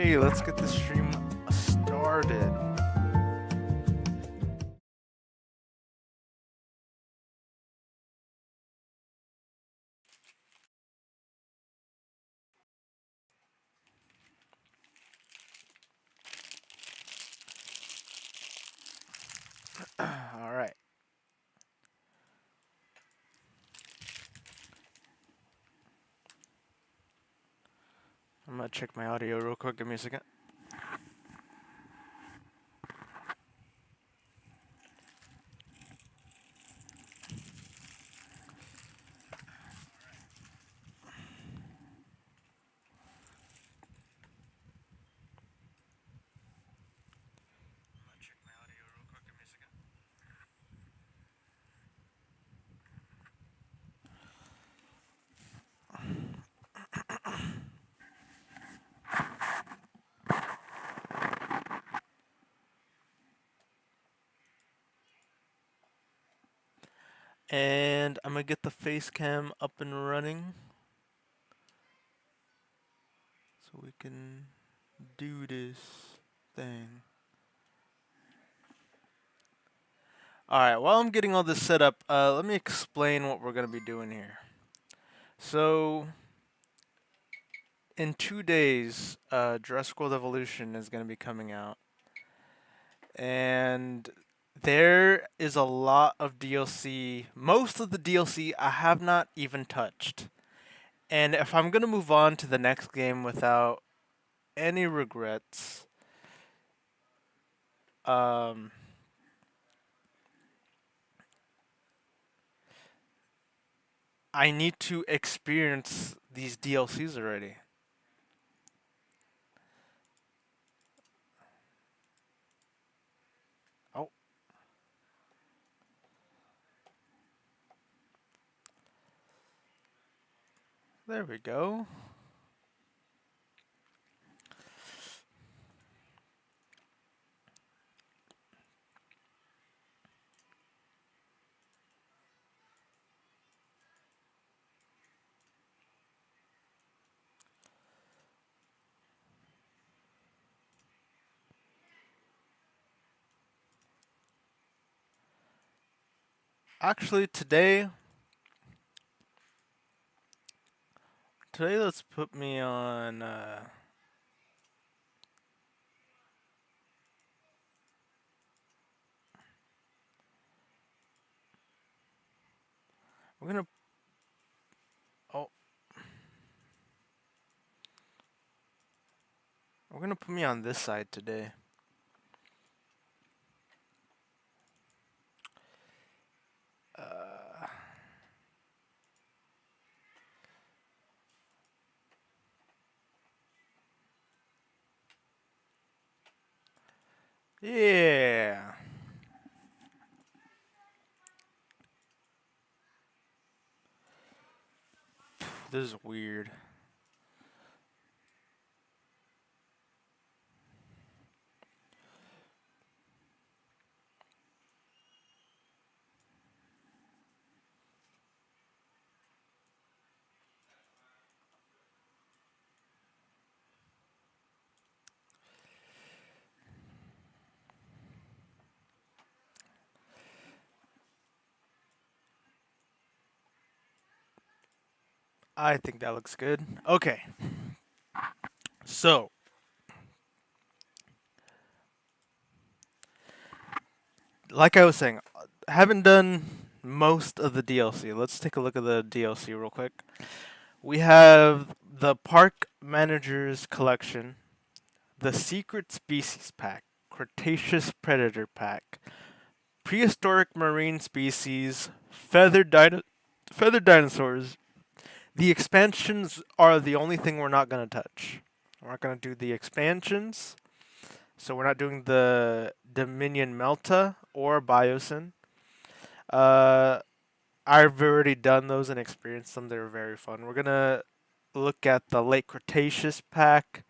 Okay, let's get this stream started. All right. I'm gonna check my audio real quick. Give me a second. And I'm gonna get the face cam up and running so we can do this thing. All right, while I'm getting all this set up, let me explain what we're gonna be doing here. So, in 2 days, Jurassic World Evolution is gonna be coming out, and there is a lot of DLC. Most of the DLC I have not even touched. And if I'm gonna move on to the next game without any regrets, um, I need to experience these DLCs already. Oh, there we go. Actually, today let's put me on. We're gonna. Oh, we're gonna put me on this side today. Uh, yeah. This is weird. I think that looks good. Okay. So, like I was saying, haven't done most of the DLC. Let's take a look at the DLC real quick. We have the Park Manager's Collection, the Secret Species Pack, Cretaceous Predator Pack, Prehistoric Marine Species, Feathered Dinosaurs. The expansions are the only thing we're not going to touch. We're not going to do the expansions. So we're not doing the Dominion Melta or Biosyn. Uh, I've already done those and experienced them. They're very fun. We're gonna look at the Late Cretaceous pack.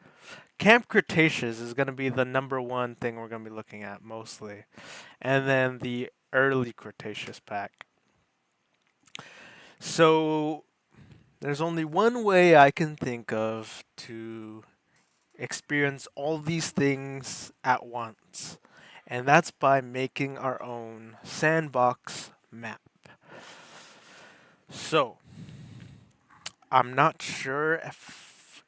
Camp Cretaceous is gonna be the number one thing we're gonna be looking at mostly, and then the Early Cretaceous pack. So there's only one way I can think of to experience all these things at once. And that's by making our own sandbox map. So, I'm not sure if,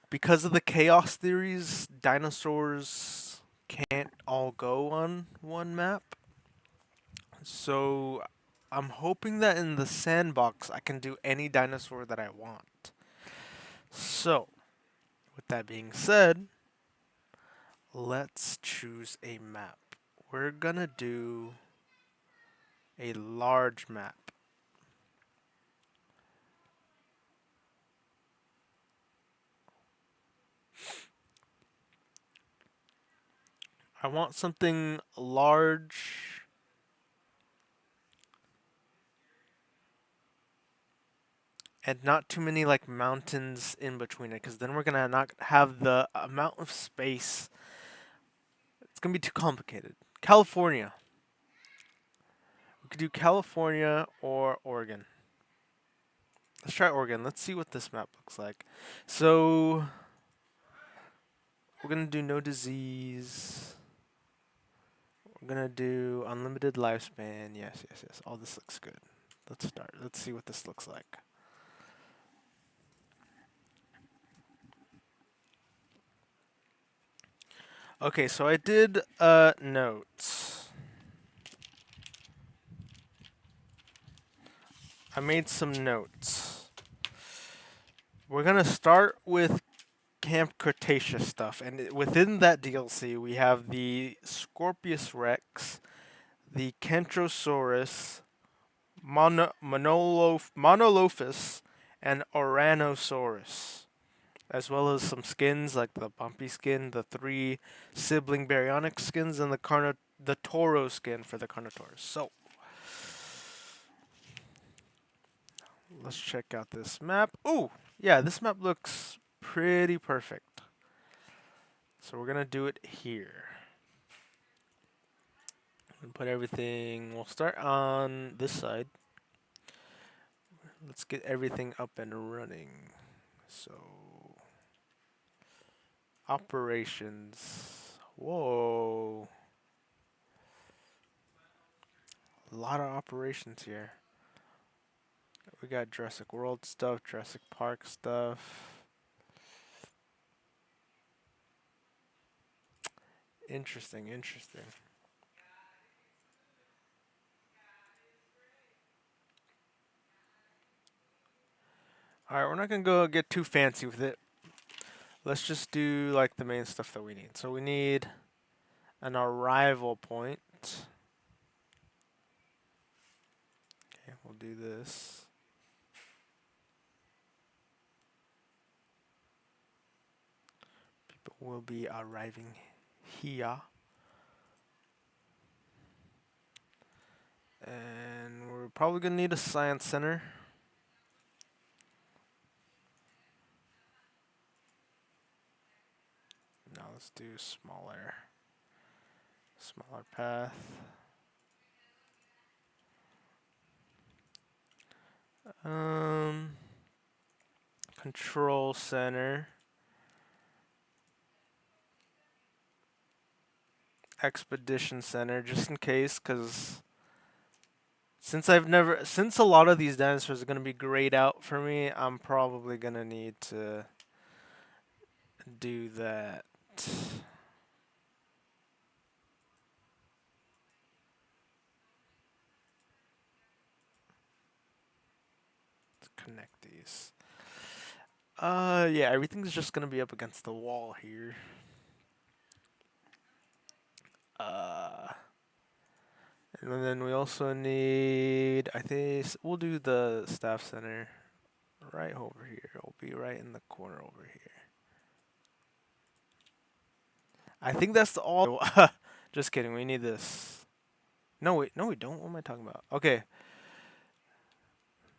because of the chaos theories, dinosaurs can't all go on one map. So, I'm hoping that in the sandbox I can do any dinosaur that I want. So, with that being said, let's choose a map. We're gonna do a large map. I want something large and not too many like mountains in between it, because then we're gonna not have the amount of space. It's gonna be too complicated. California. We could do California or Oregon. Let's try Oregon. Let's see what this map looks like. So we're gonna do no disease. We're gonna do unlimited lifespan. Yes, yes, yes. All this looks good. Let's start. Let's see what this looks like. Okay, so I did notes. I made some notes. We're gonna start with Camp Cretaceous stuff, and within that DLC we have the Scorpius Rex, the Kentrosaurus, Monolophus, and Oranosaurus, as well as some skins like the Bumpy skin, the three sibling baryonyx skins, and the Toro skin for the Carnotaurus. So let's check out this map. Ooh, yeah, this map looks pretty perfect. So we're gonna do it here. And put everything, we'll start on this side. Let's get everything up and running. So, operations. Whoa. A lot of operations here. We got Jurassic World stuff, Jurassic Park stuff. Interesting, interesting. Alright, we're not gonna go get too fancy with it. Let's just do like the main stuff that we need. So we need an arrival point. Okay, we'll do this. People will be arriving here. And we're probably gonna need a science center. Now let's do smaller path. Um, Control center, expedition center, just in case, because since a lot of these dinosaurs are gonna be grayed out for me, I'm probably gonna need to do that. Let's connect these. Yeah, everything's just gonna be up against the wall here. Uh, and then we also need, I think we'll do the staff center right over here. It'll be right in the corner over here. I think that's all. Just kidding. We need this. No, wait. No, we don't. What am I talking about? Okay.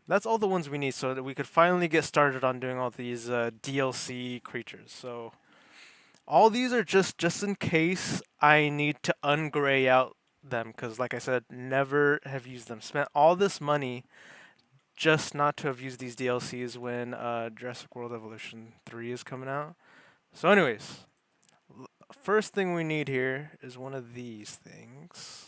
That's all the ones we need so that we could finally get started on doing all these DLC creatures. So all these are just in case I need to ungray out them because, like I said, never have used them. Spent all this money just not to have used these DLCs when Jurassic World Evolution 3 is coming out. So, anyways, first thing we need here is one of these things.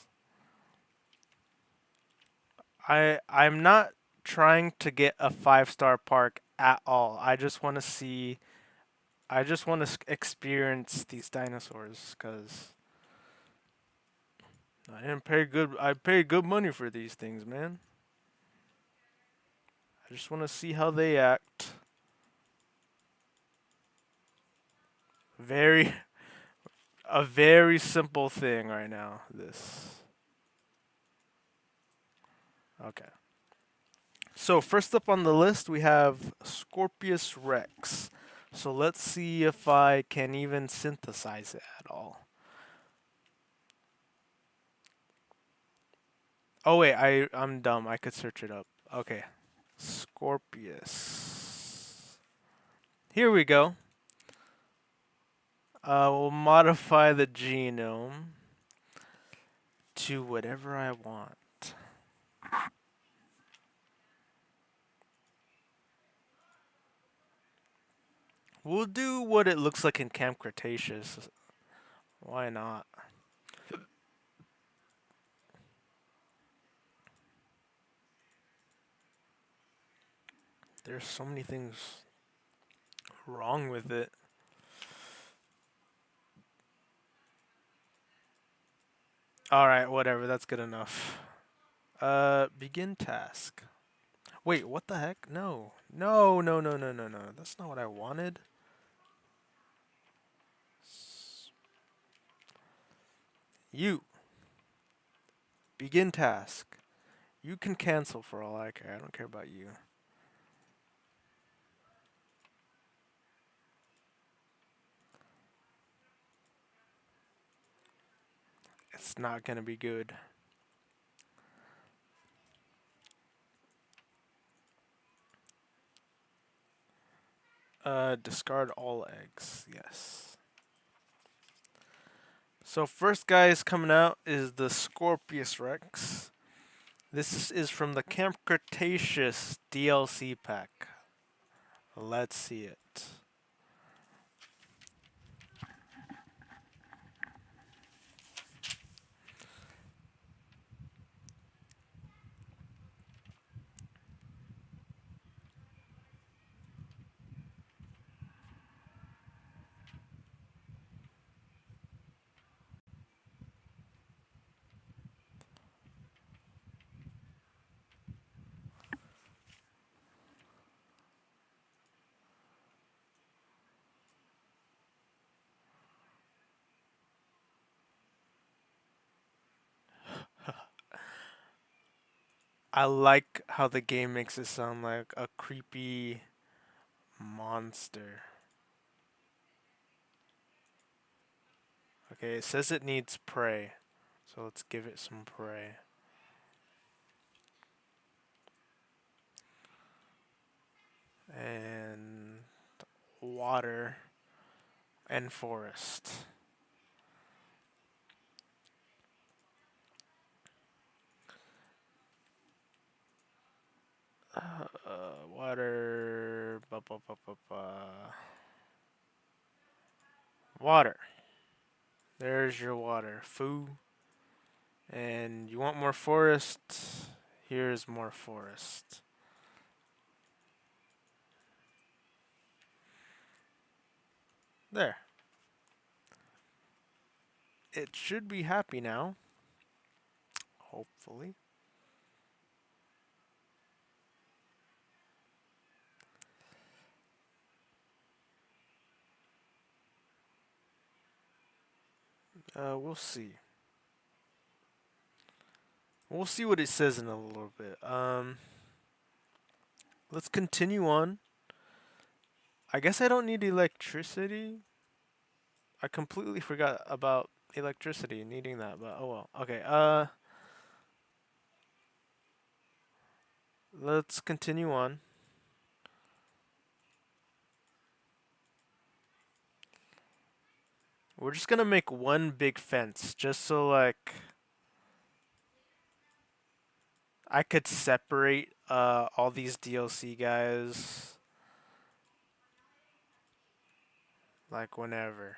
I'm not trying to get a 5-star park at all. I just want to experience these dinosaurs cuz I paid good money for these things, man. I just want to see how they act. Very a very simple thing right now. This. Okay. So first up on the list we have Scorpius Rex. So let's see if I can even synthesize it at all. Oh wait, I'm dumb. I could search it up. Okay. Scorpius. Here we go. We'll modify the genome to whatever I want. We'll do what it looks like in Camp Cretaceous. Why not? There's so many things wrong with it. Alright, whatever, that's good enough. Begin task. Wait, what the heck? No. No, no, no, no, no, no. That's not what I wanted. You. Begin task. You can cancel for all I care. I don't care about you. It's not gonna be good. Discard all eggs. Yes. So first guy is coming out is the Scorpius Rex. This is from the Camp Cretaceous DLC pack. Let's see it. I like how the game makes it sound like a creepy monster. Okay, it says it needs prey. So let's give it some prey. And water and forest. Water. Water. There's your water. Foo. And you want more forest? Here's more forest. There. It should be happy now. Hopefully. We'll see. We'll see what it says in a little bit. Let's continue on. I guess I don't need electricity. I completely forgot about electricity needing that, but oh well. Okay, let's continue on. We're just gonna make one big fence, just so like I could separate all these DLC guys. Like whenever.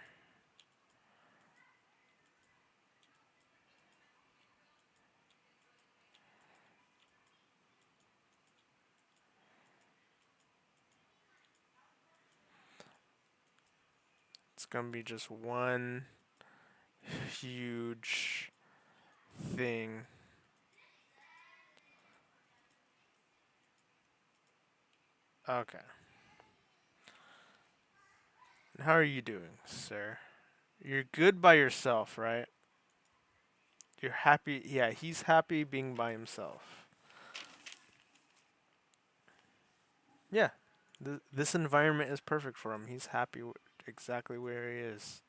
It's gonna be just one huge thing. Okay. How are you doing, sir? You're good by yourself, right? You're happy. Yeah, he's happy being by himself. Yeah. This environment is perfect for him. He's happy exactly where he is.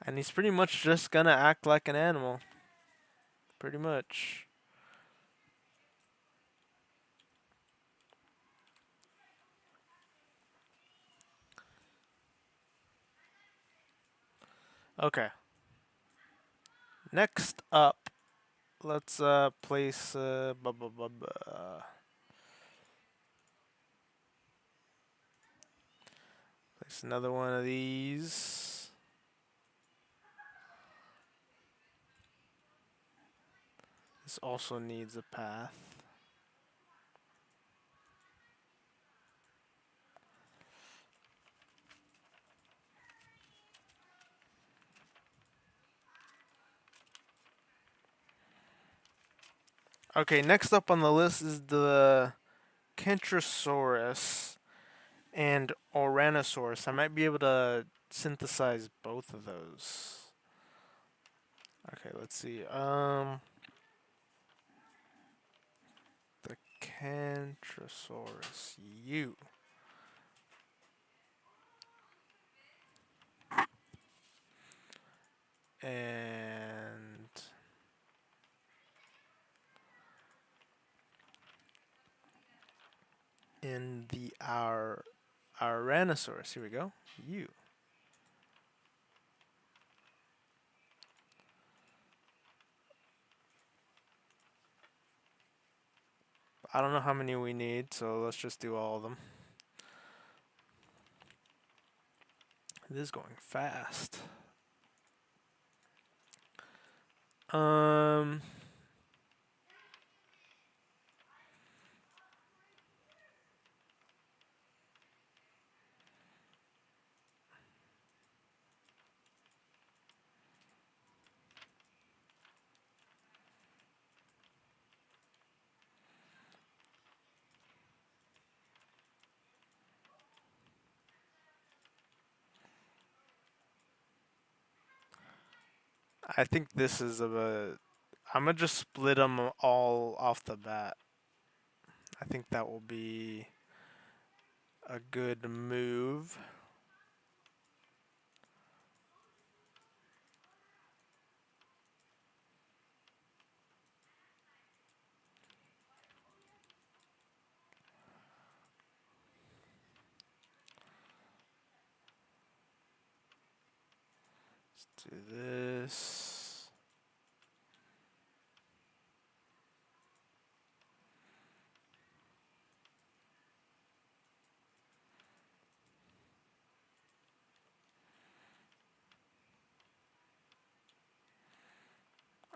And he's pretty much just gonna act like an animal. Pretty much. Okay. Next up, let's place place another one of these. This also needs a path. Okay, next up on the list is the Kentrosaurus and Oranosaurus. I might be able to synthesize both of those. Okay, let's see. The Kentrosaurus U. And in the Ouranosaurus, here we go. U. I don't know how many we need, so let's just do all of them. This is going fast. Um, I think this is a. I'm gonna just split them all off the bat. I think that will be a good move. Let's do this.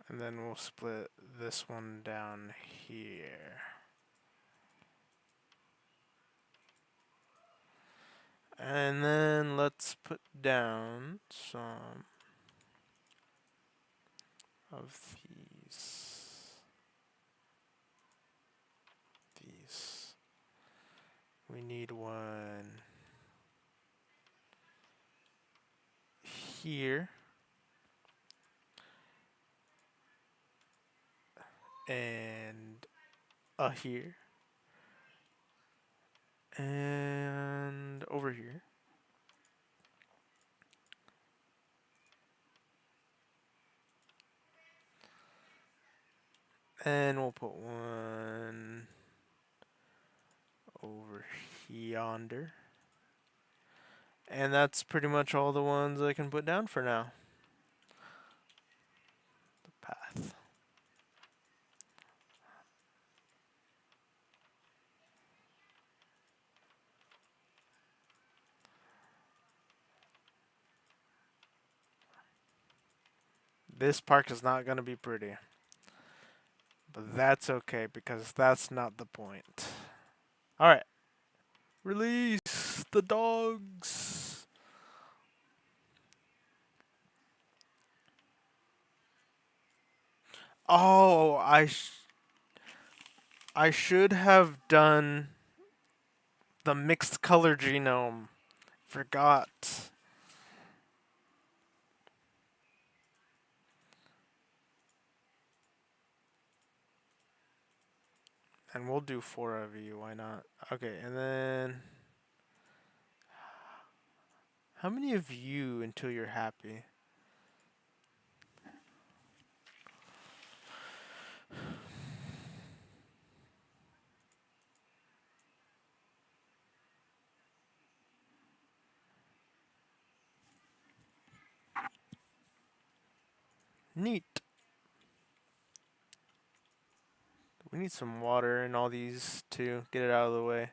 And then we'll split this one down here. And then let's put down some of these. These. We need one here. And here. And over here. And we'll put one over yonder. And that's pretty much all the ones I can put down for now. The path. This park is not gonna be pretty. But that's okay because that's not the point. Alright. Release the dogs. Oh, I should have done the mixed color genome. Forgot. And we'll do 4 of you, why not? Okay, and then how many of you until you're happy? Neat. We need some water in all these too. Get it out of the way.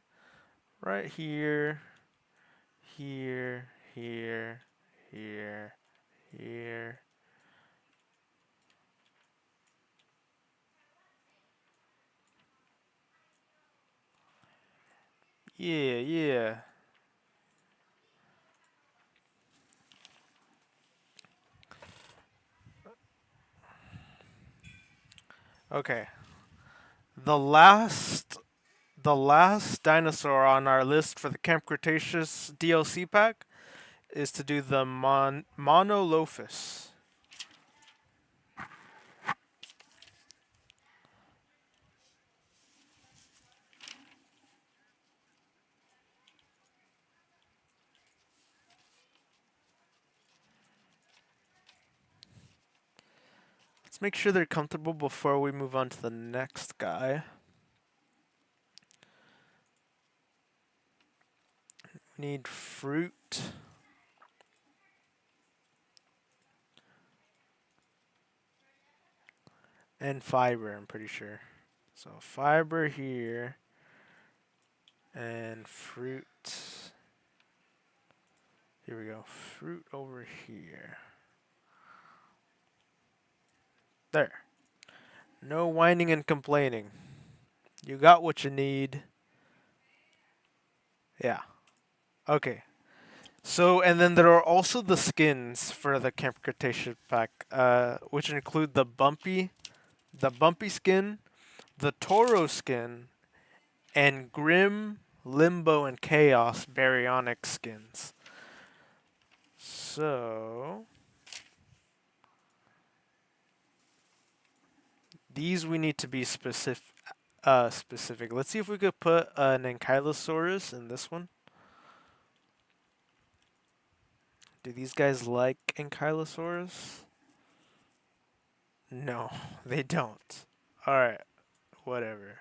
Right here, here, here, here, here. Yeah, yeah. Okay. The last the last dinosaur on our list for the Camp Cretaceous DLC pack is to do the Monolophus. Let's make sure they're comfortable before we move on to the next guy. We need fruit. And fiber, I'm pretty sure. So fiber here. And fruit. Here we go. Fruit over here. There. No whining and complaining. You got what you need. Yeah. Okay. So, and then there are also the skins for the Camp Cretaceous pack, which include the bumpy skin, the Toro skin, and Grim, Limbo, and Chaos baryonic skins. So, these we need to be specific. Let's see if we could put an Ankylosaurus in this one. Do these guys like Ankylosaurus? No, they don't. Alright, whatever.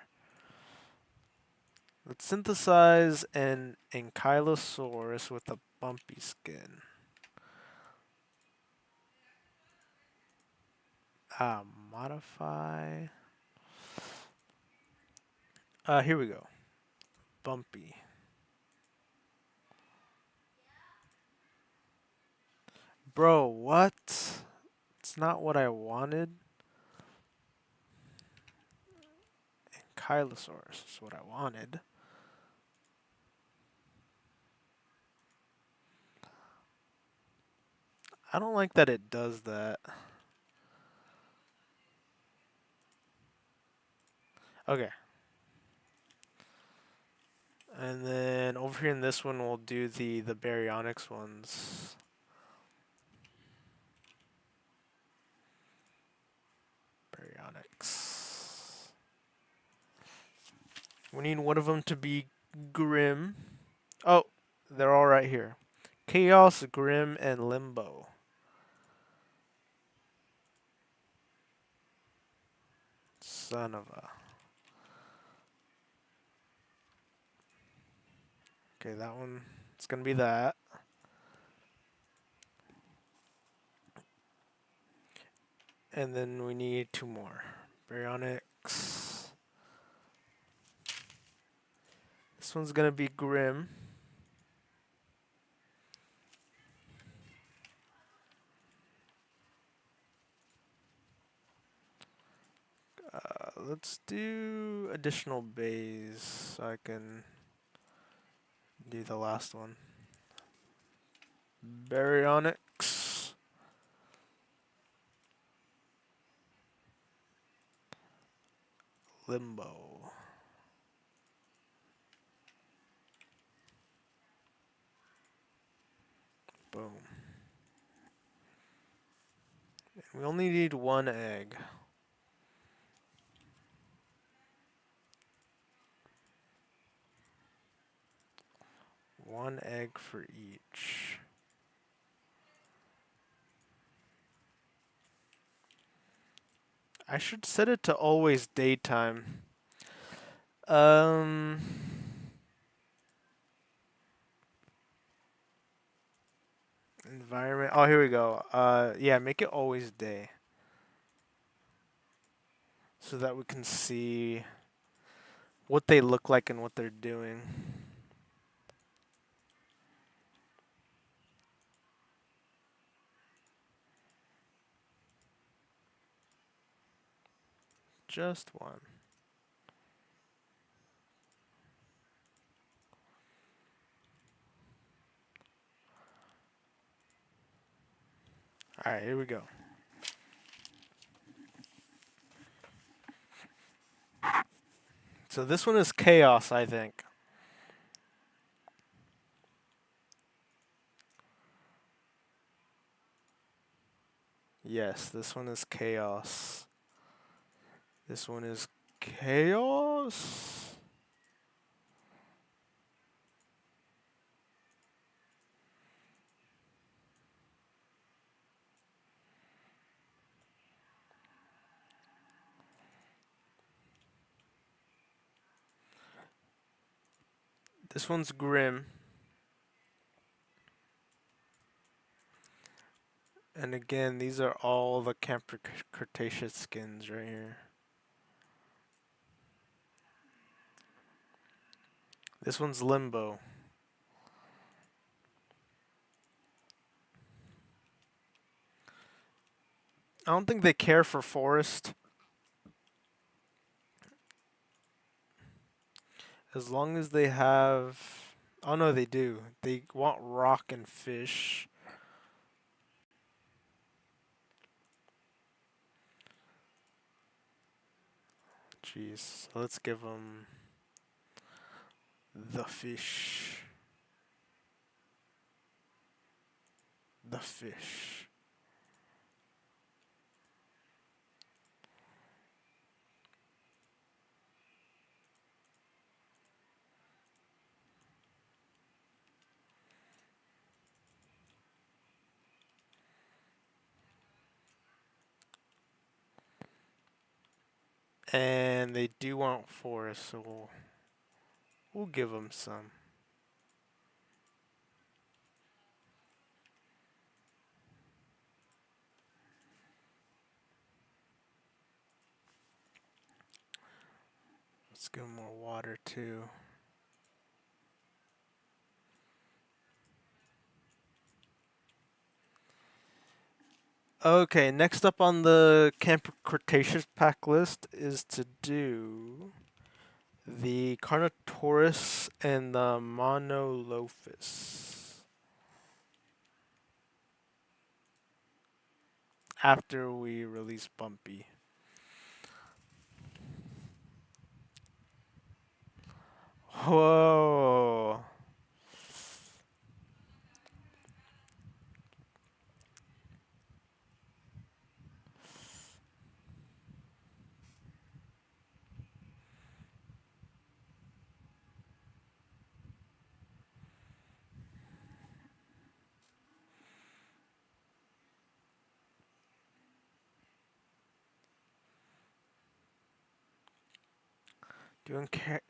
Let's synthesize an Ankylosaurus with a bumpy skin. Modify. Here we go. Bumpy. Bro, what? It's not what I wanted. Ankylosaurus is what I wanted. I don't like that it does that. Okay. And then over here in this one, we'll do the baryonyx ones. Baryonyx. We need one of them to be Grim. Oh, they're all right here. Chaos, Grim, and Limbo. Son of a... Okay, that one, it's gonna be that. And then we need 2 more. Baryonyx. This one's gonna be Grim. let's do additional bays so I can do the last one. Baryonyx. Limbo. Boom. We only need one egg. One egg for each. I should set it to always daytime. Um, Environment. Oh, here we go. Yeah, make it always day so that we can see what they look like and what they're doing. Just one. All right, here we go. So this one is chaos, I think. Yes, this one is chaos. This one is chaos. This one's grim. And again, these are all the Camper Cretaceous skins right here. This one's Limbo. I don't think they care for forest. As long as they have... Oh no, they do. They want rock and fish. Jeez. Let's give them the fish. The fish. And they do want forest, so we'll give them some. Let's give them more water too. Okay, next up on the Camp Cretaceous pack list is to do the Carnotaurus and the Monolophus. After we release Bumpy. Whoa.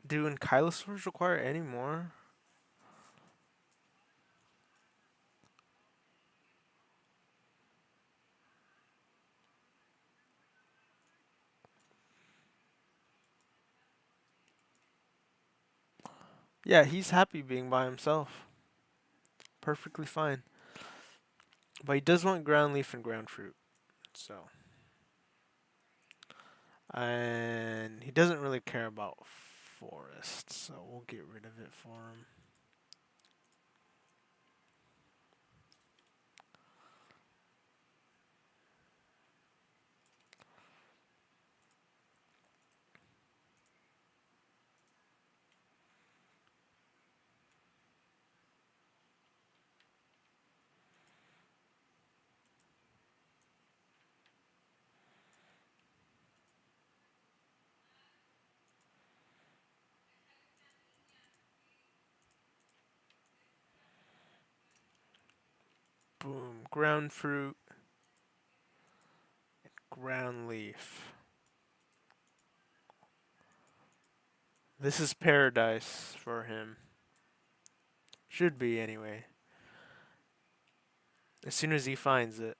Do ankylosaurs require any more? Yeah, he's happy being by himself. Perfectly fine. But he does want ground leaf and ground fruit. So And he doesn't really care about forest, so we'll get rid of it for him. Boom, ground fruit, ground leaf. This is paradise for him. Should be anyway. As soon as he finds it.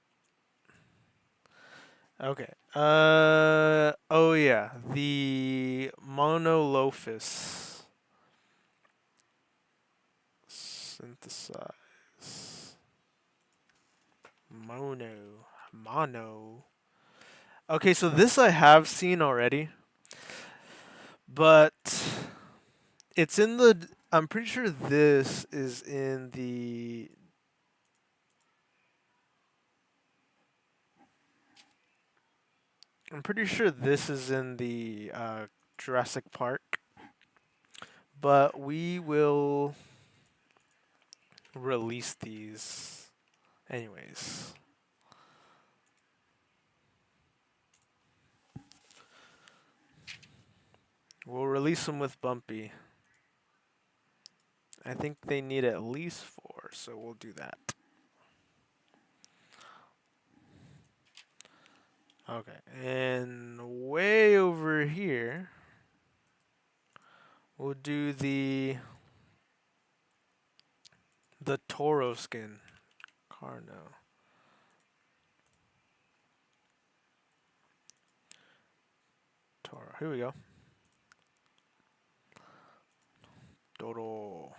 Okay. Oh yeah, the monolophus. Synthesize. Mono. Okay, so this I have seen already, but it's in the. I'm pretty sure this is in the. I'm pretty sure this is in the Jurassic Park, but we will release these anyways. We'll release them with Bumpy. I think they need at least 4, so we'll do that. Okay, and way over here, we'll do the Toro skin. Carno. Toro. Here we go. Toro.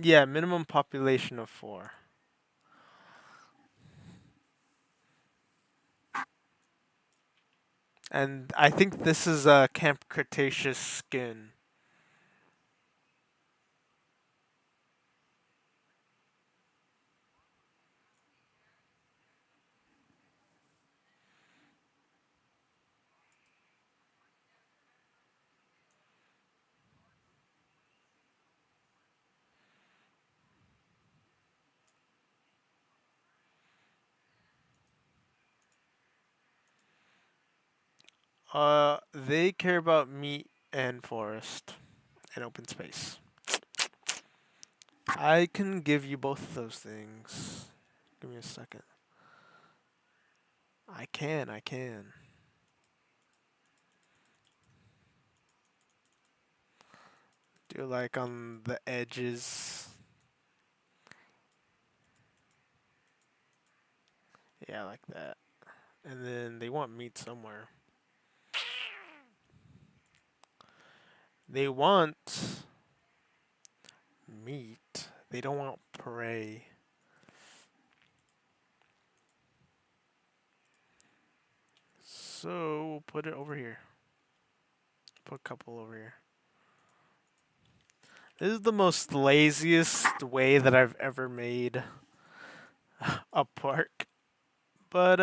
Yeah, minimum population of 4. And I think this is a Camp Cretaceous skin. They care about meat and forest and open space. I can give you both of those things. Give me a second. I can. Do like on the edges. Yeah, like that. And then they want meat somewhere. They want meat. They don't want prey. So we'll put it over here. Put a couple over here. This is the most laziest way that I've ever made a park. But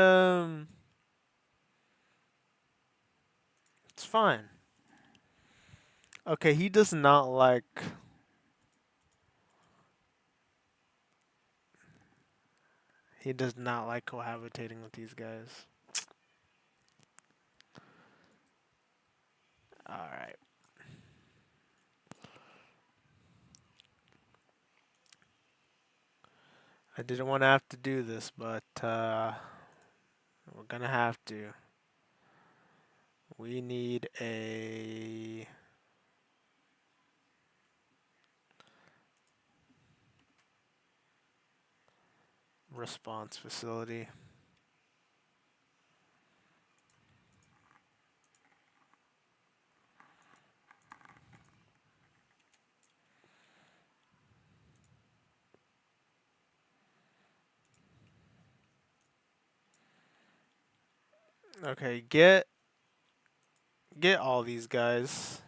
it's fine. Okay, he does not like. He does not like cohabitating with these guys. Alright. I didn't want to have to do this, but we're gonna have to. We need a response facility. Okay, get all these guys.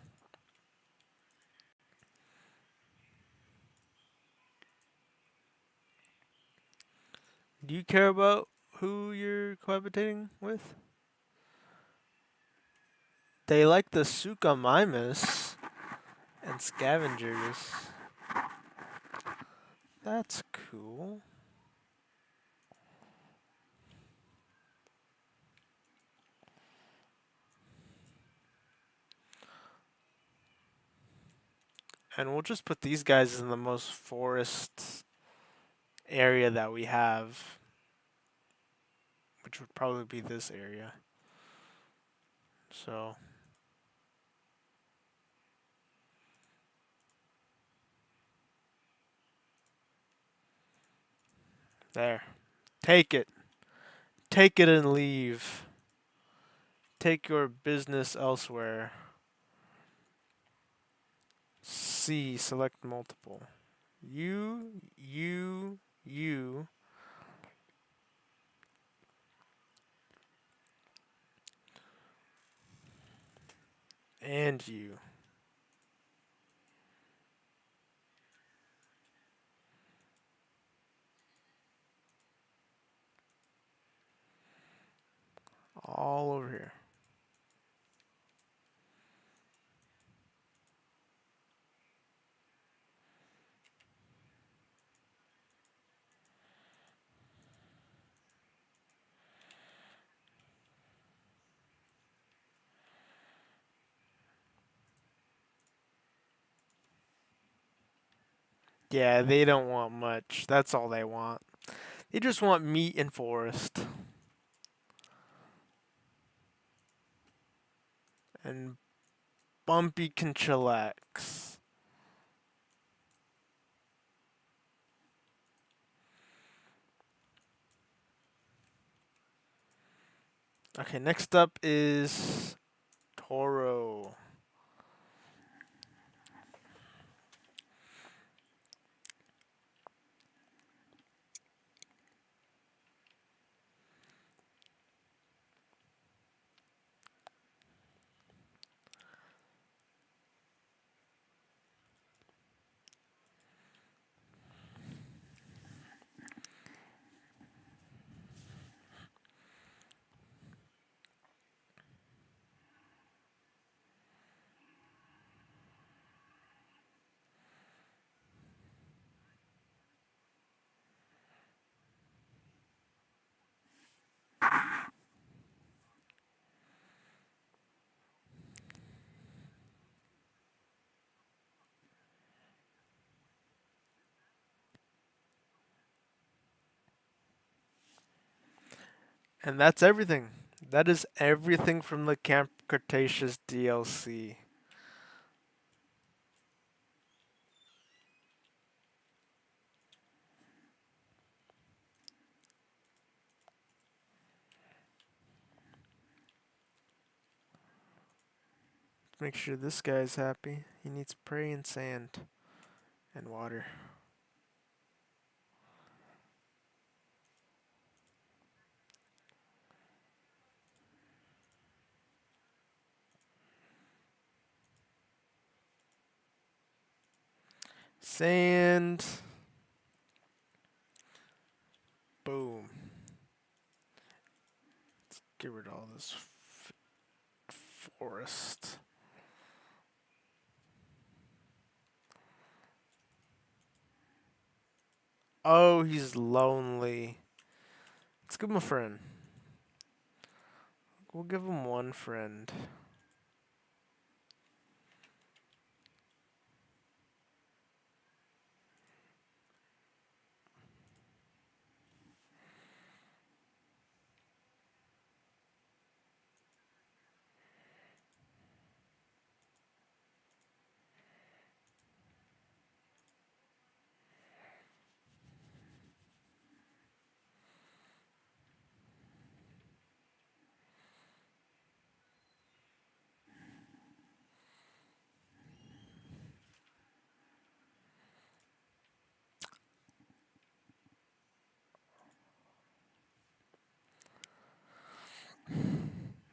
Do you care about who you're cohabitating with? They like the Suchomimus and scavengers. That's cool. And we'll just put these guys in the most forest area that we have, which would probably be this area. So, there. Take it. Take it and leave. Take your business elsewhere. C, select multiple. You, and you. All over here. Yeah, they don't want much. That's all they want. They just want meat and forest. And Bumpy can chillax. Okay, next up is Toro. And that's everything. That is everything from the Camp Cretaceous DLC. Make sure this guy's happy. He needs prey and sand and water. Sand. Boom. Get rid of all this forest. Oh, he's lonely. Let's give him a friend. We'll give him one friend.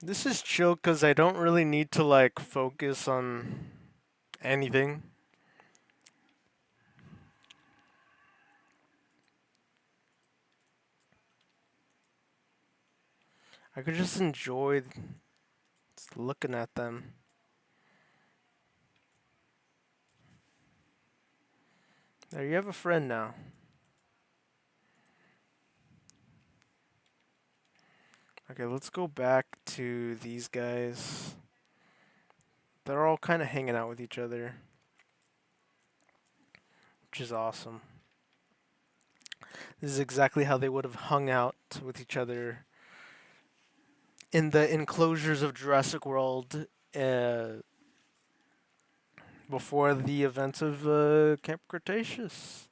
This is chill because I don't really need to like focus on anything. I could just enjoy just looking at them. There, you have a friend now. Okay, let's go back to these guys. They're all kind of hanging out with each other, which is awesome. This is exactly how they would have hung out with each other in the enclosures of Jurassic World uh, before the events of Camp Cretaceous.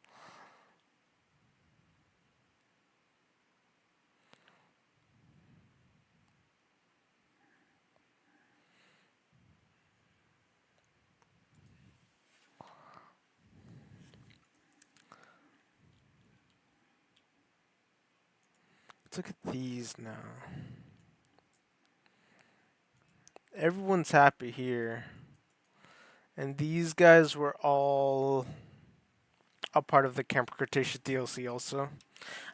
Let's look at these now. Everyone's happy here. And these guys were all a part of the Camp Cretaceous DLC also.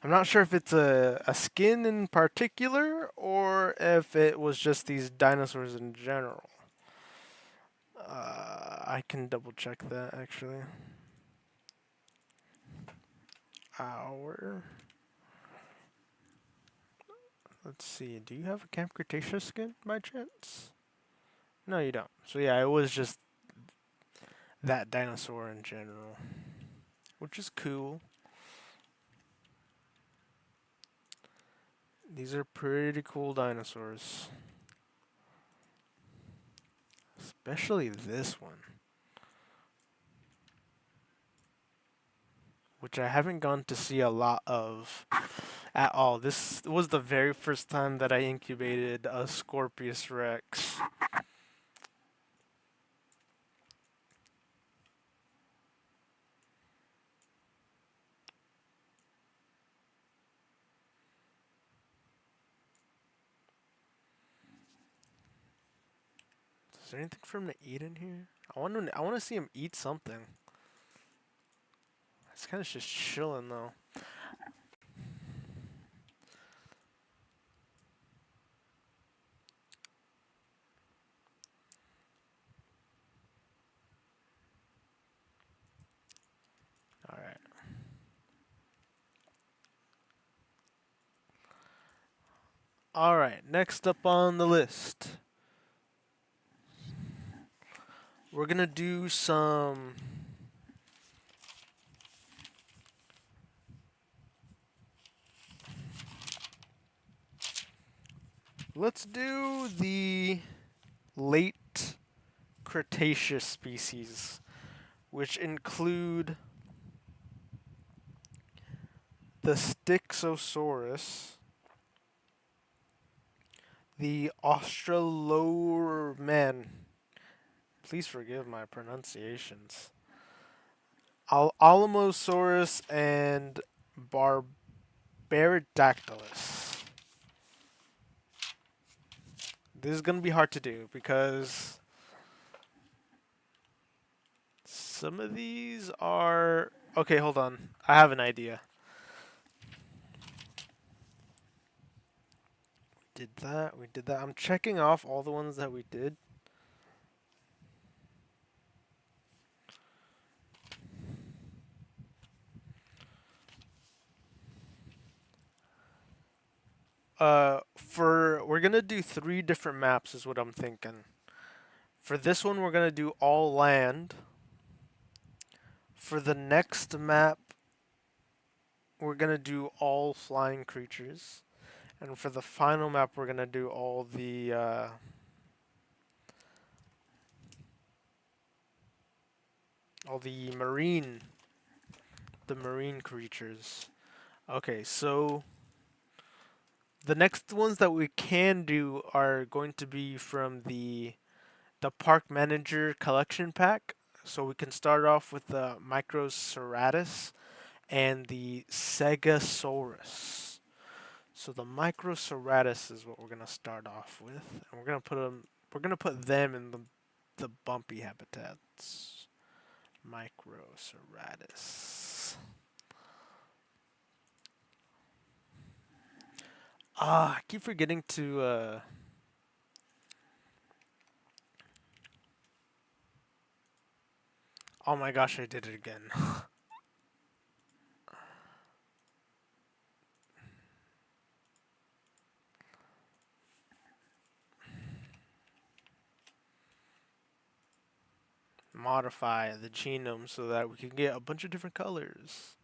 I'm not sure if it's a skin in particular or if it was just these dinosaurs in general. I can double check that actually. Our. Let's see. Do you have a Camp Cretaceous skin by chance? No, you don't. So yeah, it was just that dinosaur in general, which is cool. These are pretty cool dinosaurs. Especially this one, which I haven't gone to see a lot of at all. This was the very first time that I incubated a Scorpius Rex. Is there anything for him to eat in here? I want to see him eat something. It's kind of just chilling though. All right. All right. Next up on the list, we're gonna do some. Let's do the late Cretaceous species, which include the Styxosaurus, the Australorman. Please forgive my pronunciations. Alamosaurus and Barbaridactylus. This is gonna be hard to do because some of these are. Okay, hold on. I have an idea. Did that? We did that. I'm checking off all the ones that we did. For we're gonna do 3 different maps is what I'm thinking. For this one, we're gonna do all land. For the next map, we're gonna do all flying creatures, and for the final map, we're gonna do all the marine creatures. Okay, so the next ones that we can do are going to be from the park manager collection pack. So we can start off with the Microceratus and the Stegosaurus. So the Microceratus is what we're gonna start off with, and we're gonna put them. We're gonna put them in the bumpy habitats. Microceratus. I keep forgetting to. Oh my gosh, I did it again. Modify the genome so that we can get a bunch of different colors.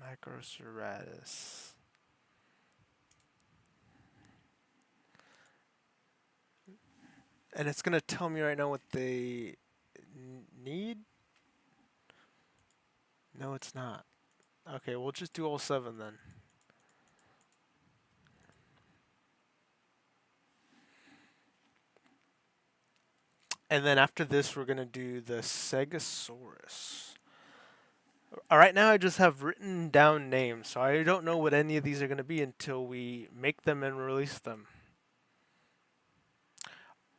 Microceratus. And it's gonna tell me right now what they need? No, it's not. Okay, we'll just do all 7 then. And then after this, we're gonna do the Stegosaurus. Right now, I just have written down names, so I don't know what any of these are gonna be until we make them and release them.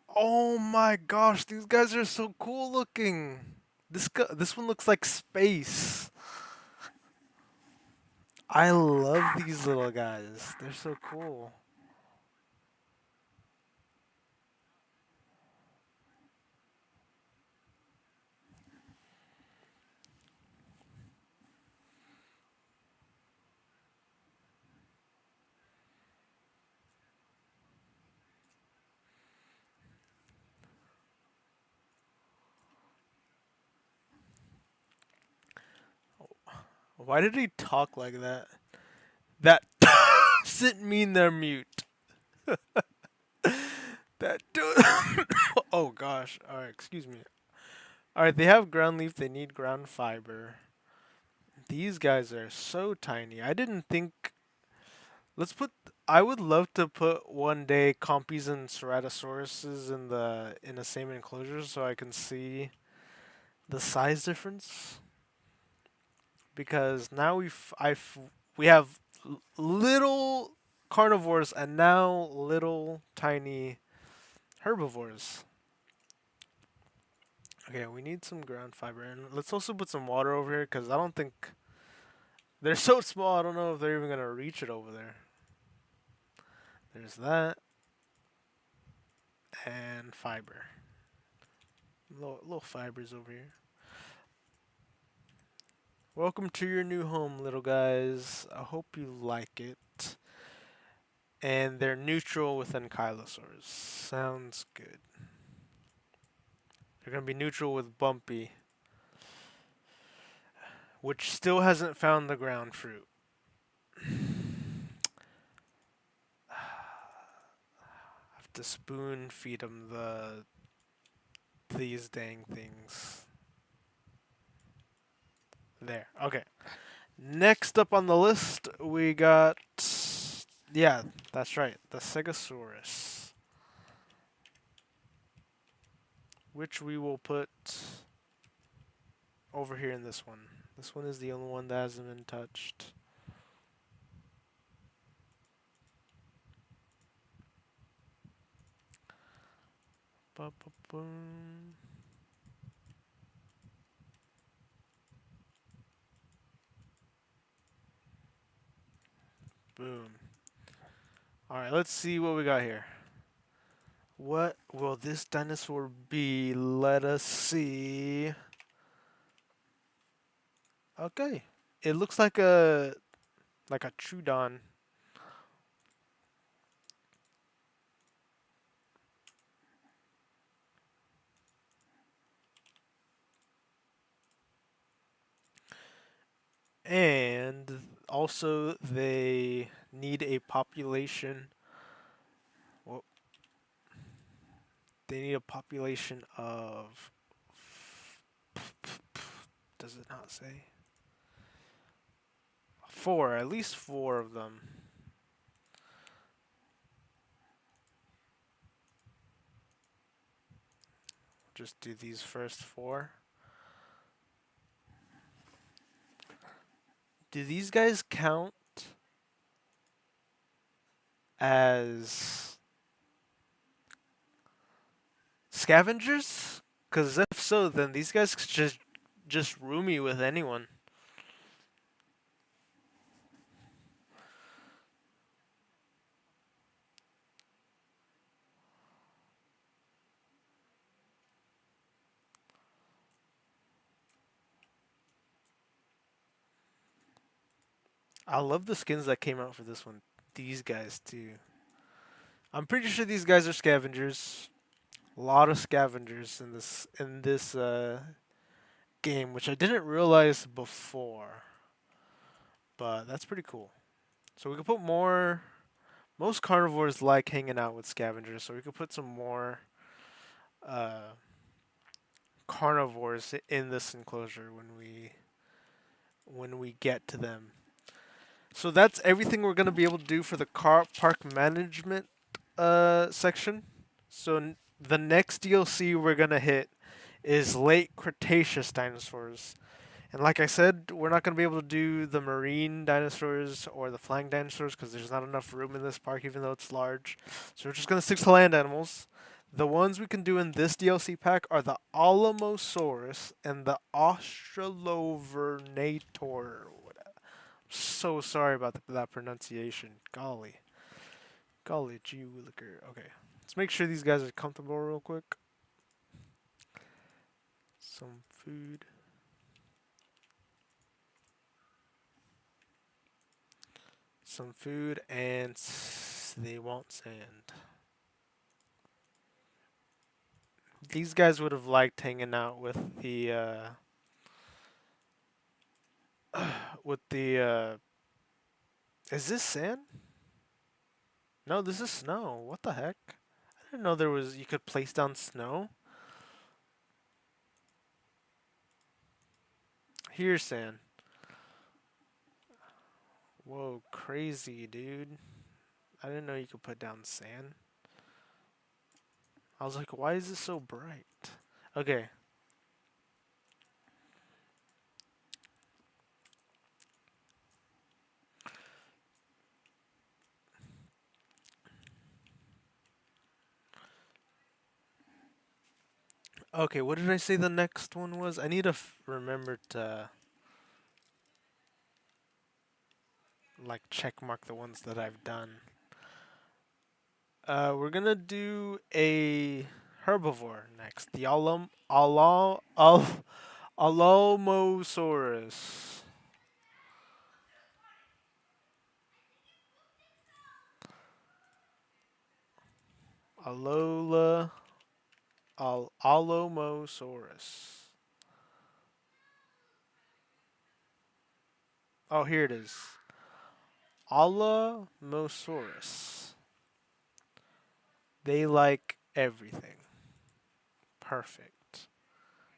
Oh my gosh, these guys are so cool looking. This one looks like space. I love these little guys. They're so cool. Why did he talk like that? That doesn't mean they're mute. That do. Oh gosh. All right, excuse me. All right, they have ground leaf. They need ground fiber. These guys are so tiny. I didn't think. Let's put. I would love to put one day compies and ceratosauruses in the same enclosure so I can see the size difference. Because now we have little carnivores and now little tiny herbivores. Okay, we need some ground fiber, and let's also put some water over here because I don't think they're so small. I don't know if they're even gonna reach it over there. There's that and fiber. Little fibers over here. Welcome to your new home, little guys. I hope you like it. And they're neutral with ankylosaurs. Sounds good. They're gonna be neutral with Bumpy, which still hasn't found the ground fruit. Have to spoon feed them these dang things. There. Okay. Next up on the list, we got, yeah, that's right, the Stegosaurus, which we will put over here in this one. This one is the only one that hasn't been touched. Ba-ba-boom. Boom. Alright, let's see what we got here. What will this dinosaur be? Let us see. Okay. It looks like a Trudon. And also they need a population. Well, they need a population of, does it not say? 4, at least 4 of them. just do these first four. Do these guys count as scavengers? Because if so, then these guys could just room me with anyone. I love the skins that came out for this one. These guys too. I'm pretty sure these guys are scavengers. A lot of scavengers in this game, which I didn't realize before. But that's pretty cool. So we could put more. Most carnivores like hanging out with scavengers, so we could put some more uh, carnivores in this enclosure when we get to them. So that's everything we're gonna be able to do for the car park management section. So the next DLC we're gonna hit is late Cretaceous dinosaurs. And like I said, we're not going to be able to do the marine dinosaurs or the flying dinosaurs because there's not enough room in this park, even though it's large. So we're just going to stick to land animals. The ones we can do in this DLC pack are the Alamosaurus and the Australovernator. I'm so sorry about that pronunciation. Golly. Golly gee williker. Okay. Let's make sure these guys are comfortable real quick. Some food. Some food and they want sand. These guys would have liked hanging out with the with the. Is this sand? No, this is snow. What the heck? I didn't know there was. You could place down snow. Here's sand. Whoa, crazy, dude. I didn't know you could put down sand. I was like, why is this so bright? Okay. Okay, what did I say the next one was? I need to remember to like check mark the ones that I've done. We're gonna do a herbivore next. The Alamosaurus. Alola Alamosaurus. Oh, here it is. Alamosaurus. They like everything. Perfect.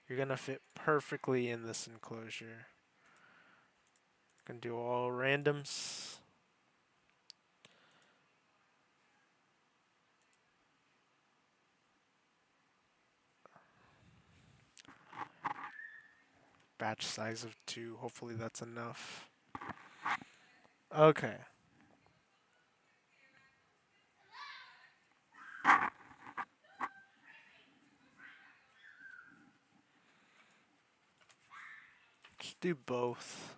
You're gonna fit perfectly in this enclosure. Gonna do all randoms. Batch size of 2. Hopefully that's enough. Okay. Just do both.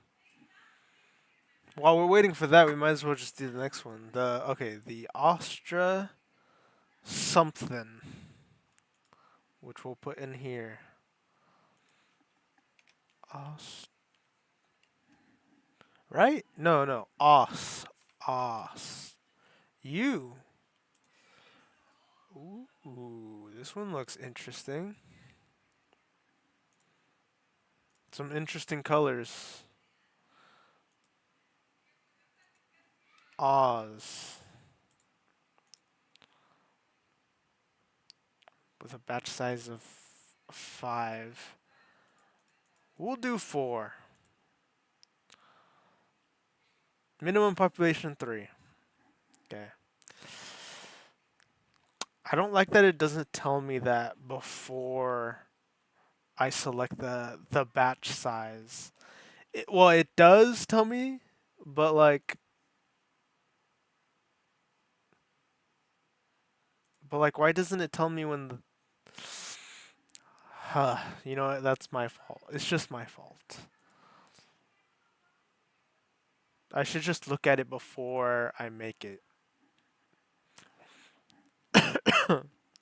While we're waiting for that, we might as well just do the next one. The Astra something, which we'll put in here. Os, right? No, no. Os. You. Ooh, this one looks interesting. Some interesting colors. Oz. With a batch size of 5. We'll do 4. Minimum population 3. Okay. I don't like that it doesn't tell me that before I select the batch size. Well, it does tell me, but why doesn't it tell me when the you know what, that's my fault. It's just my fault. I should just look at it before I make it.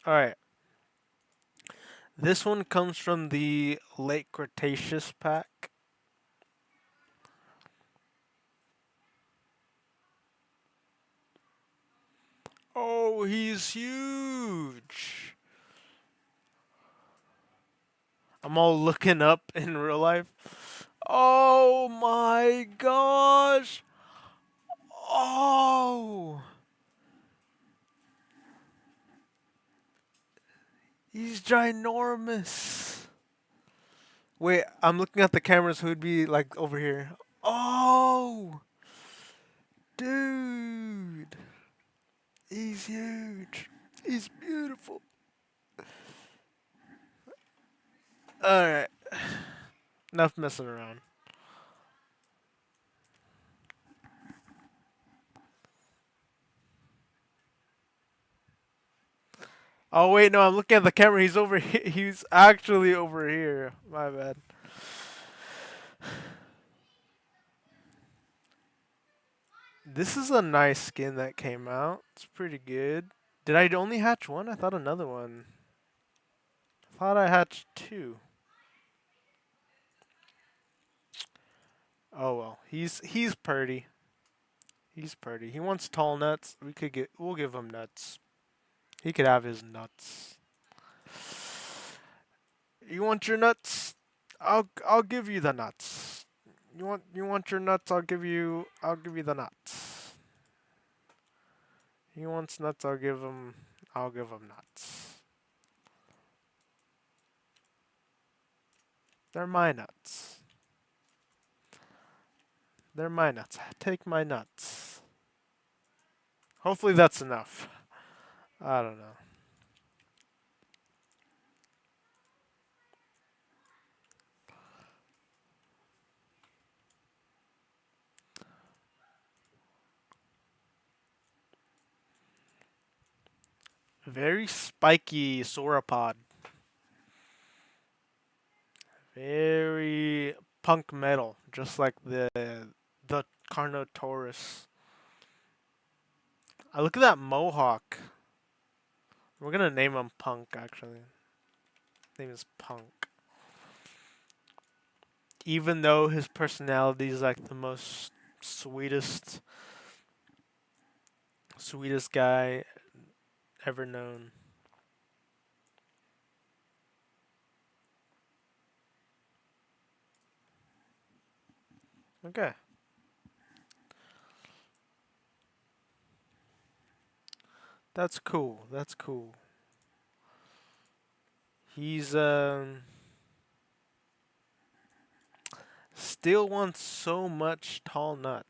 Alright. This one comes from the Late Cretaceous pack. Oh, he's huge. I'm all looking up in real life. Oh my gosh. Oh, he's ginormous. Wait, I'm looking at the cameras who'd be like over here. Oh, dude. He's huge. He's beautiful. Alright, enough messing around. Oh wait, no, I'm looking at the camera. He's over here. He's actually over here. My bad. This is a nice skin that came out. It's pretty good. Did I only hatch one? I thought another one. I thought I hatched two. Oh well. He's purty. He's purty. He wants tall nuts. We'll give him nuts. He could have his nuts. You want your nuts? I'll give you the nuts. You want your nuts? I'll give you the nuts. He wants nuts. I'll give him nuts. They're my nuts. They're my nuts. Take my nuts. Hopefully that's enough. I don't know. Very spiky sauropod. Very punk metal, just like the Carnotaurus. I look at that mohawk. We're gonna name him Punk. Actually, his name is Punk. Even though his personality is like the most sweetest, sweetest guy ever known. Okay, that's cool. That's cool. He's still wants so much tall nut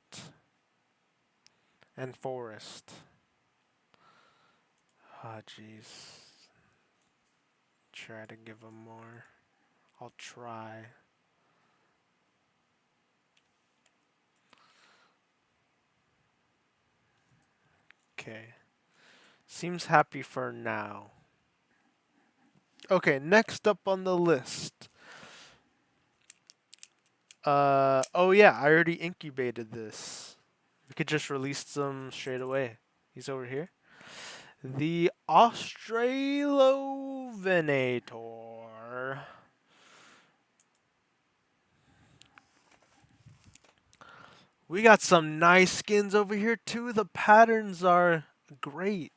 and forest. Ah, jeez. Try to give him more. I'll try. Okay. Seems happy for now. Okay, next up on the list. Oh yeah, I already incubated this. We could just release them straight away. He's over here. The Australovenator. We got some nice skins over here too. The patterns are great.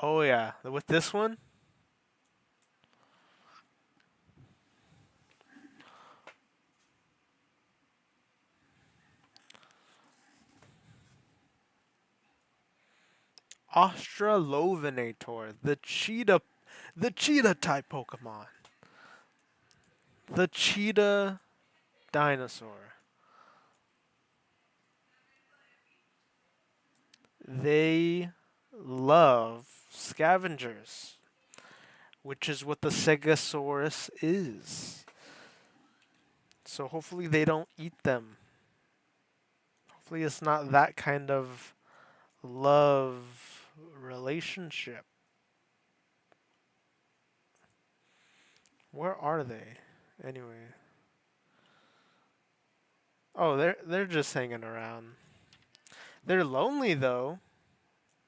Oh yeah, with this one, Australovenator, the cheetah. the cheetah type Pokemon. The cheetah dinosaur. They love scavengers, which is what the Stegosaurus is. So hopefully they don't eat them. Hopefully it's not that kind of love relationship. Where are they? Anyway. Oh, they're just hanging around. They're lonely though.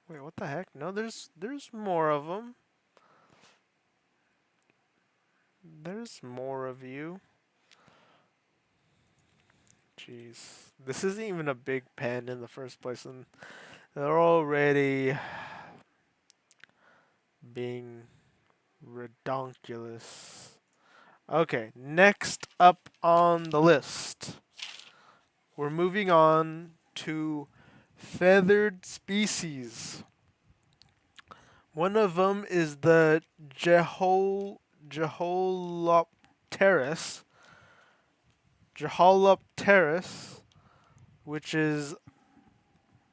Wait, what the heck? No, there's more of them. There's more of you. Jeez. This isn't even a big pen in the first place, and they're already being redonkulous. Okay, next up on the list, we're moving on to feathered species. One of them is the Jeholopterus. Jeholopterus, which is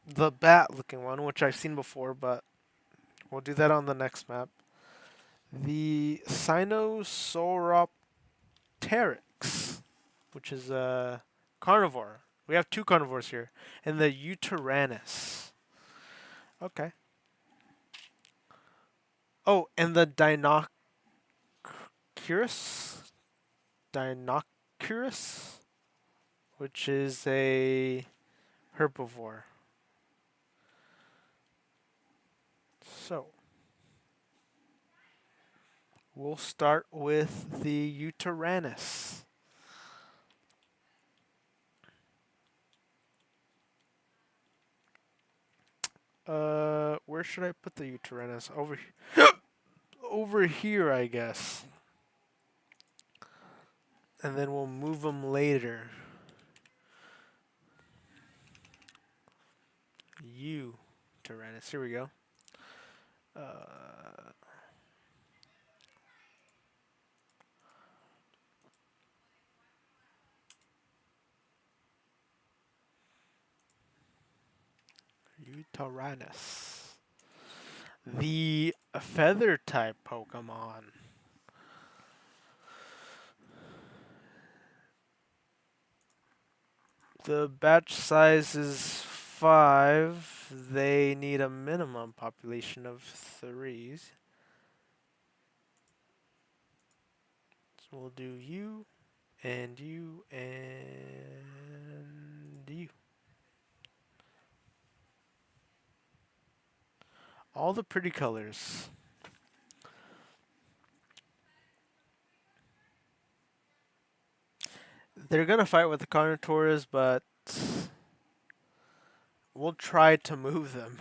the bat-looking one, which I've seen before, but we'll do that on the next map. The Sinosauropteryx, which is a carnivore. We have two carnivores here. And the Uteranus. Okay. Oh, and the Dinocurus, which is a herbivore. So, we'll start with the Uteranus. Where should I put the Uteranus? Over here. Over here, I guess. And then we'll move them later. Uteranus. Here we go. Uh, Uteranus. The feather type Pokemon. The batch size is 5. They need a minimum population of 3. So we'll do you, and you, and you. All the pretty colors. They're gonna fight with the Carnotaurus, but we'll try to move them.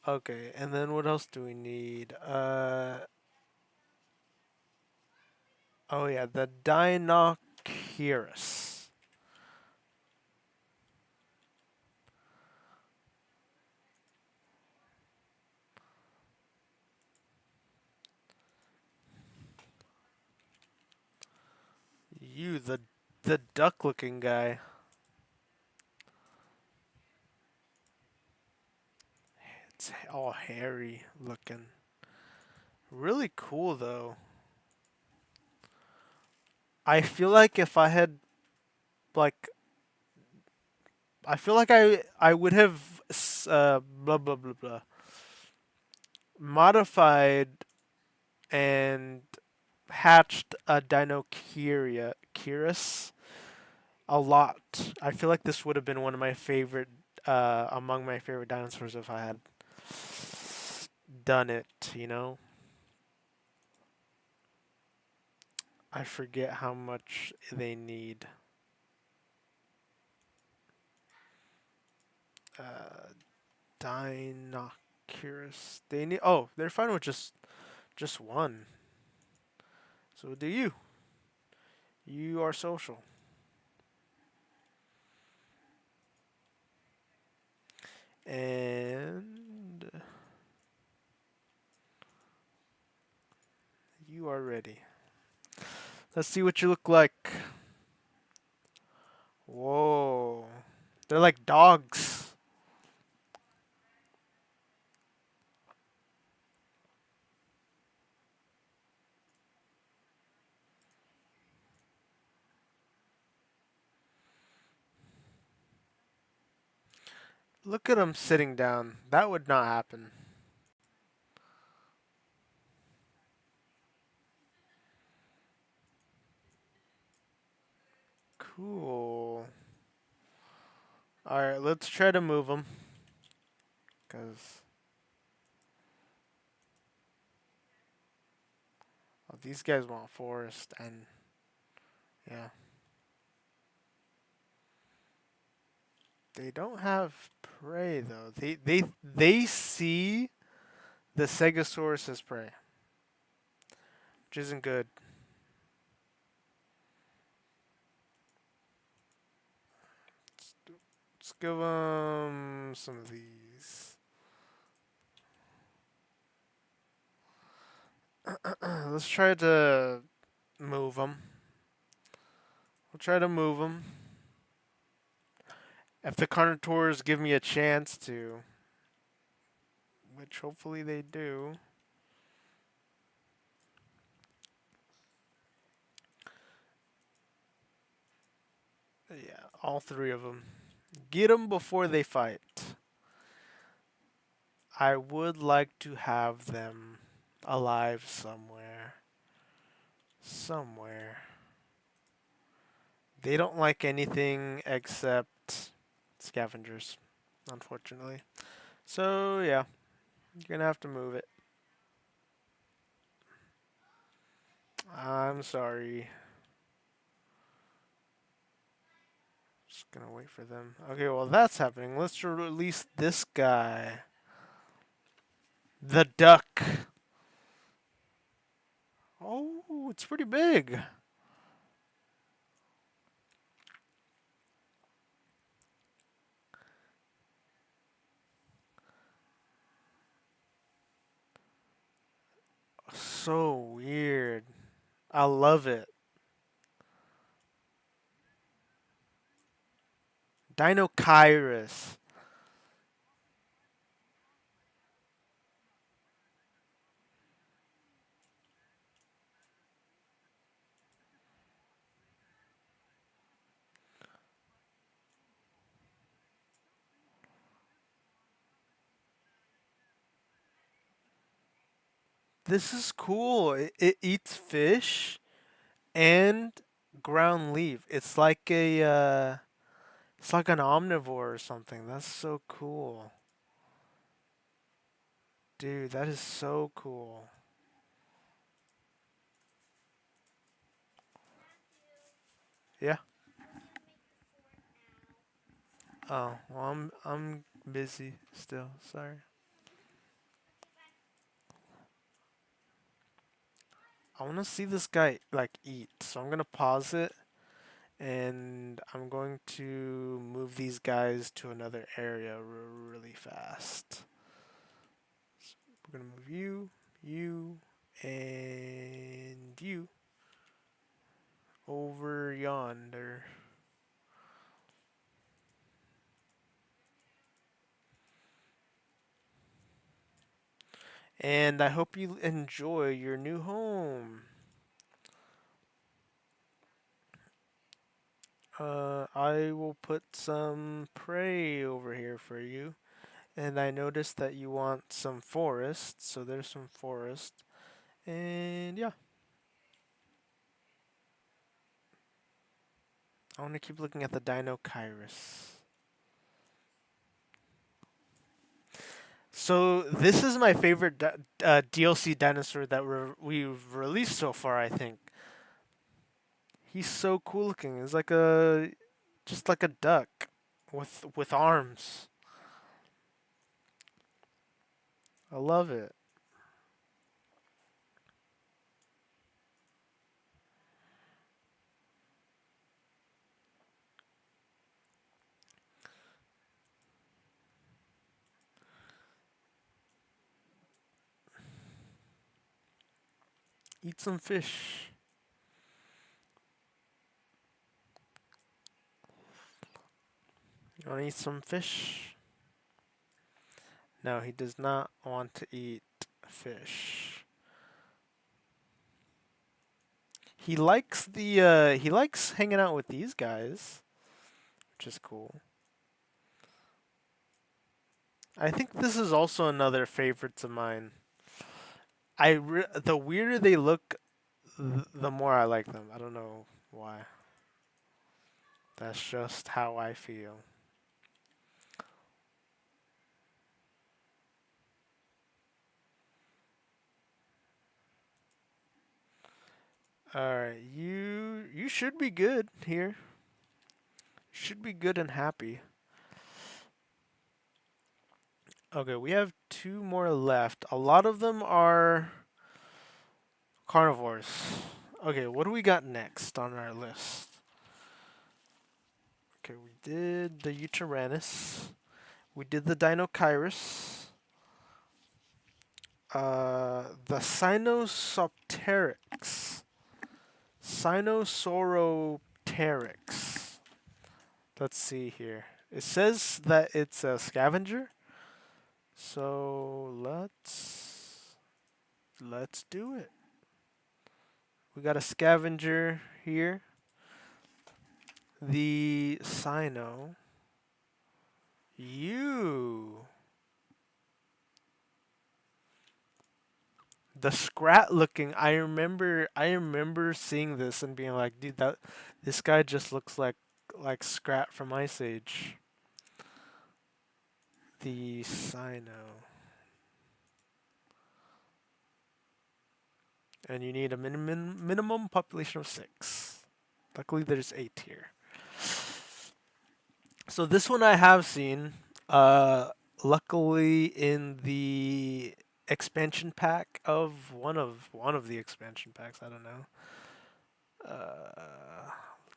Okay, and then what else do we need? Oh yeah, the Dinocurus. You, the duck-looking guy. It's all hairy looking. Really cool though. I feel like if I had like I feel like I would have blah blah blah blah modified and hatched a Dinocurus a lot. I feel like this would have been one of my favorite among my favorite dinosaurs if I had done it, you know? I forget how much they need. Uh, Dinocurus. They need. Oh, they're fine with just one. So do you? You are social. And Let's see what you look like. Whoa. They're like dogs. Look at them sitting down. That would not happen. Cool. Alright, let's try to move them. Because these guys want forest. And yeah. They don't have prey, though. They see the Stegosaurus as prey. Which isn't good. Let's give them some of these. Let's try to move them. We'll try to move them. If the Carnotaurs give me a chance to, which hopefully they do. Yeah, all three of them. Get them before they fight. I would like to have them alive somewhere. Somewhere. They don't like anything except scavengers, unfortunately. So, yeah, you're gonna have to move it. I'm sorry. Just gonna wait for them. Okay, well, that's happening. Let's release this guy. The duck. Oh, it's pretty big. So weird. I love it. Dinokairos. This is cool. It eats fish and ground leaf. It's like an omnivore or something. That's so cool. Dude, that is so cool. Yeah. Oh, well, I'm busy still. Sorry. I want to see this guy like eat. So I'm going to pause it and I'm going to move these guys to another area really fast. So we're going to move you, you, and you over yonder. And I hope you enjoy your new home. I will put some prey over here for you. And I noticed that you want some forest, so there's some forest. And yeah, I want to keep looking at the Dino Kairos. So this is my favorite DLC dinosaur that we've released so far. I think he's so cool looking. It's like just like a duck with arms. I love it. Eat some fish. You want to eat some fish? No, he does not want to eat fish. He likes hanging out with these guys, which is cool. I think this is also another favorites of mine. The weirder they look, the more I like them. I don't know why. That's just how I feel. All right, you should be good here. Should be good and happy. Okay, we have two more left. A lot of them are carnivores. Okay, what do we got next on our list? Okay, we did the Utyrannus. We did the Dinokyrus. The Sinosauropteryx. Sinosauropteryx. Let's see here. It says that it's a scavenger. So let's do it. We got a scavenger here. The Sino. You. The Scrat looking. I remember seeing this and being like, dude, this guy just looks like Scrat from Ice Age. The Sino. And you need a minimum population of 6. Luckily, there's 8 here. So this one I have seen. Luckily in the expansion pack of one of the expansion packs. I don't know.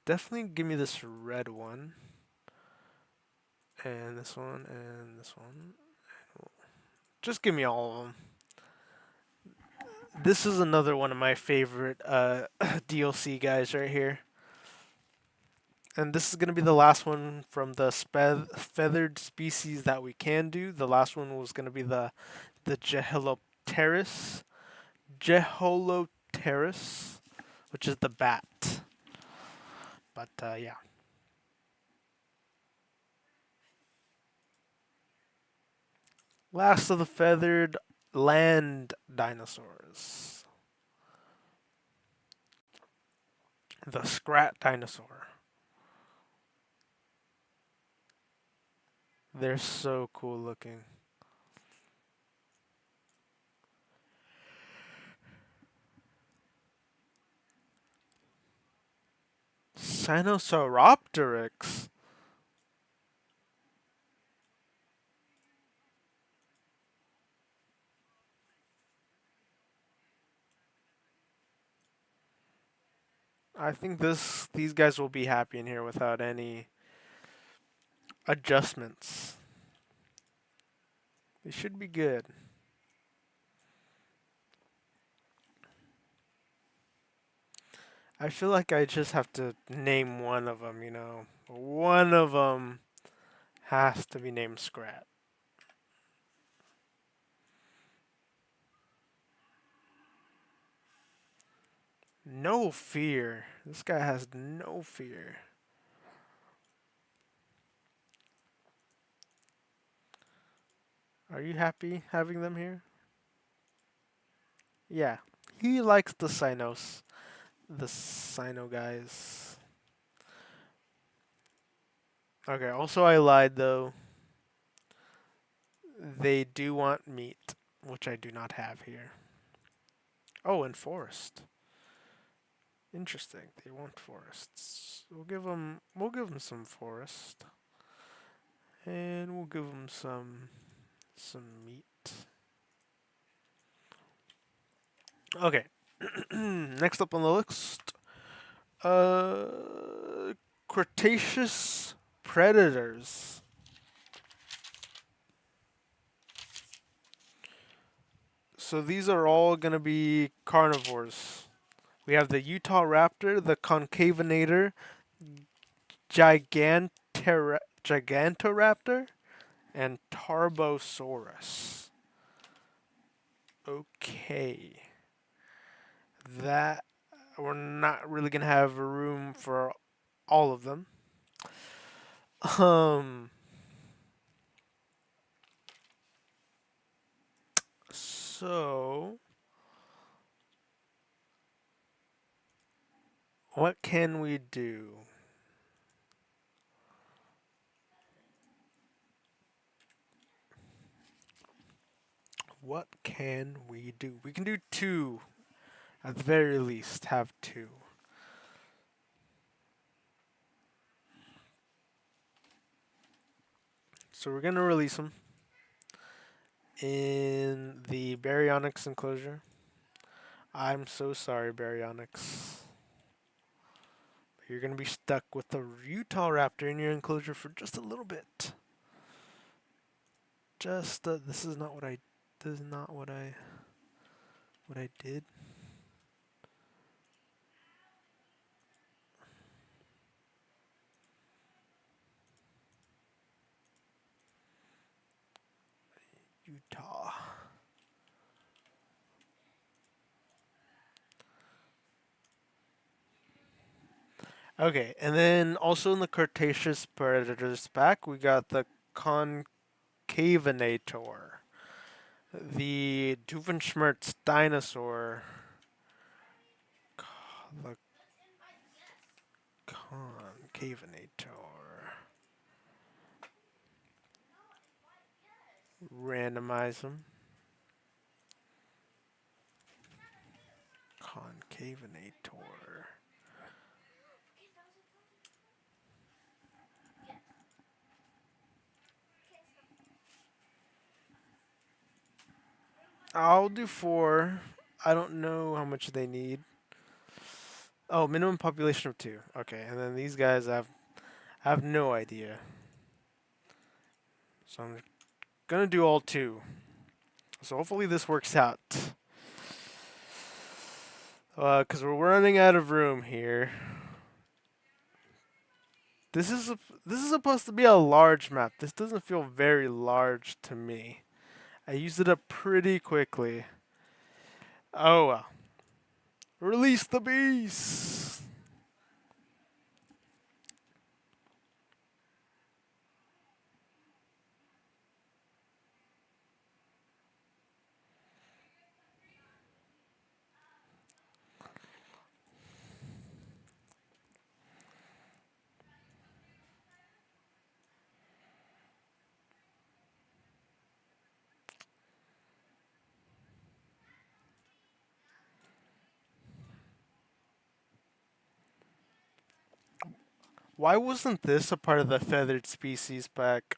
Definitely give me this red one, and this one, and this one. Just give me all of them. This is another one of my favorite DLC guys right here. And this is going to be the last one from the feathered species that we can do. The last one was going to be the Jeholopterus, which is the bat. But yeah. Last of the feathered land dinosaurs. The Scrat dinosaur. They're so cool looking. Sinosauropteryx. I think these guys will be happy in here without any adjustments. They should be good. I feel like I just have to name one of them, you know. One of them has to be named Scrat. No fear. This guy has no fear. Are you happy having them here? Yeah. He likes the Sino guys. Okay, also I lied though. They do want meat, which I do not have here. Oh, and forest. Interesting. They want forests. We'll give them some forest. And we'll give them some meat. Okay. Next up on the list, Cretaceous predators. So these are all gonna be carnivores. We have the Utah raptor, the concavenator, Gigantopithecus, Gigantoraptor, and Tarbosaurus. Okay. That we're not really gonna have room for all of them. Um so what can we do? What can we do? We can do two. At the very least, have two. So we're gonna release them in the Baryonyx enclosure. I'm so sorry, Baryonyx. You're gonna be stuck with the Utah Raptor in your enclosure for just a little bit. Just this is not what I. This is not what I did. Utah. Okay, and then also in the Cretaceous Predators pack, we got the Concavinator, the Doofenshmirtz Dinosaur, the Concavinator. Randomize them. Concavinator. I'll do four. I don't know how much they need. Oh, minimum population of two. Okay, and then these guys I have no idea. So I'm gonna do all two. So hopefully this works out. Because we're running out of room here. This is supposed to be a large map. This doesn't feel very large to me. I used it up pretty quickly. Oh well. Release the beast! Why wasn't this a part of the feathered species pack?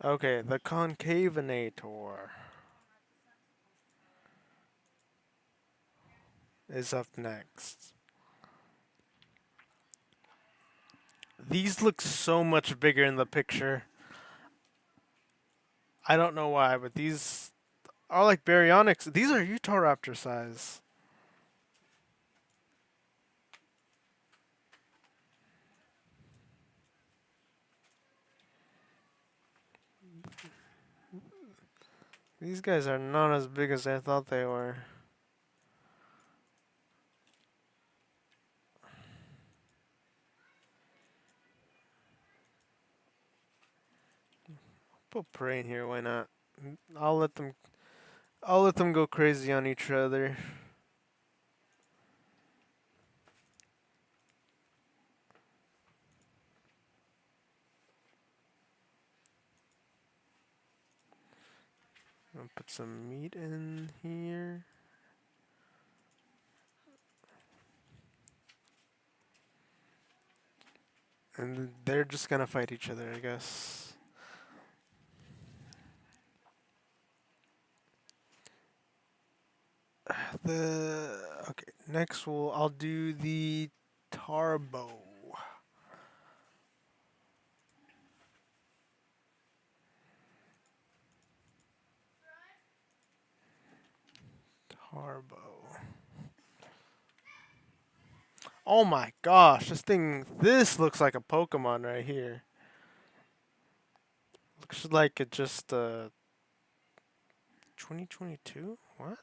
Okay, the Concavinator is up next. These look so much bigger in the picture. I don't know why, but these are like baryonyx. These are Utahraptor size. These guys are not as big as I thought they were. Put prey in here, why not? I'll let them I'll let them go crazy on each other. I'll put some meat in here. And they're just gonna fight each other, I guess. The okay, next I'll do the Tarbo. Tarbo. Oh my gosh, this looks like a Pokemon right here. Looks like it just, 2022? What?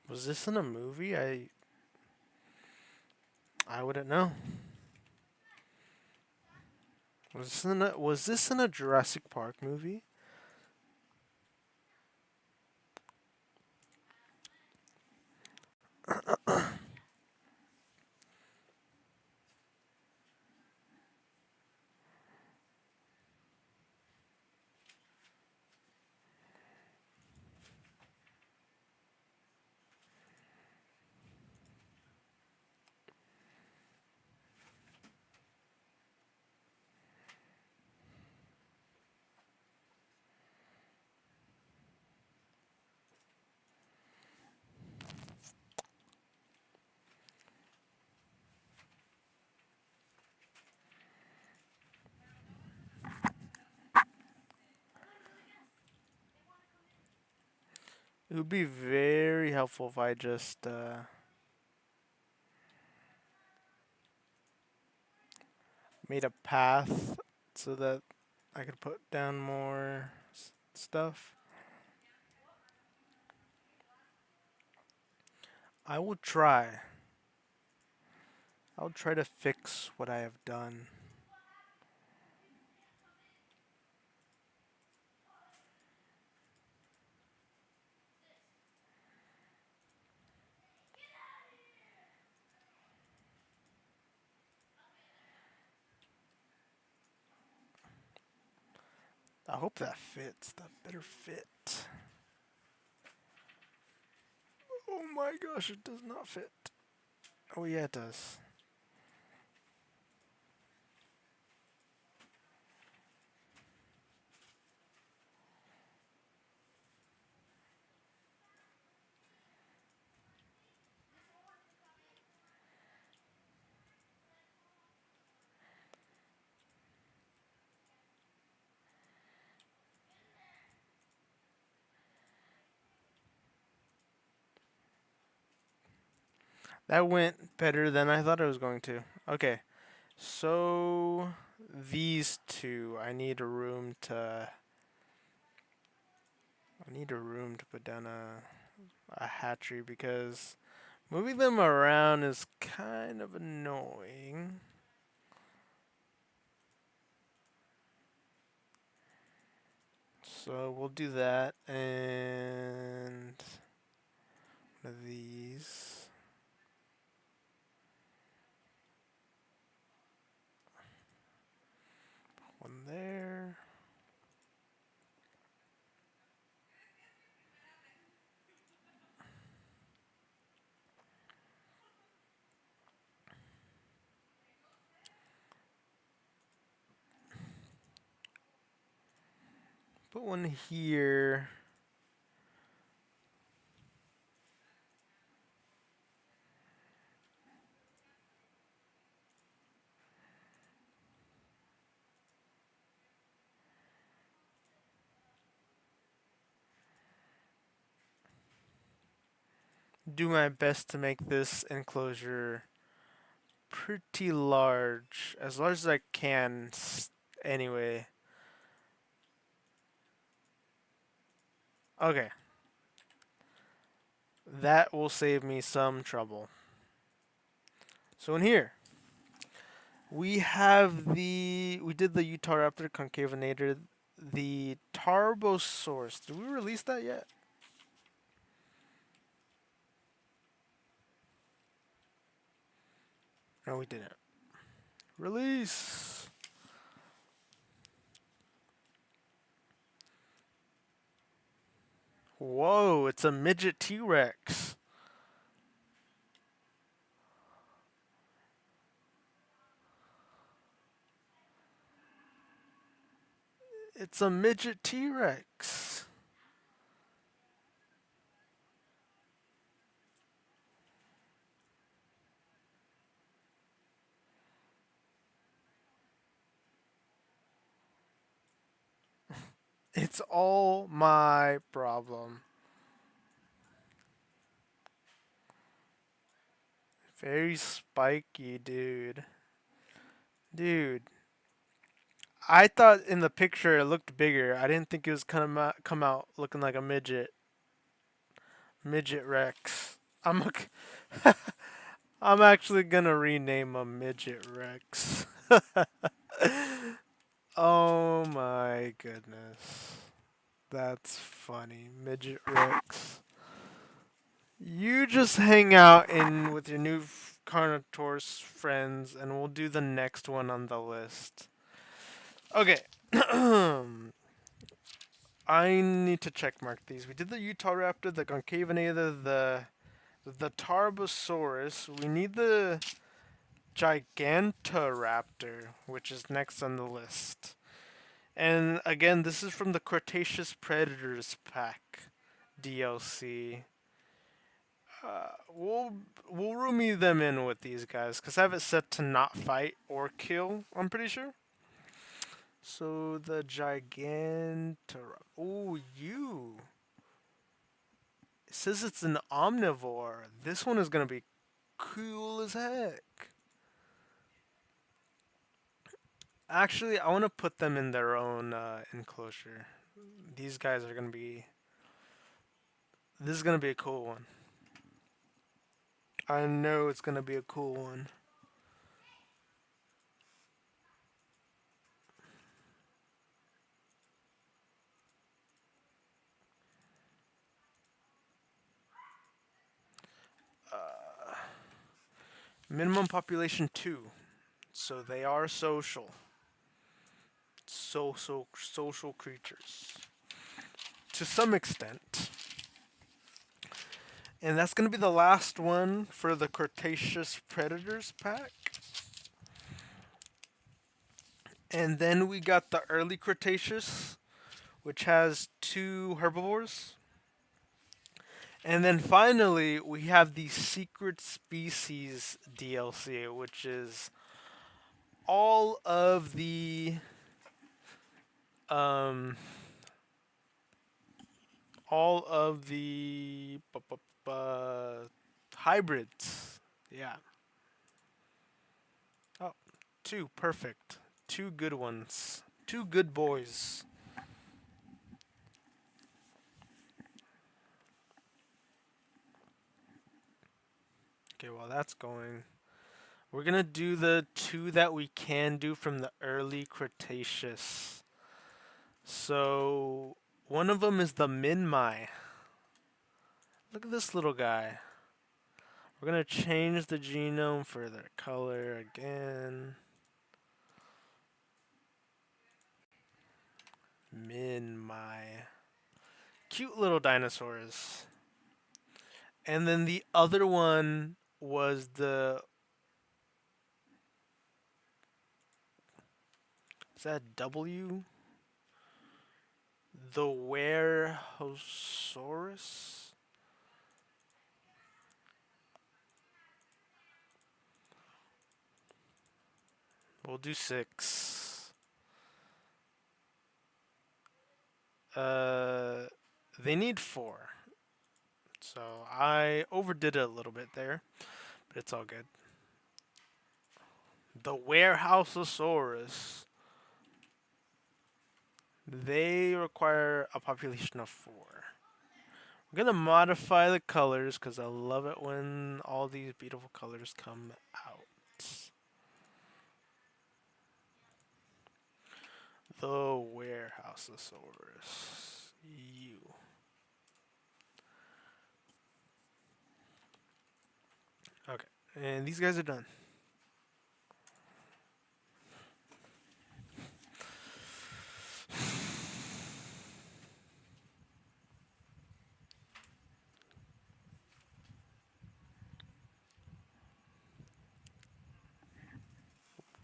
Was this in a movie? I wouldn't know. Was this in a Jurassic Park movie? It would be very helpful if I just made a path so that I could put down more stuff. I will try. I'll try to fix what I have done. I hope that fits. That better fit. Oh my gosh, it does not fit. Oh yeah, it does. That went better than I thought it was going to. Okay, so these two, I need a room to put down a hatchery because moving them around is kind of annoying. So we'll do that and one of these. One there. Put one here. Do my best to make this enclosure pretty large. As large as I can, anyway. Okay. That will save me some trouble. So in here, we did the Utahraptor concavinator, the Tarbosaurus. Did we release that yet? No, we didn't. Release. Whoa, it's a midget T-Rex. It's a midget T-Rex. It's all my problem. Very spiky, dude. Dude, I thought in the picture it looked bigger. I didn't think it was gonna come out looking like a midget. Midget Rex. I'm actually gonna rename him Midget Rex. Oh my goodness. That's funny. Midget Rex. You just hang out in with your new Carnotaurus friends and we'll do the next one on the list. Okay. I need to check mark these. We did the Utah Raptor, the Concavenator, the Tarbosaurus. We need the Gigantoraptor, which is next on the list. And again, this is from the Cretaceous Predators pack DLC. We'll roomie them in with these guys because I have it set to not fight or kill. I'm pretty sure. So the Gigantor. Oh, you. It says it's an omnivore. This one is gonna be cool as heck. Actually, I want to put them in their own enclosure. These guys are gonna be. This is gonna be a cool one. I know it's gonna be a cool one. Minimum population 2. So they are social. Social creatures. To some extent. And that's going to be the last one for the Cretaceous Predators pack. And then we got the early Cretaceous, which has 2 herbivores. And then finally, we have the Secret Species DLC, which is all of the um all of the hybrids. Yeah. Oh, 2 perfect. 2 good ones. 2 good boys. Okay, while that's going, we're gonna do the 2 that we can do from the early Cretaceous. So one of them is the Minmi. Look at this little guy. We're gonna change the genome for their color again. Minmi. Cute little dinosaurs. And then the other one was the. Is that W? The Warehousaurus? We'll do 6. Uh, they need 4. So I overdid it a little bit there, but it's all good. The Warehousaurus. They require a population of 4. We're gonna modify the colors because I love it when all these beautiful colors come out. The Warehousaurus. You. Okay, and these guys are done.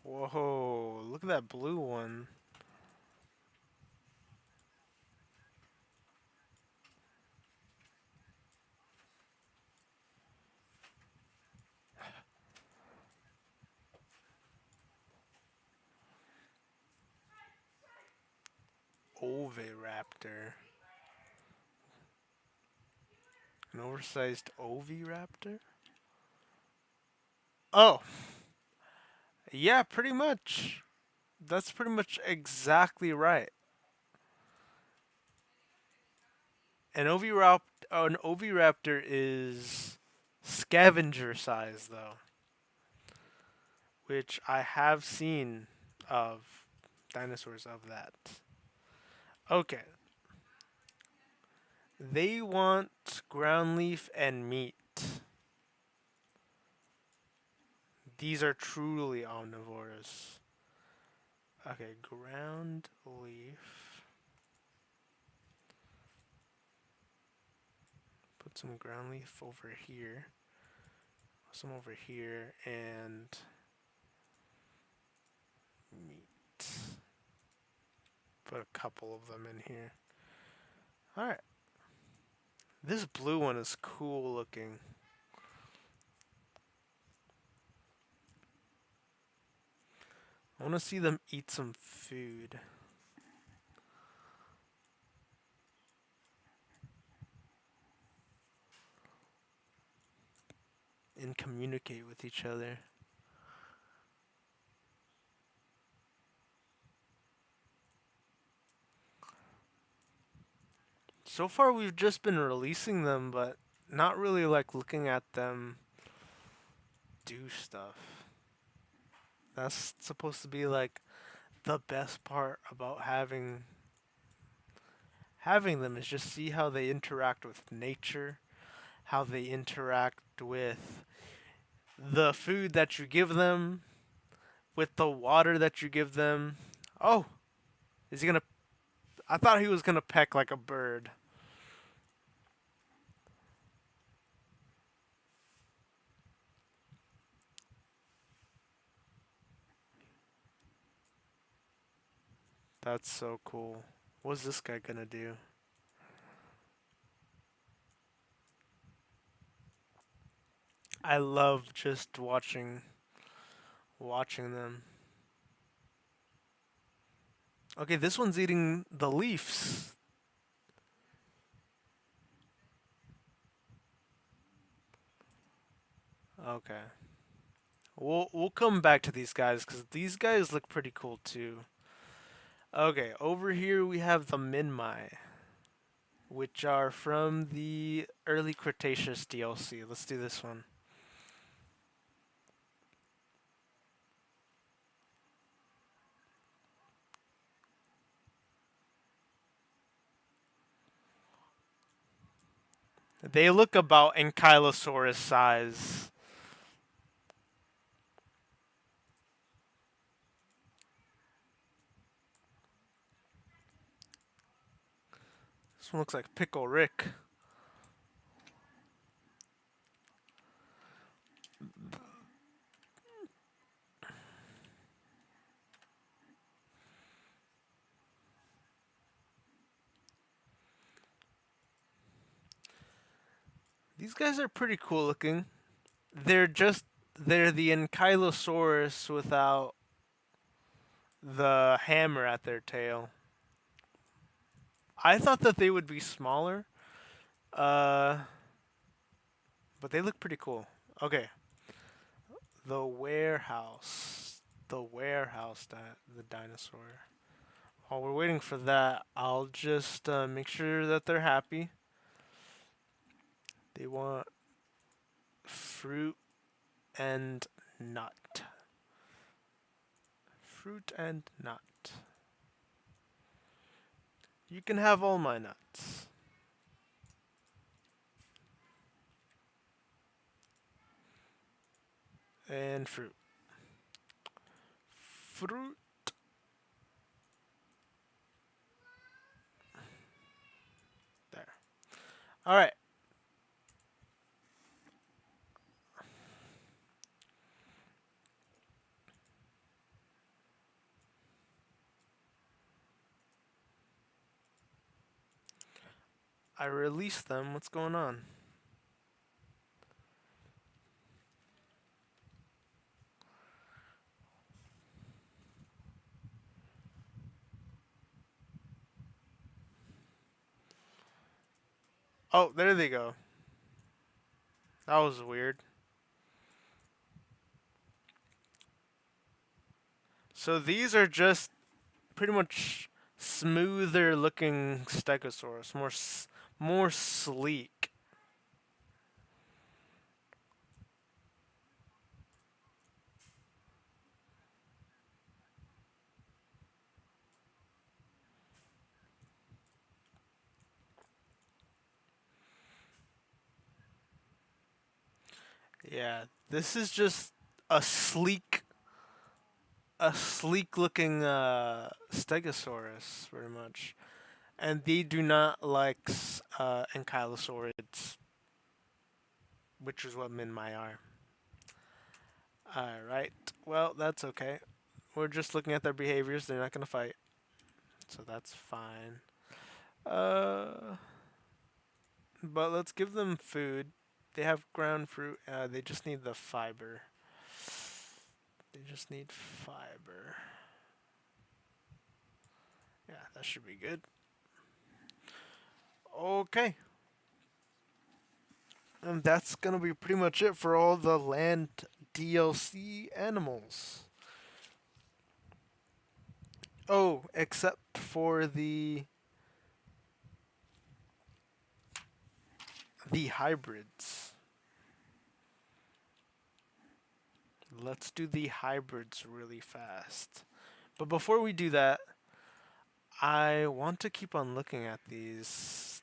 Whoa, look at that blue one. Oviraptor. An oversized Oviraptor? Oh, yeah, pretty much. That's pretty much exactly right. An oviraptor is scavenger size though, which I have seen of dinosaurs of that. Okay, they want ground leaf and meat. These are truly omnivores. Okay, ground leaf. Put some ground leaf over here. Some over here and meat. Put a couple of them in here. Alright. This blue one is cool looking. I want to see them eat some food and communicate with each other. So far, we've just been releasing them, but not really like looking at them do stuff. That's supposed to be like the best part about having them is just see how they interact with nature, how they interact with the food that you give them, with the water that you give them. Oh, is he gonna? I thought he was gonna peck like a bird. That's so cool. What's this guy gonna do? I love just watching them. Okay, this one's eating the leaves. Okay. We'll come back to these guys because these guys look pretty cool too. Okay, over here we have the Minmai, which are from the early Cretaceous DLC. Let's do this one. They look about Ankylosaurus size. This one looks like Pickle Rick. These guys are pretty cool looking. They're the Ankylosaurus without the hammer at their tail. I thought that they would be smaller, uh, but they look pretty cool. Okay, the warehouse, the dinosaur. While we're waiting for that, I'll just make sure that they're happy. They want fruit and nut. Fruit and nut. You can have all my nuts. And fruit. Fruit. There. Alright. I released them. What's going on? Oh, there they go. That was weird. So these are just pretty much smoother looking stegosaurus, more sleek. Yeah, this is just a sleek a sleek looking stegosaurus pretty much. And they do not like ankylosaurids, which is what Minmai are. Alright, well, that's okay. We're just looking at their behaviors. They're not going to fight, so that's fine. Uh, but let's give them food. They have ground fruit. They just need the fiber. They just need fiber. Yeah, that should be good. Okay. And that's gonna be pretty much it for all the land DLC animals. Oh, except for the hybrids. Let's do the hybrids really fast. But before we do that, I want to keep on looking at these.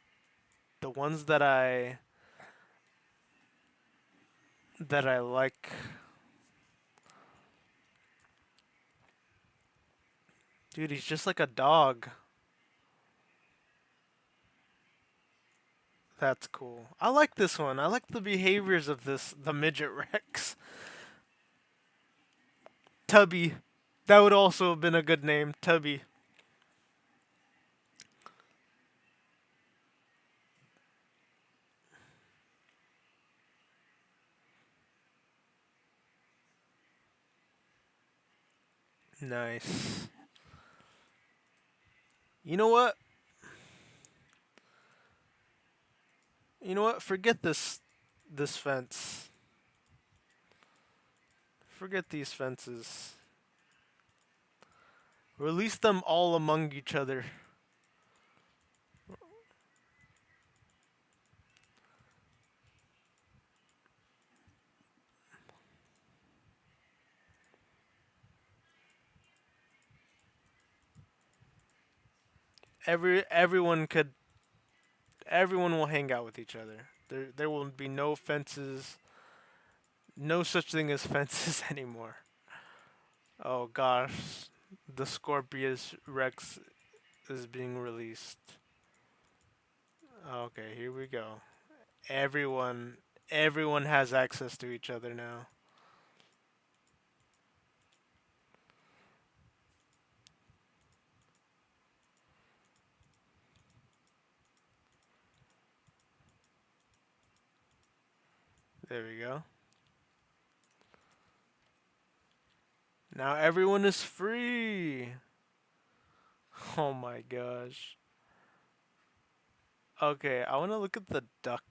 The ones that I like. Dude, he's just like a dog. That's cool. I like this one. I like the behaviors of the midget Rex. Tubby. That would also have been a good name, Tubby. Nice. You know what? You know what? Forget this fence. Forget these fences. Release them all among each other. Everyone will hang out with each other. There will be no fences, no such thing as fences anymore. Oh gosh, the Scorpius Rex is being released. Okay, here we go. Everyone everyone has access to each other now. There we go. Now everyone is free. Oh my gosh. Okay, I want to look at that duck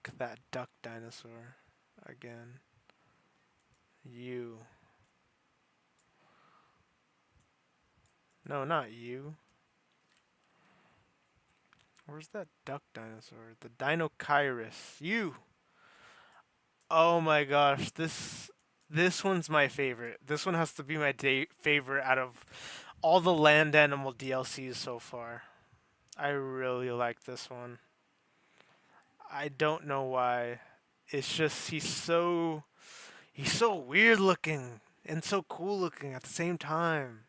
dinosaur again. You. No, not you. Where's that duck dinosaur? The Dinochirus. You. Oh my gosh, this one's my favorite. This one has to be my favorite out of all the land animal DLCs so far. I really like this one. I don't know why. It's just he's so weird looking and so cool looking at the same time.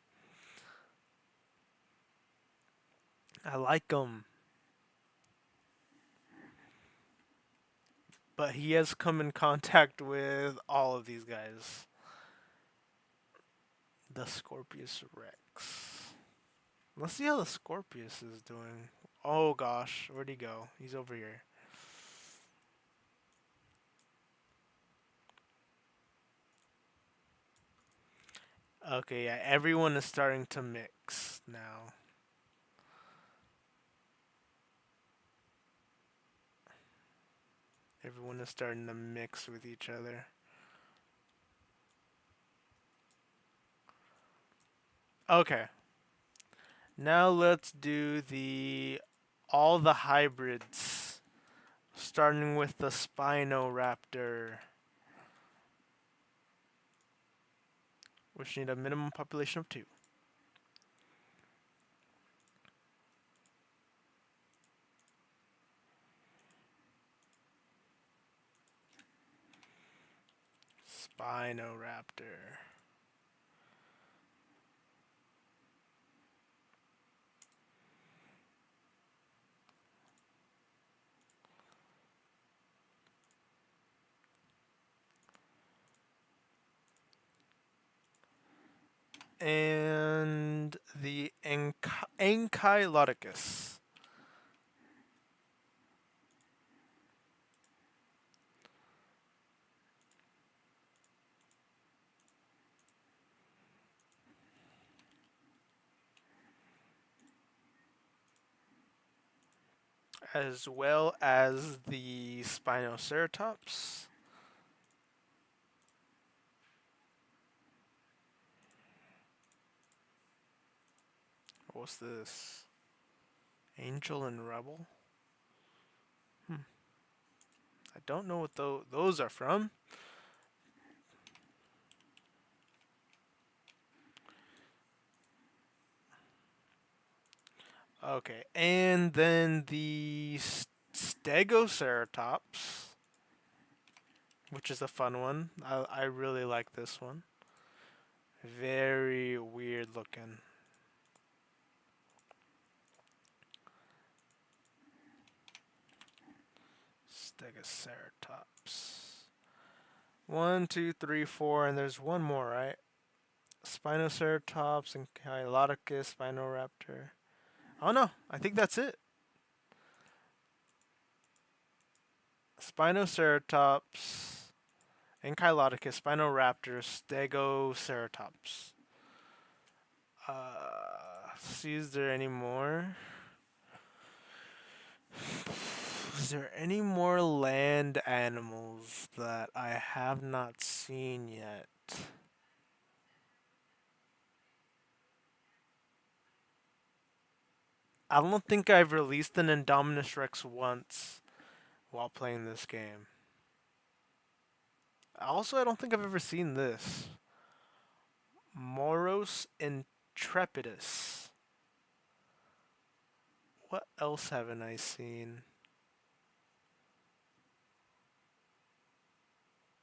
I like him, but he has come in contact with all of these guys. The Scorpius Rex. Let's see how the Scorpius is doing. Oh gosh, where'd he go? He's over here. Okay, yeah, everyone is starting to mix now. Everyone is starting to mix with each other. Okay. Now let's do the all the hybrids, starting with the Spinoraptor, which need a minimum population of 2. Spinoraptor. And the Ankylodocus. As well as the Spinoceratops. What's this? Angel and Rebel? I don't know what those are from. Okay, and then the Stegoceratops, which is a fun one. I really like this one. Very weird looking. Stegoceratops. One, two, three, four, and there's one more, right? Spinoceratops and Kylodocus, Spinoraptor. Oh no, I think that's it. Spinoceratops, Ankylodocus, Spinoraptor, Stegoceratops. See, is there any more? Is there any more land animals that I have not seen yet? I don't think I've released an Indominus Rex once while playing this game. Also, I don't think I've ever seen this. Moros intrepidus. What else haven't I seen?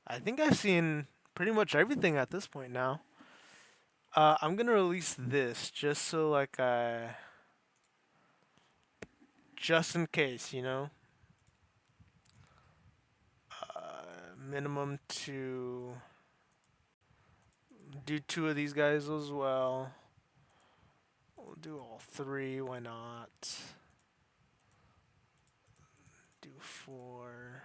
I think I've seen pretty much everything at this point now. I'm gonna release this just so like just in case, you know. Minimum to do 2 of these guys as well. We'll do all 3. Why not? Do 4.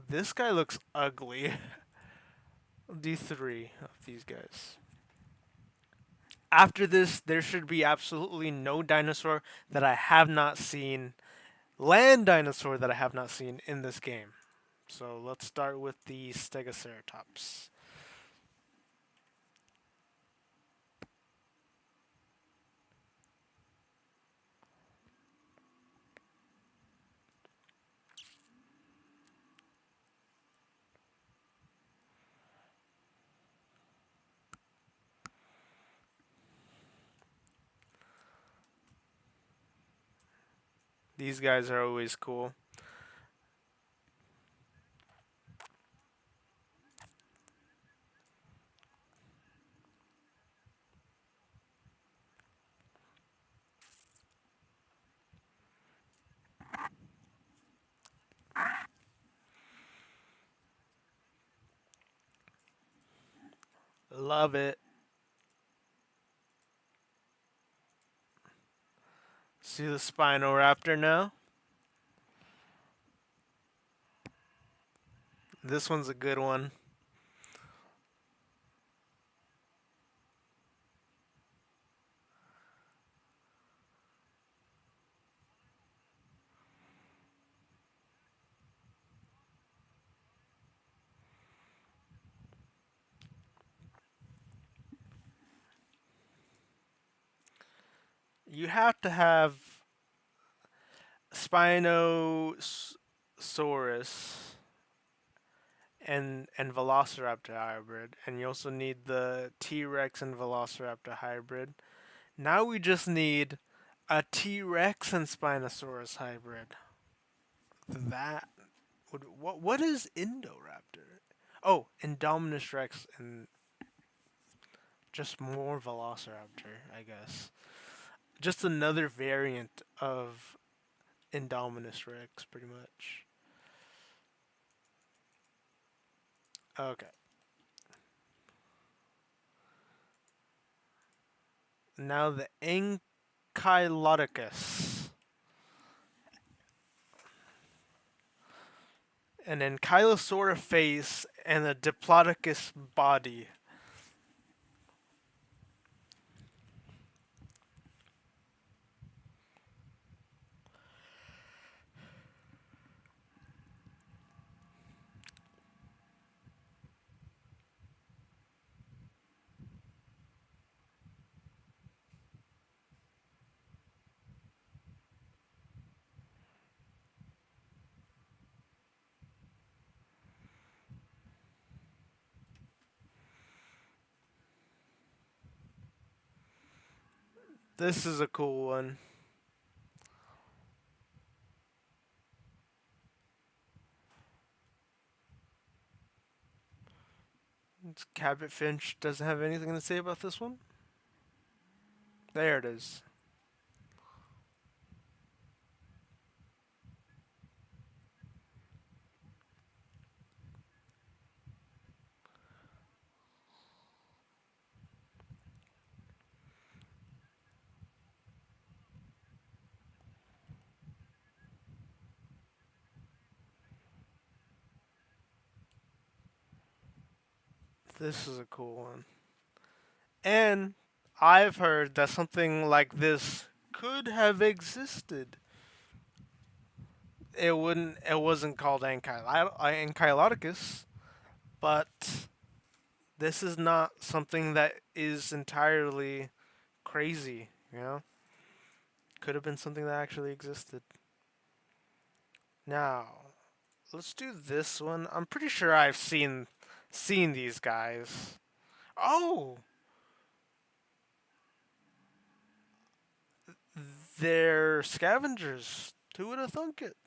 This guy looks ugly. We'll do 3 of these guys. After this, there should be absolutely no dinosaur that I have not seen, land dinosaur that I have not seen in this game. So let's start with the Stegoceratops. These guys are always cool. Love it. See the Spinoraptor now? This one's a good one. You have to have Spinosaurus and Velociraptor hybrid, and you also need the T Rex and Velociraptor hybrid. Now we just need a T Rex and Spinosaurus hybrid. That would what is Indoraptor? Oh, Indominus Rex and just more Velociraptor, I guess. Just another variant of Indominus Rex, pretty much. Okay. Now the Ankylodocus. An Ankylosaur face and a Diplodocus body. This is a cool one. Cabot Finch doesn't have anything to say about this one. There it is. This is a cool one. And I've heard that something like this could have existed. It wasn't called Ankylodocus, but this is not something that is entirely crazy, you know? Could have been something that actually existed. Now, let's do this one. I'm pretty sure I've seen these guys. Oh, they're scavengers. Who would have thunk it?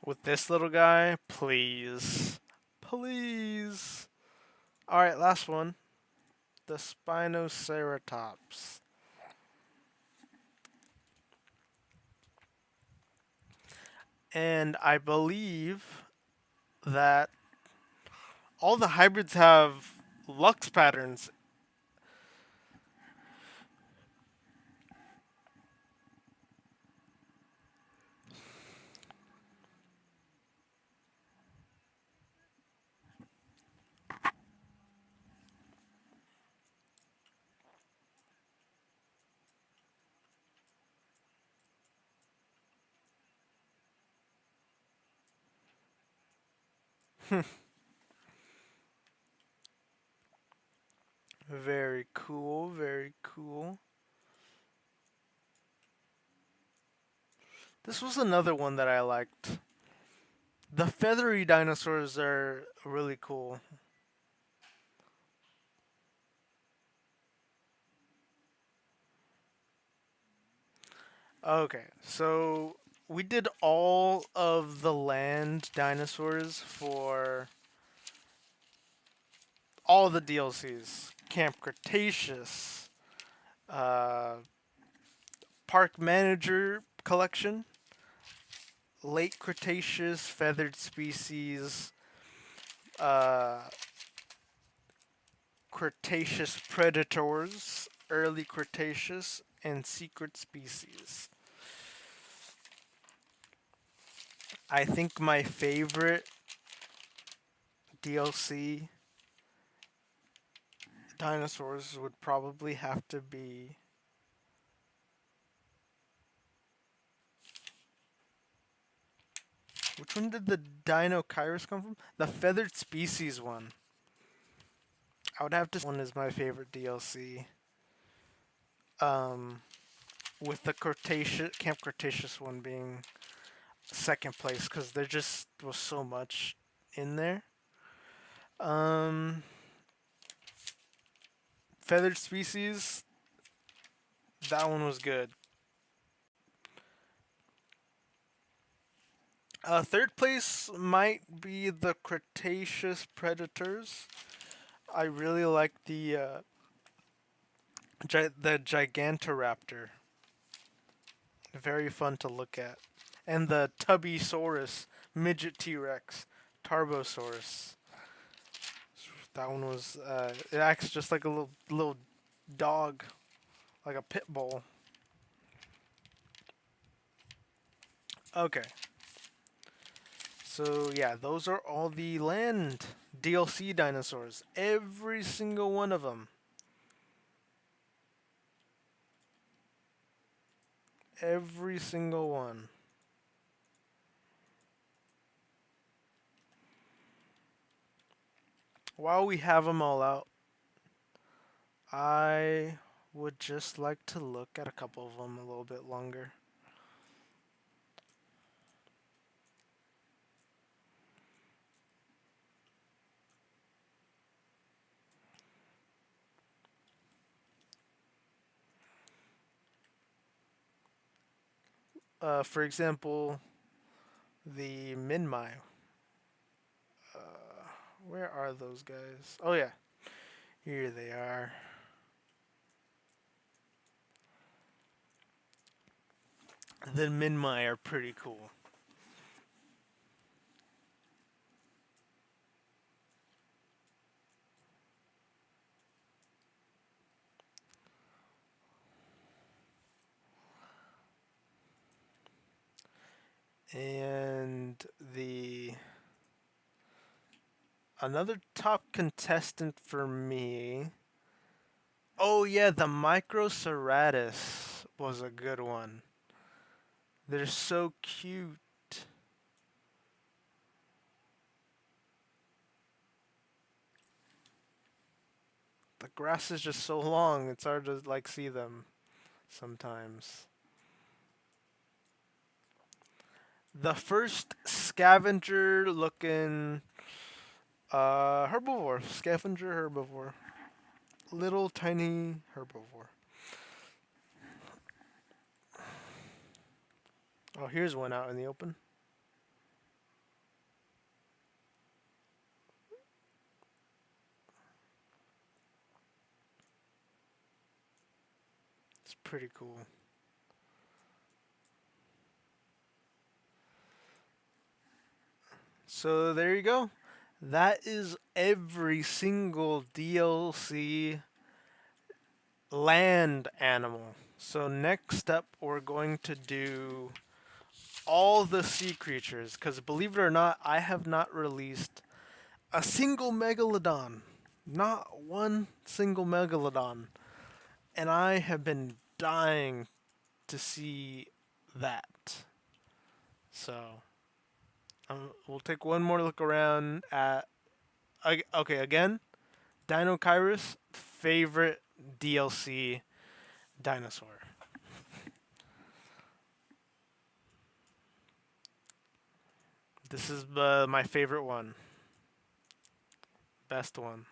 With this little guy, please. Please. Alright, last one. The Spinoceratops. And I believe that all the hybrids have lux patterns. Very cool, very cool. This was another one that I liked. The feathery dinosaurs are really cool. Okay, so we did all of the land dinosaurs for all the DLCs. Camp Cretaceous, uh, Park Manager Collection, Late Cretaceous Feathered Species, uh, Cretaceous Predators, Early Cretaceous, and Secret Species. I think my favorite DLC dinosaurs would probably have to be. Which one did the Dino Kairos come from? The feathered species one. I would have to say one is my favorite DLC. Um, with the Cretaceous Camp Cretaceous one being second place because there just was so much in there. Um, feathered species. That one was good. Third place might be the Cretaceous predators. I really like the Gigantoraptor. Very fun to look at. And the Tubbysaurus, Midget T-Rex, Tarbosaurus. That one was, it acts just like a little dog, like a pit bull. Okay. So yeah, those are all the land DLC dinosaurs. Every single one of them. Every single one. While we have them all out, I would just like to look at a couple of them a little bit longer. For example, the Minmai. Where are those guys? Oh yeah, here they are. The Minmai are pretty cool. And the another top contestant for me. Oh yeah, the Microceratus was a good one. They're so cute. The grass is just so long, it's hard to like see them sometimes. The first scavenger looking herbivore. Scavenger herbivore. Little tiny herbivore. Oh, here's one out in the open. It's pretty cool. So there you go. That is every single DLC land animal. So next up, we're going to do all the sea creatures. Because believe it or not, I have not released a single megalodon. Not one single megalodon. And I have been dying to see that. So we'll take one more look around at. Okay, again, Dino Kairos, favorite DLC dinosaur. This is my favorite one. Best one.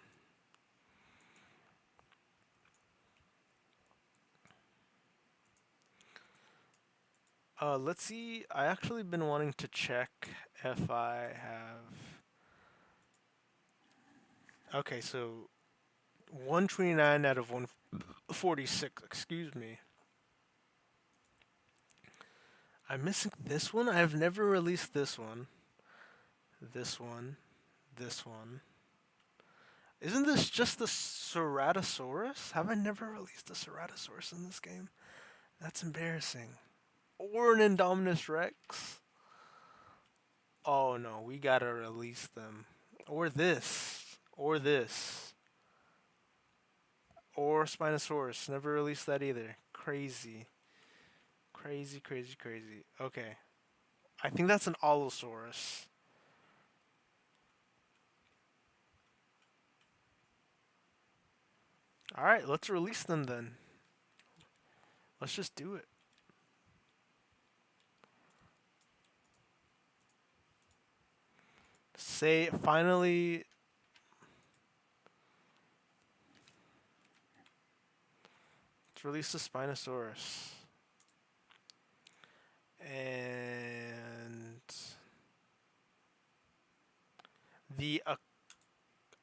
Let's see. I actually been wanting to check if I have. Okay, so 129 out of 146. Excuse me. I'm missing this one. I've never released this one. This one. This one. Isn't this just the Ceratosaurus? Have I never released a Ceratosaurus in this game? That's embarrassing. Or an Indominus Rex. Oh no, we gotta release them. Or this. Or this. Or Spinosaurus. Never released that either. Crazy. Crazy, crazy, crazy. Okay. I think that's an Allosaurus. Alright, let's release them then. Let's just do it. Say, finally. Let's release the Spinosaurus. And. The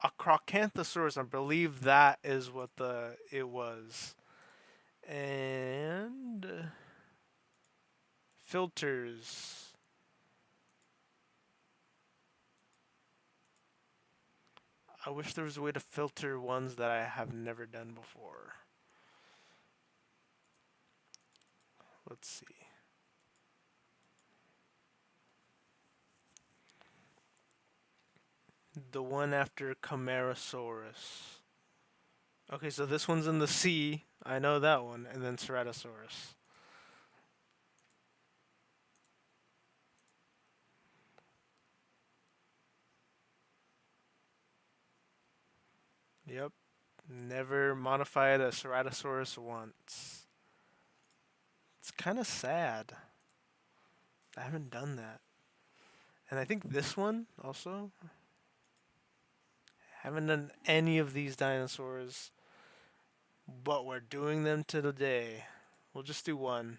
Acrocanthosaurus, I believe that is what it was. And. Filters. I wish there was a way to filter ones that I have never done before. Let's see. The one after Camarasaurus. Okay, so this one's in the sea. I know that one. And then Ceratosaurus. Yep. Never modified a Ceratosaurus once. It's kind of sad. I haven't done that. And I think this one also. Haven't done any of these dinosaurs. But we're doing them today. We'll just do one.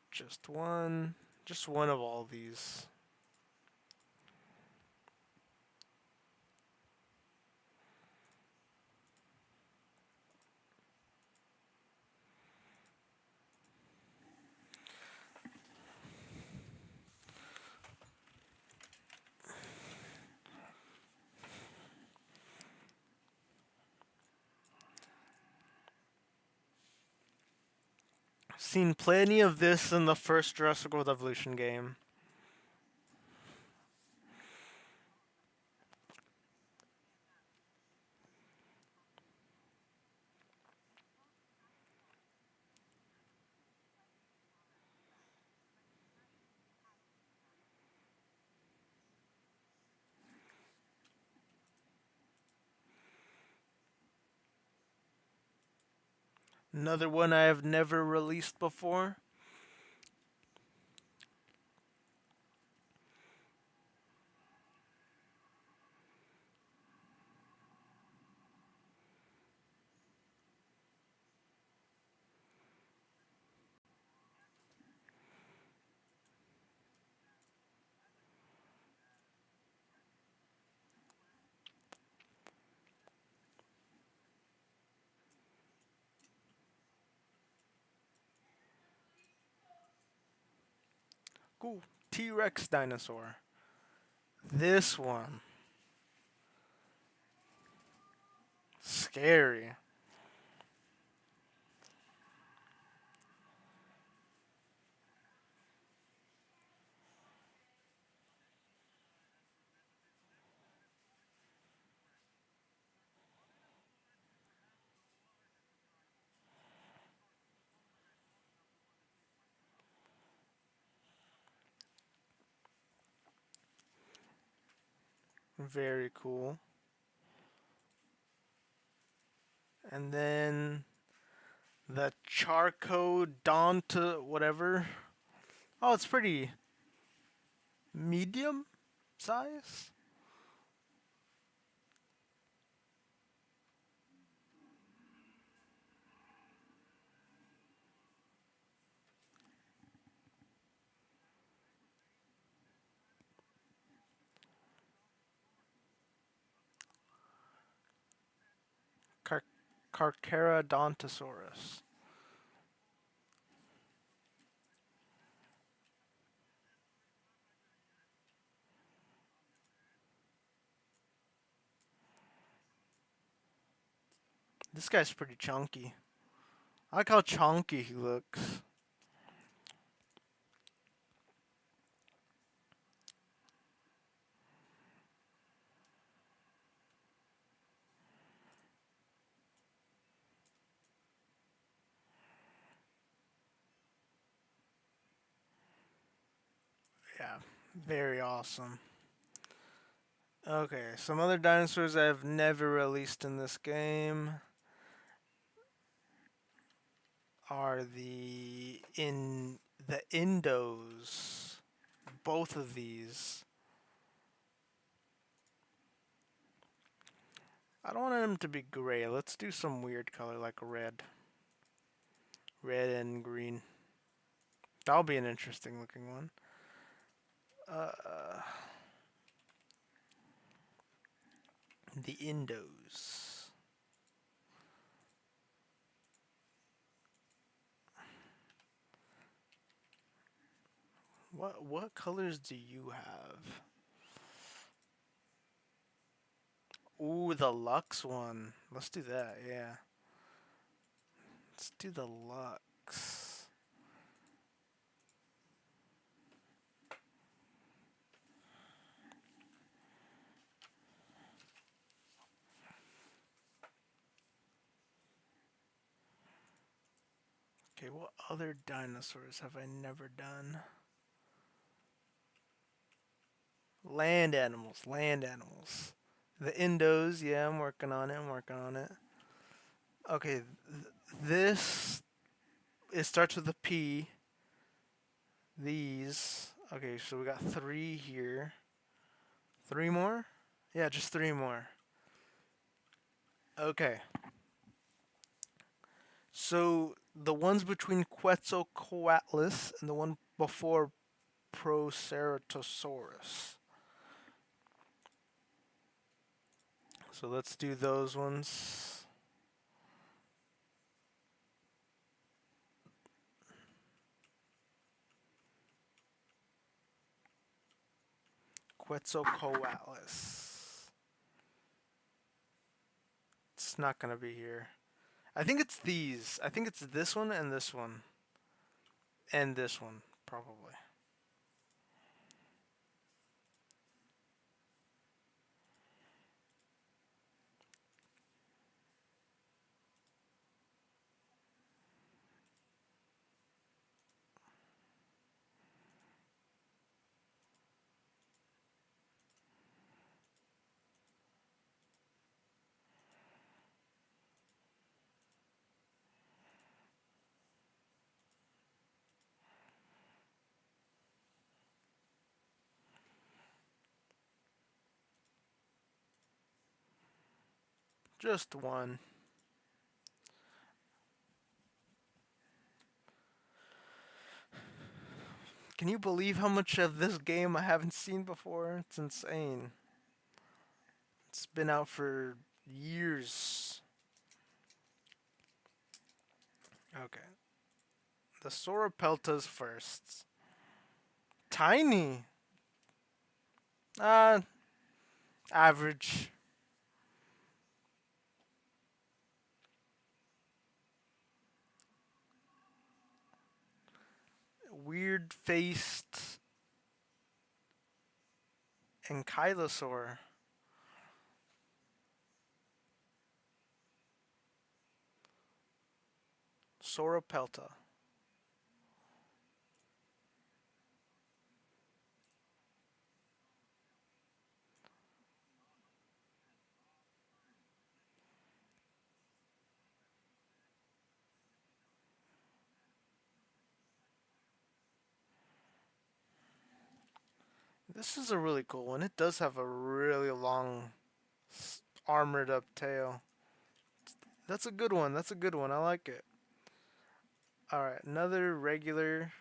Just one. Just one of all these. Seen plenty of this in the first Jurassic World Evolution game. Another one I have never released before. Cool. T-Rex dinosaur. This one. Scary. Very cool. And then the Charcodont whatever. Oh, it's pretty medium size. Car- Carcharodontosaurus. This guy's pretty chunky. I like how chunky he looks. Very awesome. Okay, some other dinosaurs I've never released in this game are the Indos. Both of these. I don't want them to be gray. Let's do some weird color like red. Red and green. That'll be an interesting looking one. Uh, the Indos. What colors do you have? Ooh, the Lux one. Let's do that, yeah. Let's do the Lux. Okay, what other dinosaurs have I never done? Land animals, land animals. The Indos, yeah, I'm working on it, I'm working on it. Okay, this, it starts with a P. These, okay, so we got three here. Three more? Yeah, just three more. Okay. So the ones between Quetzalcoatlus and the one before Proceratosaurus. So let's do those ones. Quetzalcoatlus. It's not gonna be here. I think it's these. I think it's this one and this one. And this one, probably. Just one. Can you believe how much of this game I haven't seen before? It's insane. It's been out for years. Okay. The Sauropeltas first. Tiny. Uh, average. Weird faced ankylosaur. Sauropelta. This is a really cool one. It does have a really long armored up tail. That's a good one. That's a good one. I like it. Alright, another regular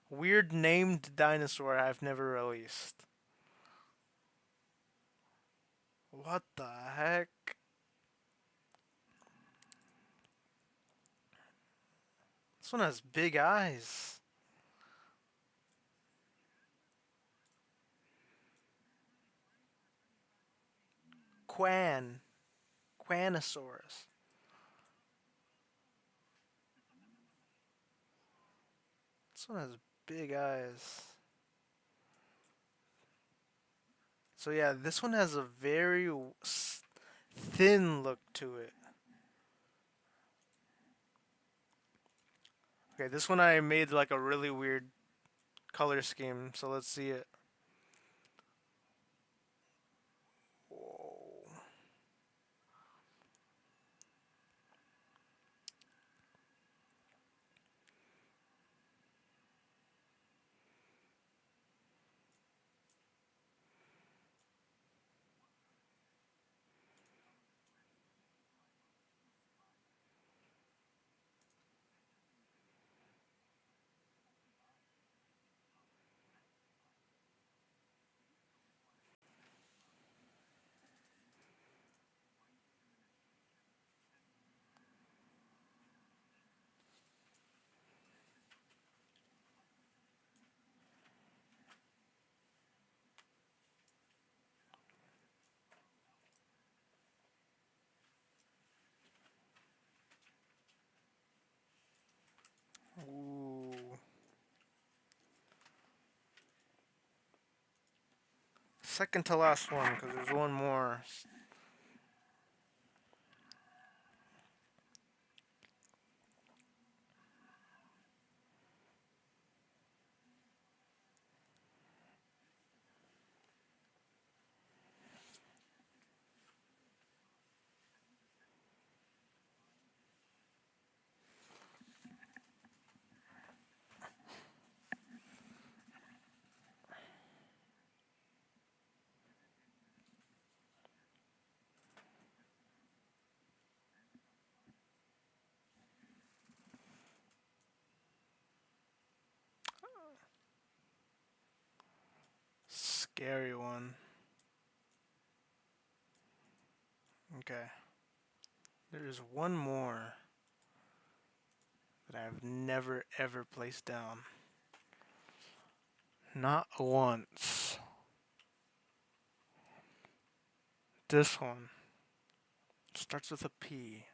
weird named dinosaur I've never released. What the heck? This one has big eyes. Quan. Quanosaurus. This one has big eyes. So yeah, this one has a very thin look to it. Okay, this one I made like a really weird color scheme, so let's see it. Whoa. Ooh. Second to last one, because there's one more. Scary one. Okay. There's one more that I've never ever placed down. Not once. This one starts with a P.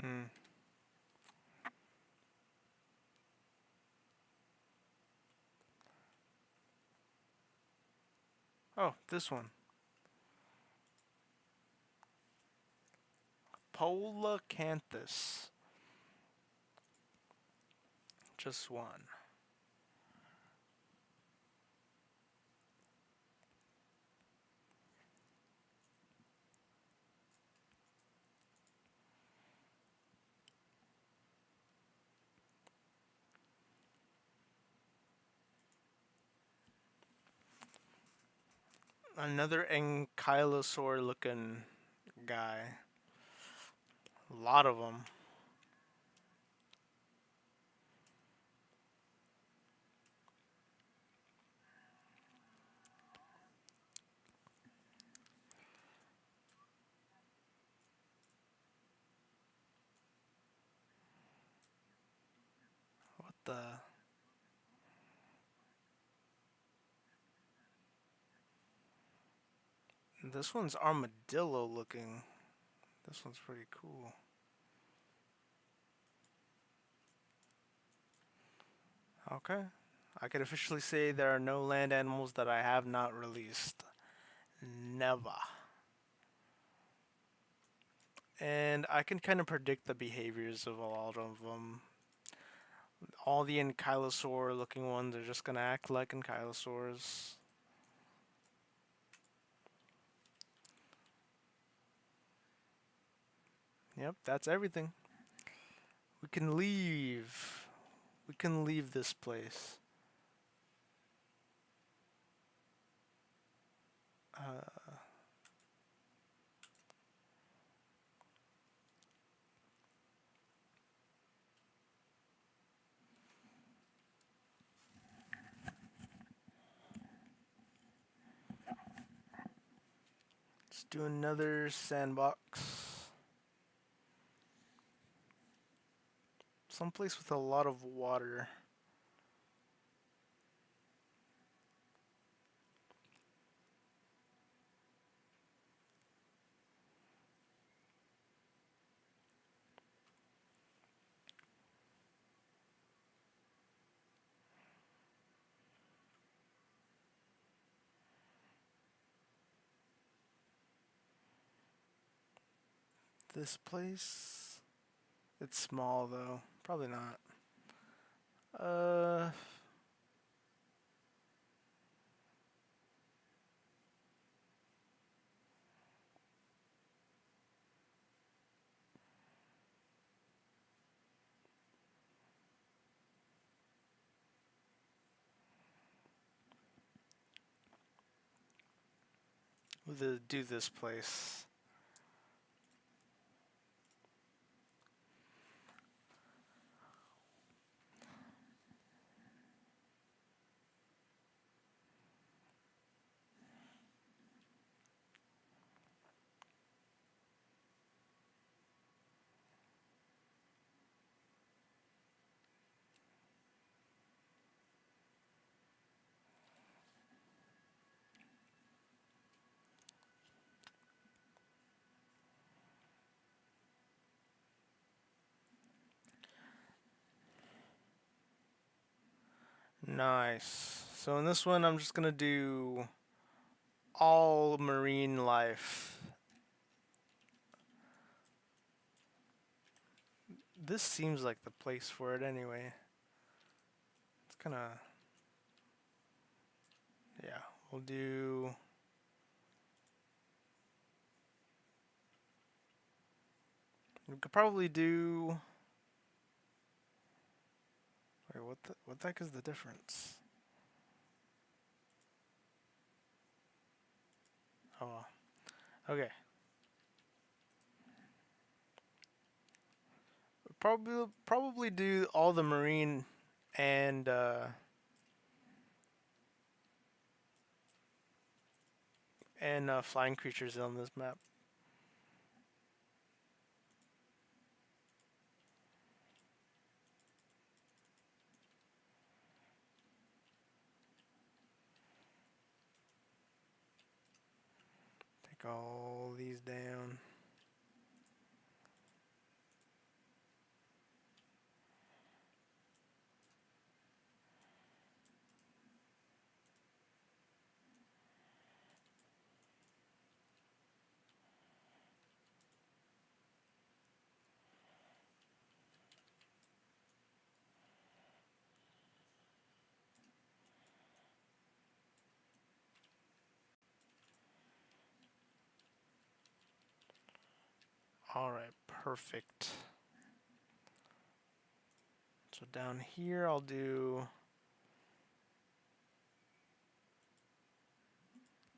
Hmm. Oh, this one. Polacanthus. Just one. Another ankylosaur looking guy. A lot of them. What the? This one's armadillo looking. This one's pretty cool. Okay. I can officially say there are no land animals that I have not released. Never. And I can kind of predict the behaviors of a lot of them. All the ankylosaur looking ones are just gonna act like ankylosaurs. Yep, that's everything. We can leave. We can leave this place. Let's do another sandbox. Someplace with a lot of water. This place? It's small though. Probably not. Uh, we'll do this place. Nice. So in this one, I'm just gonna do all marine life. This seems like the place for it anyway. It's kind of, yeah, we'll do, we could probably do, wait, what the heck is the difference? Oh, okay. Probably do all the marine and flying creatures on this map. Take all these down. Alright, perfect. So down here I'll do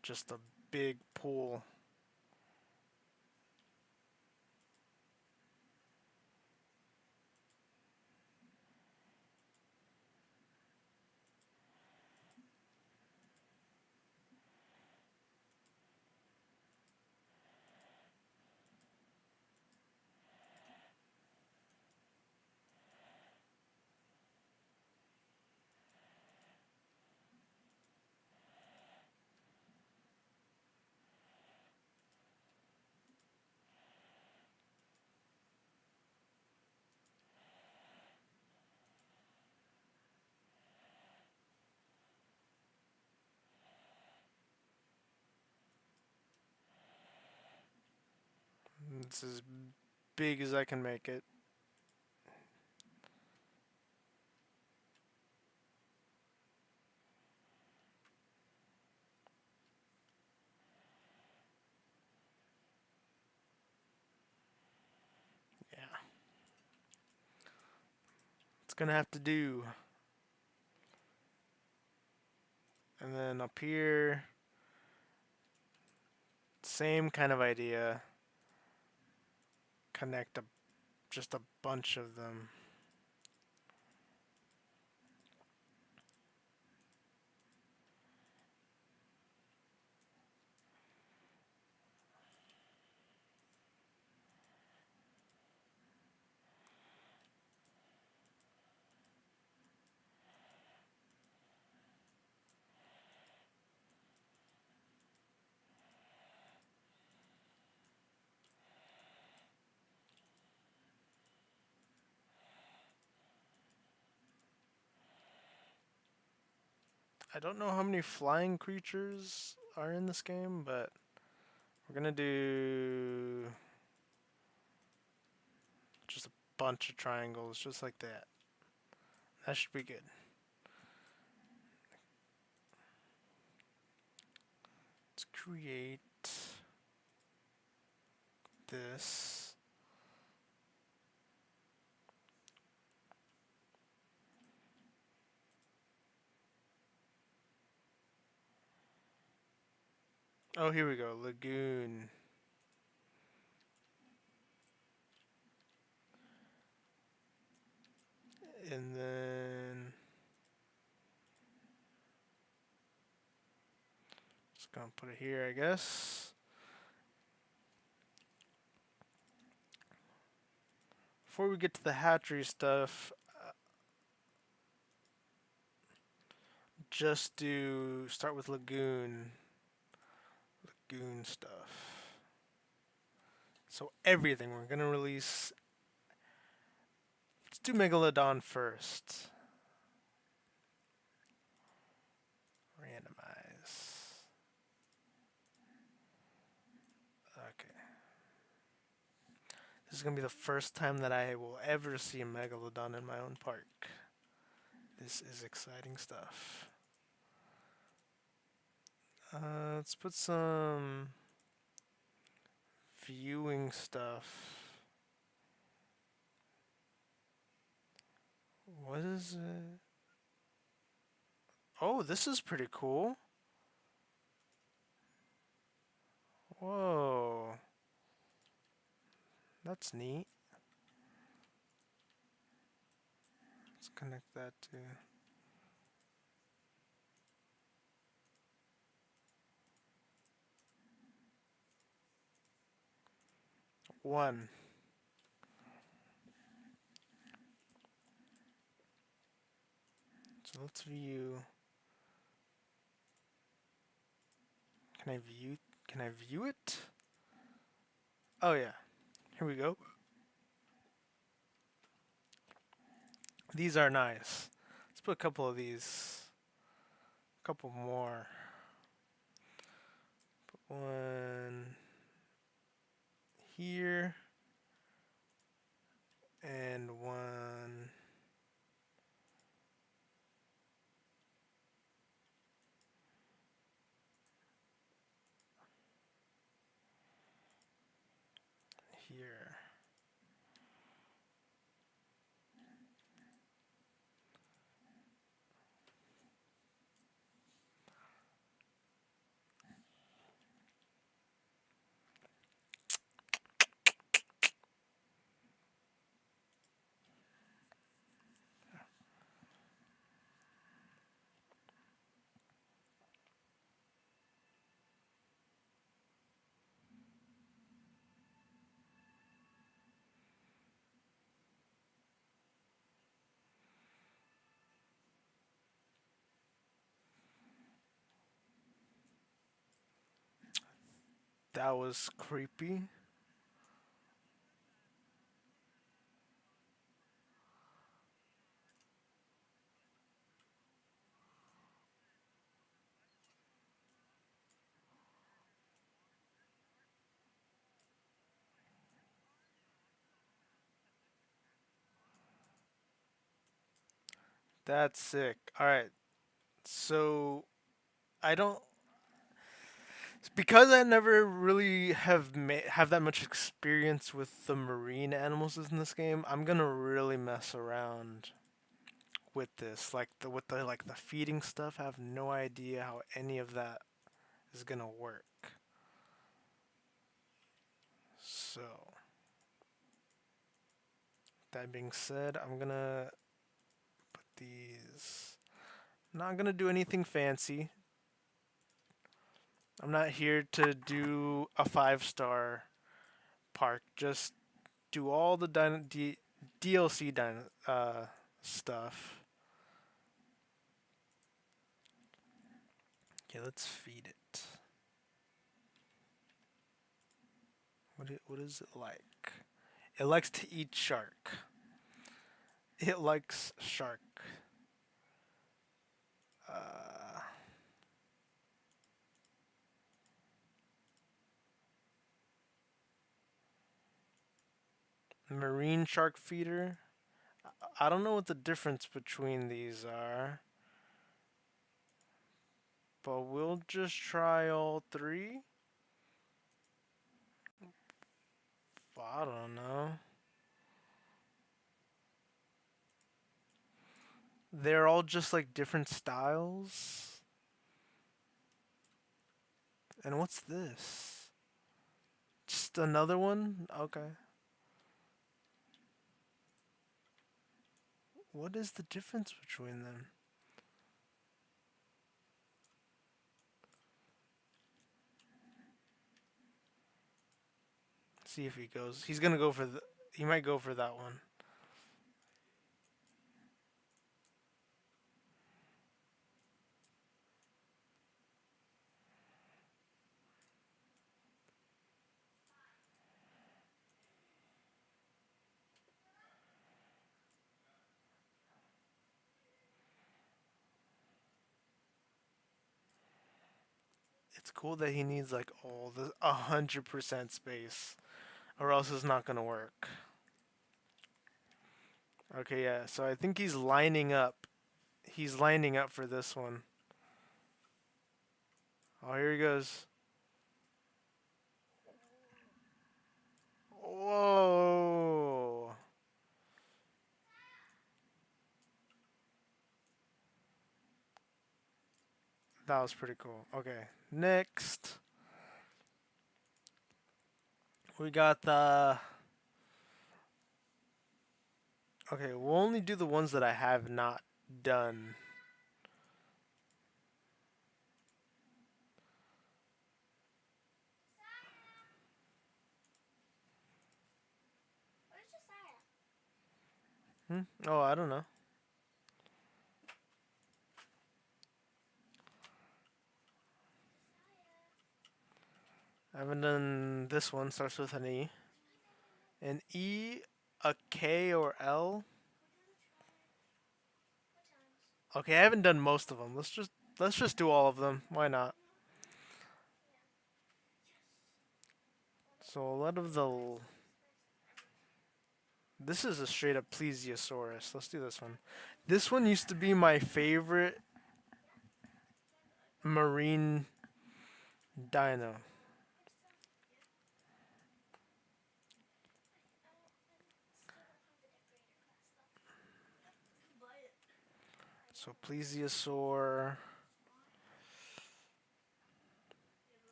just a big pool. It's as big as I can make it. Yeah. It's gonna have to do. And then up here, same kind of idea. Connect just a bunch of them. I don't know how many flying creatures are in this game, but we're gonna do just a bunch of triangles, just like that. That should be good. Let's create this. Oh, here we go. Lagoon. And then just gonna put it here, I guess. Before we get to the hatchery stuff, just do start with lagoon. Lagoon stuff. So everything we're gonna release. Let's do Megalodon first. Randomize. Okay. This is gonna be the first time that I will ever see a Megalodon in my own park. This is exciting stuff. Let's put some viewing stuff. What is it? Oh, this is pretty cool. Whoa. That's neat. Let's connect that to... One. So let's view. Can I view it? Oh yeah. Here we go. These are nice. Let's put a couple of these. A couple more. Put one here. And one here. That was creepy. That's sick. Alright, so I don't... Because I never really have that much experience with the marine animals in this game, I'm gonna really mess around with this. Like the feeding stuff, I have no idea how any of that is gonna work. So that being said, I'm gonna put these. Not gonna do anything fancy. I'm not here to do a 5-star park. Just do all the DLC stuff. Okay, let's feed it. What is it like? It likes to eat shark. It likes shark. Marine shark feeder. I don't know what the difference between these are, but we'll just try all three. I don't know. They're all just like different styles. And what's this? Just another one? Okay. What is the difference between them? See if he goes. He's gonna go for the. He might go for that one. It's cool that he needs like all the 100% space, or else it's not gonna work. Okay, yeah. So I think he's lining up. He's lining up for this one. Oh, here he goes. Whoa. That was pretty cool. Okay, next we got the. Okay, we'll only do the ones that I have not done. Hmm? Oh, I don't know. I haven't done this one. Starts with an E. An E, a K, or L. Okay, I haven't done most of them. Let's just do all of them. Why not? So a lot of the. This is a straight up plesiosaurus. Let's do this one. This one used to be my favorite marine dino. So plesiosaur.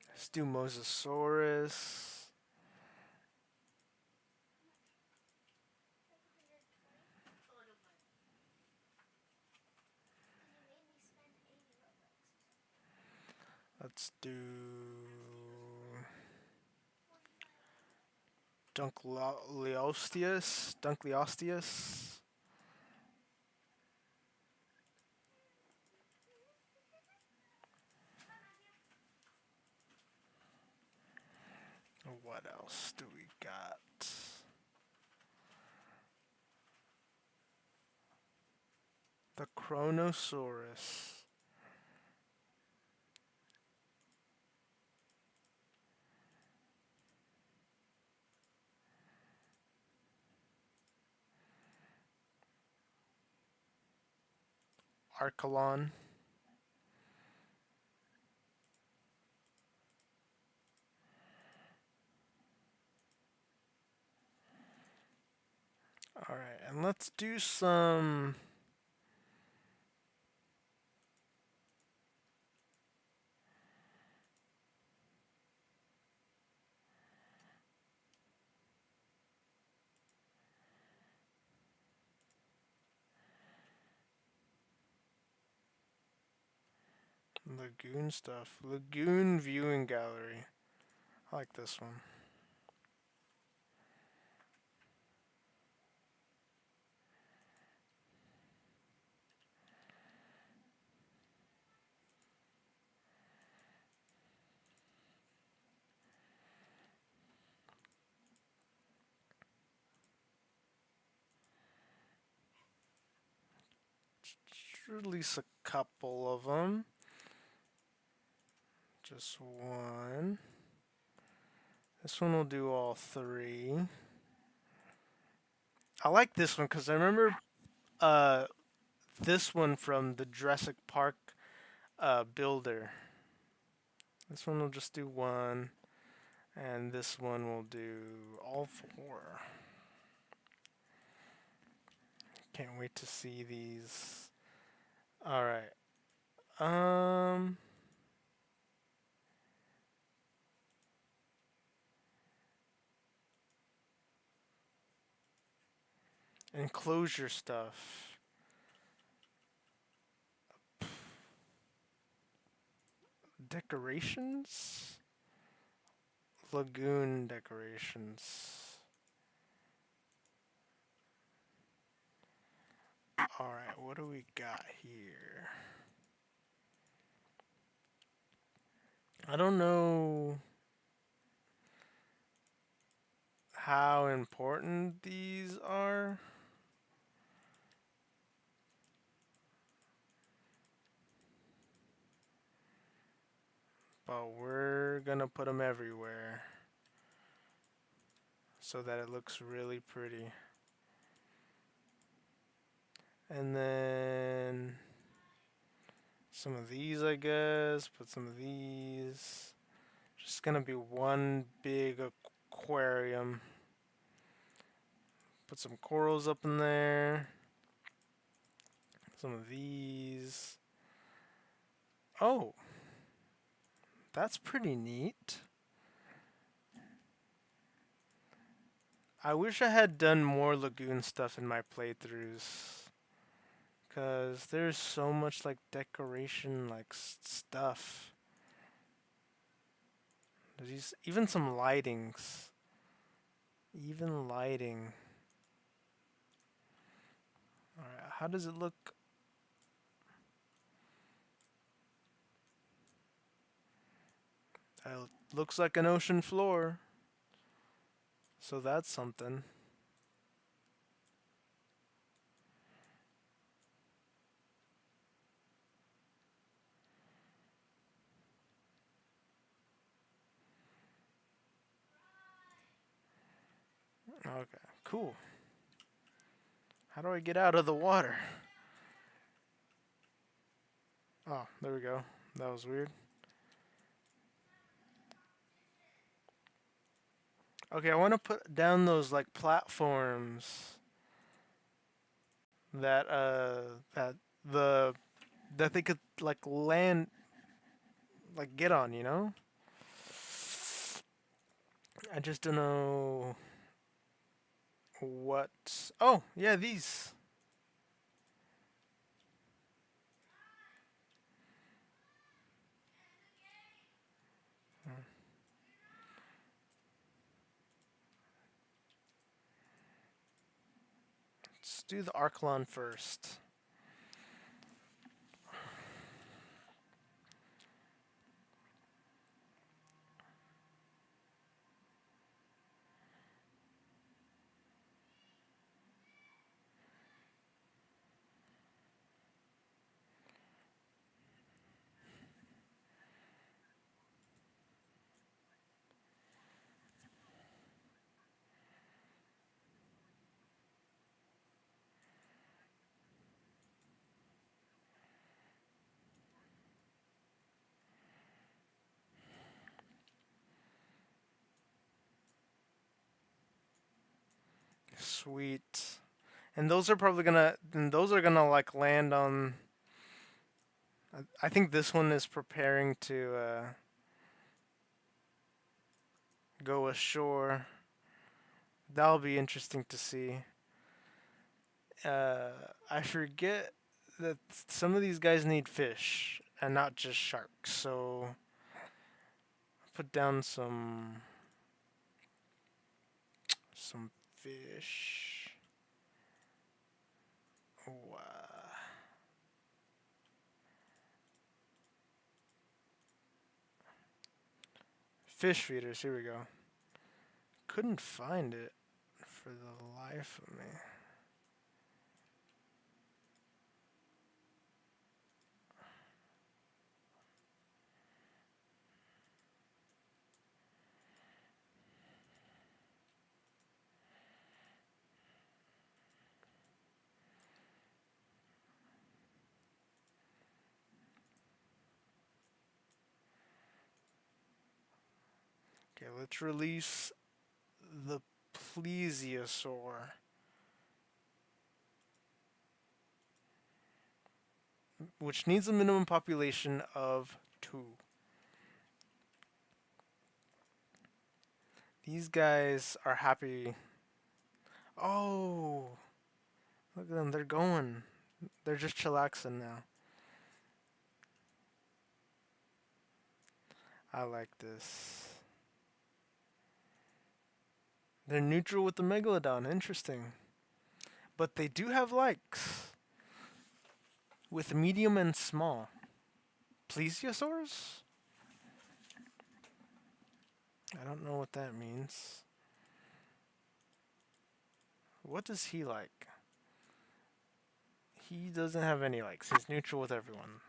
Let's do mosasaurus. Let's do Dunkleosteus. Dunkleosteus. What else do we got? The Chronosaurus. Archelon. Alright, and let's do some. Lagoon stuff. Lagoon viewing gallery. I like this one. Release a couple of them. Just one. This one will do all three. I like this one because I remember uh, this one from the Jurassic Park builder. This one will just do one, and this one will do all four. Can't wait to see these. All right. Um, enclosure stuff. Decorations? Lagoon decorations. Alright, what do we got here? I don't know how important these are, but we're gonna put them everywhere so that it looks really pretty. And then some of these, I guess. Put some of these. Just gonna be one big aquarium. Put some corals up in there. Some of these. Oh, that's pretty neat. I wish I had done more lagoon stuff in my playthroughs. Cause there's so much like decoration like stuff. There's even some lightings. Even lighting. Alright, how does it look? Looks like an ocean floor. So that's something. Okay, cool. How do I get out of the water? Oh, there we go. That was weird. Okay, I want to put down those like platforms that that the that they could like land like get on, you know? I just don't know what. Oh, yeah, these. Let's do the Archelon first. Sweet. And those are probably gonna. And those are gonna like land on. I think this one is preparing to go ashore. That'll be interesting to see. I forget that some of these guys need fish and not just sharks. So put down some fish. Oh, fish feeders. Here we go. Couldn't find it for the life of me. Okay, let's release the plesiosaur, which needs a minimum population of 2. These guys are happy. Oh, look at them. They're going. They're just chillaxing now. I like this. They're neutral with the Megalodon. Interesting. But they do have likes with medium and small. Plesiosaurs? I don't know what that means. What does he like? He doesn't have any likes. He's neutral with everyone.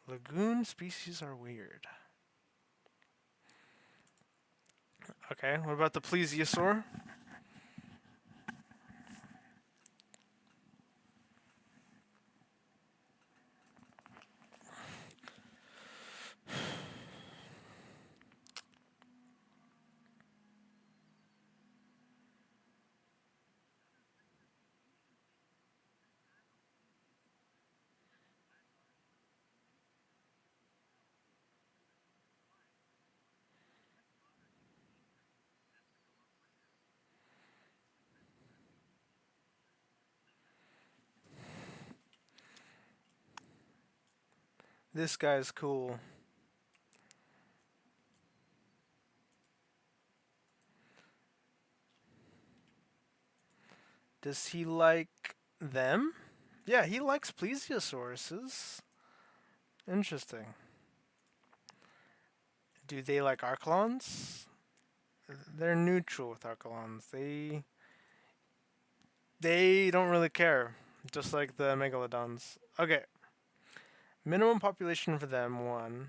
Lagoon species are weird. Okay, what about the plesiosaur? This guy's cool. Does he like them? Yeah, he likes plesiosauruses. Interesting. Do they like archelons? They're neutral with archelons. They don't really care, just like the megalodons. Okay, minimum population for them 1.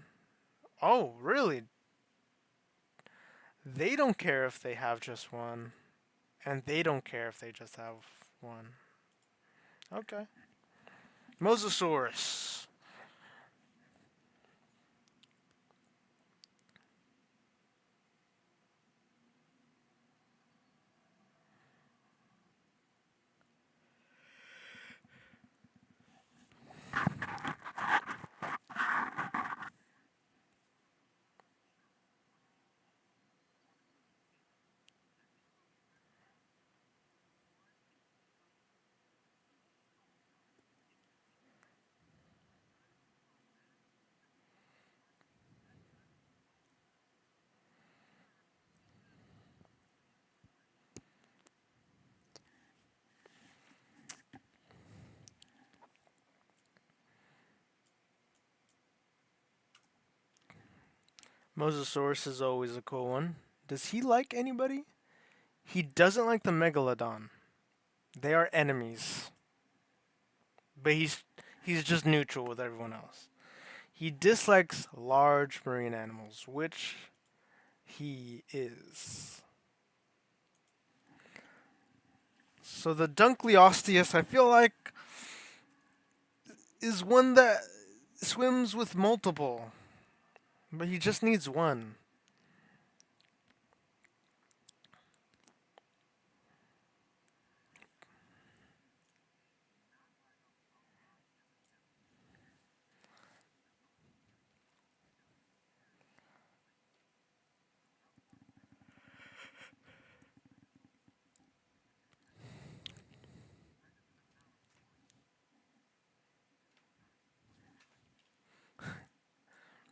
Oh, really? They don't care if they have just 1, and they don't care if they just have 1. Okay. Mosasaurus. Mosasaurus is always a cool one. Does he like anybody? He doesn't like the megalodon. They are enemies. But he's just neutral with everyone else. He dislikes large marine animals, which he is. So the Dunkleosteus, I feel like, is one that swims with multiple, but he just needs one.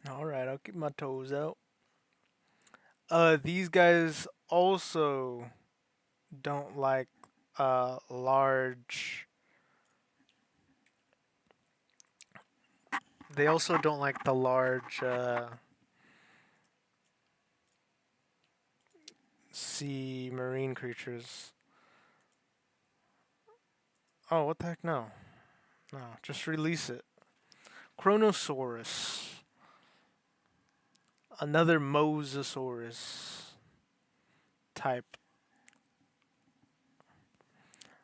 All right, I'll keep my toes out. These guys also don't like large. They also don't like the large sea marine creatures. Oh, what the heck? No. No, just release it. Chronosaurus. Another Mosasaurus type.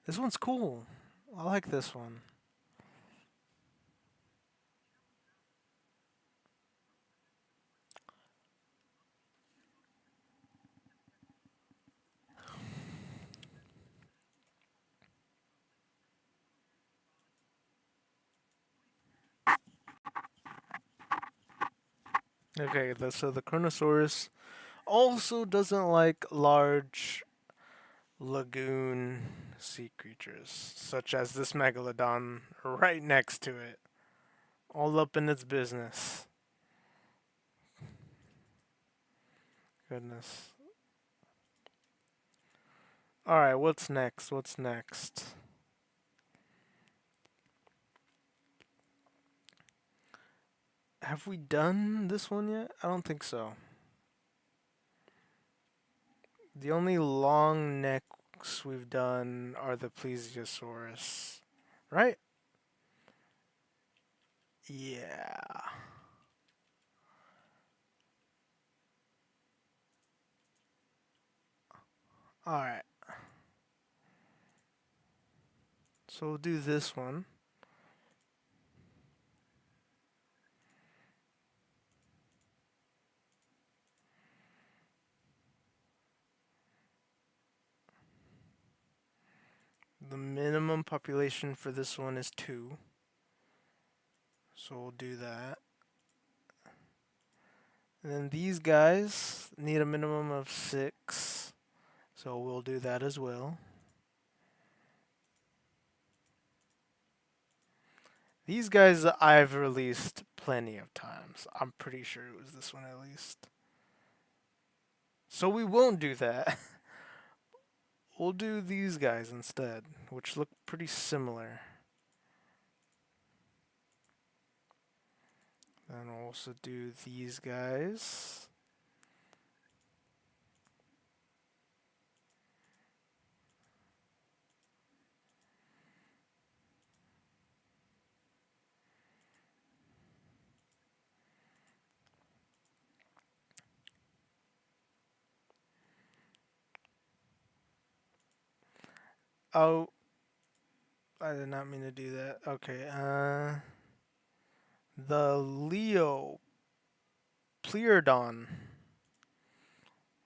This one's cool. I like this one. Okay, so the Chronosaurus also doesn't like large lagoon sea creatures, such as this megalodon right next to it, all up in its business. Goodness. All right, what's next? What's next? Have we done this one yet? I don't think so. The only long necks we've done are the plesiosaurus, right? Yeah. All right. So we'll do this one. The minimum population for this one is 2. So we'll do that. And then these guys need a minimum of 6. So we'll do that as well. These guys I've released plenty of times. I'm pretty sure it was this one at least. So we won't do that. We'll do these guys instead, which look pretty similar. Then we'll also do these guys. Oh, I did not mean to do that. Okay, the Leo Pleurdon.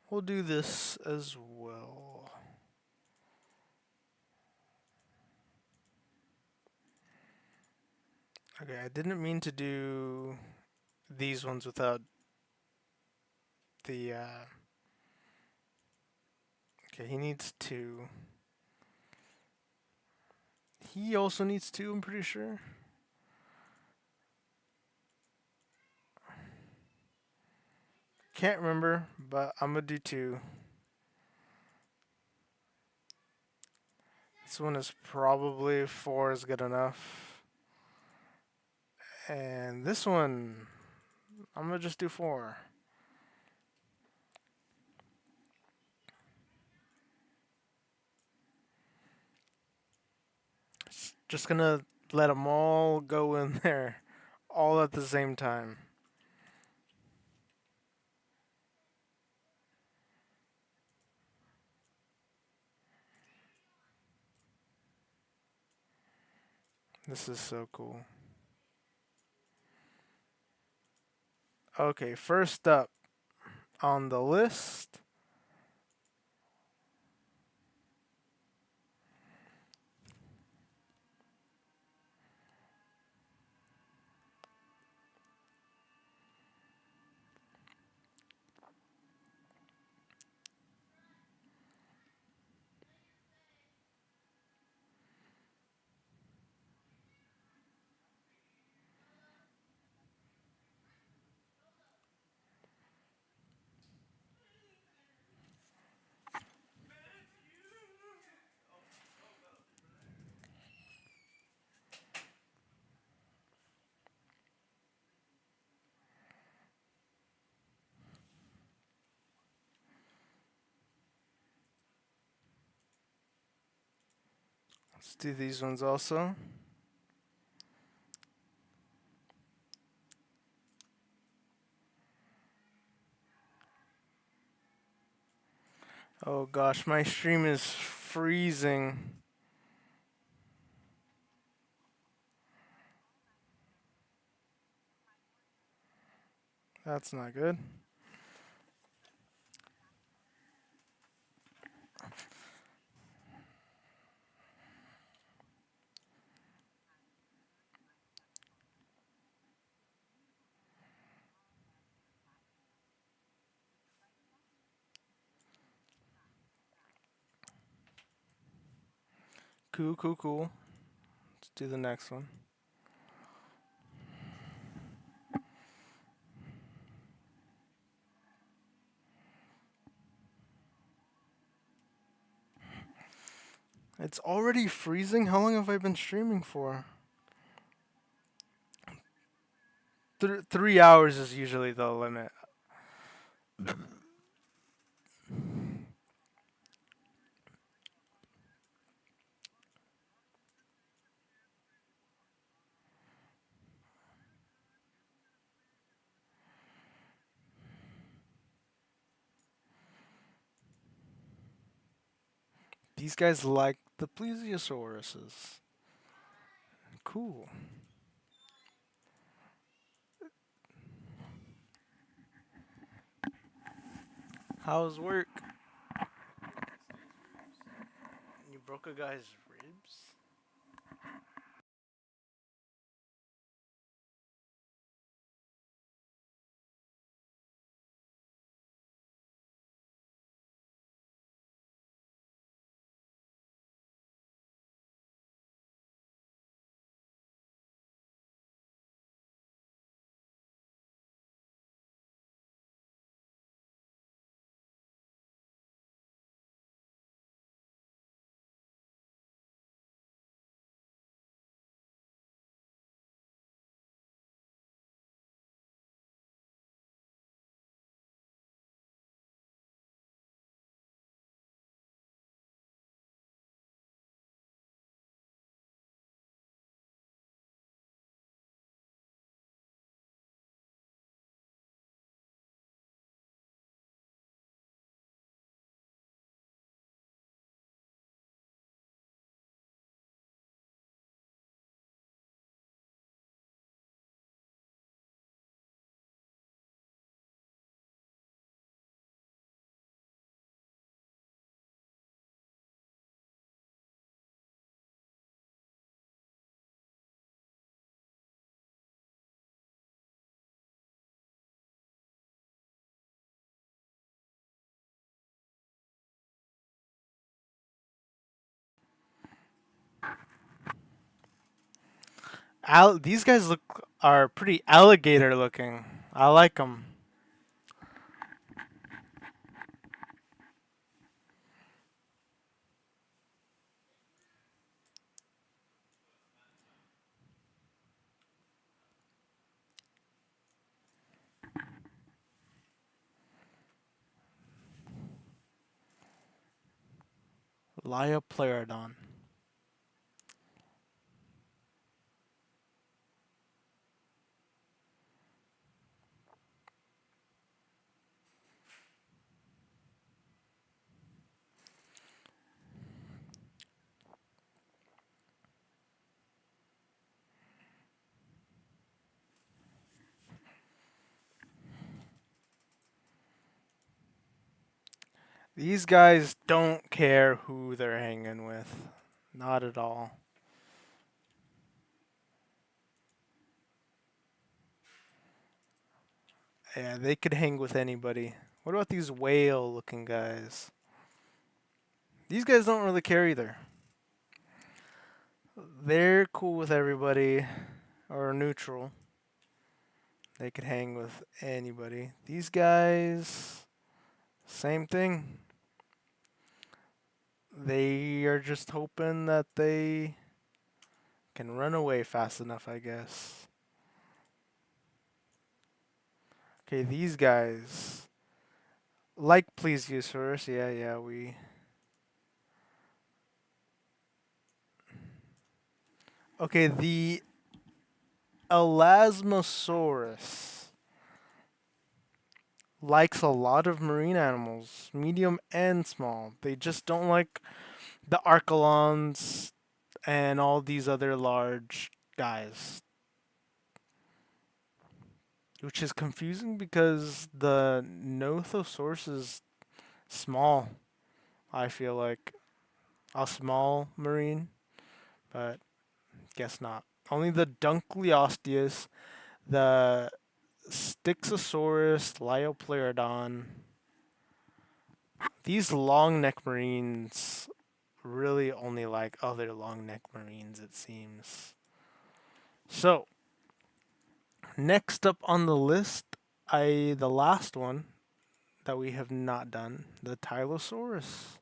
We'll do this as well. Okay, I didn't mean to do these ones without the, okay, he needs 2. He also needs 2, I'm pretty sure. Can't remember, but I'm gonna do 2. This one is probably 4 is good enough. And this one, I'm gonna just do 4. Just gonna let them all go in there, all at the same time. This is so cool. Okay, first up on the list, let's do these ones also. Oh gosh, my stream is freezing. That's not good. Cool, cool, cool. Let's do the next one. It's already freezing? How long have I been streaming for? 3 hours is usually the limit. These guys like the plesiosauruses. Cool. How's work? You broke a guy's ribs? These guys are pretty alligator looking. I like them. Liopleurodon. These guys don't care who they're hanging with. Not at all. Yeah, they could hang with anybody. What about these whale looking guys? These guys don't really care either. They're cool with everybody, or neutral. They could hang with anybody. These guys, same thing. They are just hoping that they can run away fast enough, I guess. Okay, these guys like plesiosaurus. Yeah, we. Okay, the Elasmosaurus likes a lot of marine animals, medium and small. They just don't like the Archelons and all these other large guys. Which is confusing because the Nothosaurus is small, I feel like. A small marine, but guess not. Only the Dunkleosteus, the Styxosaurus, Liopleurodon. These long neck marines really only like other long neck marines, it seems. So, next up on the list, the last one that we have not done, the Tylosaurus.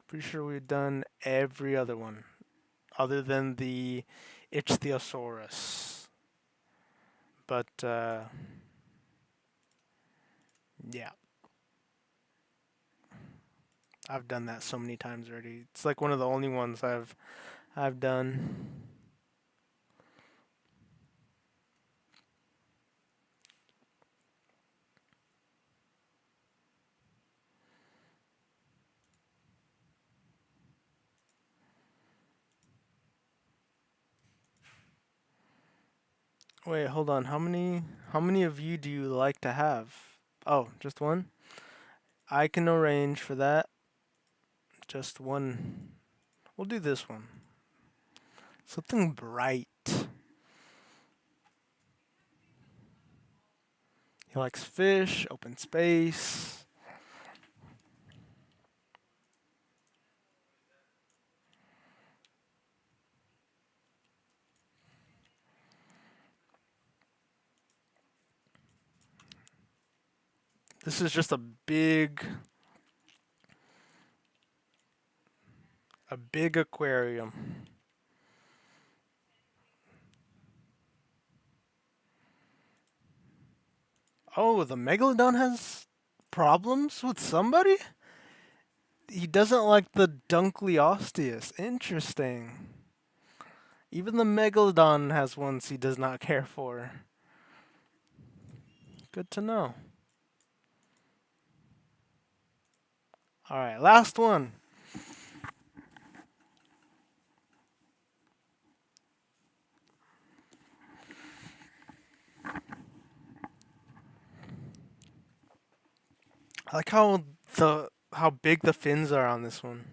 Pretty sure we've done every other one, other than the Ichthyosaurus. But yeah, I've done that so many times already. It's like one of the only ones I've done. Wait, hold on. How many of you do you like to have? Oh, just one? I can arrange for that. Just one. We'll do this one. Something bright. He likes fish, open space. This is just a big aquarium. Oh, the Megalodon has problems with somebody? He doesn't like the Dunkleosteus. Interesting. Even the Megalodon has ones he does not care for. Good to know. Alright, last one. I like how big the fins are on this one.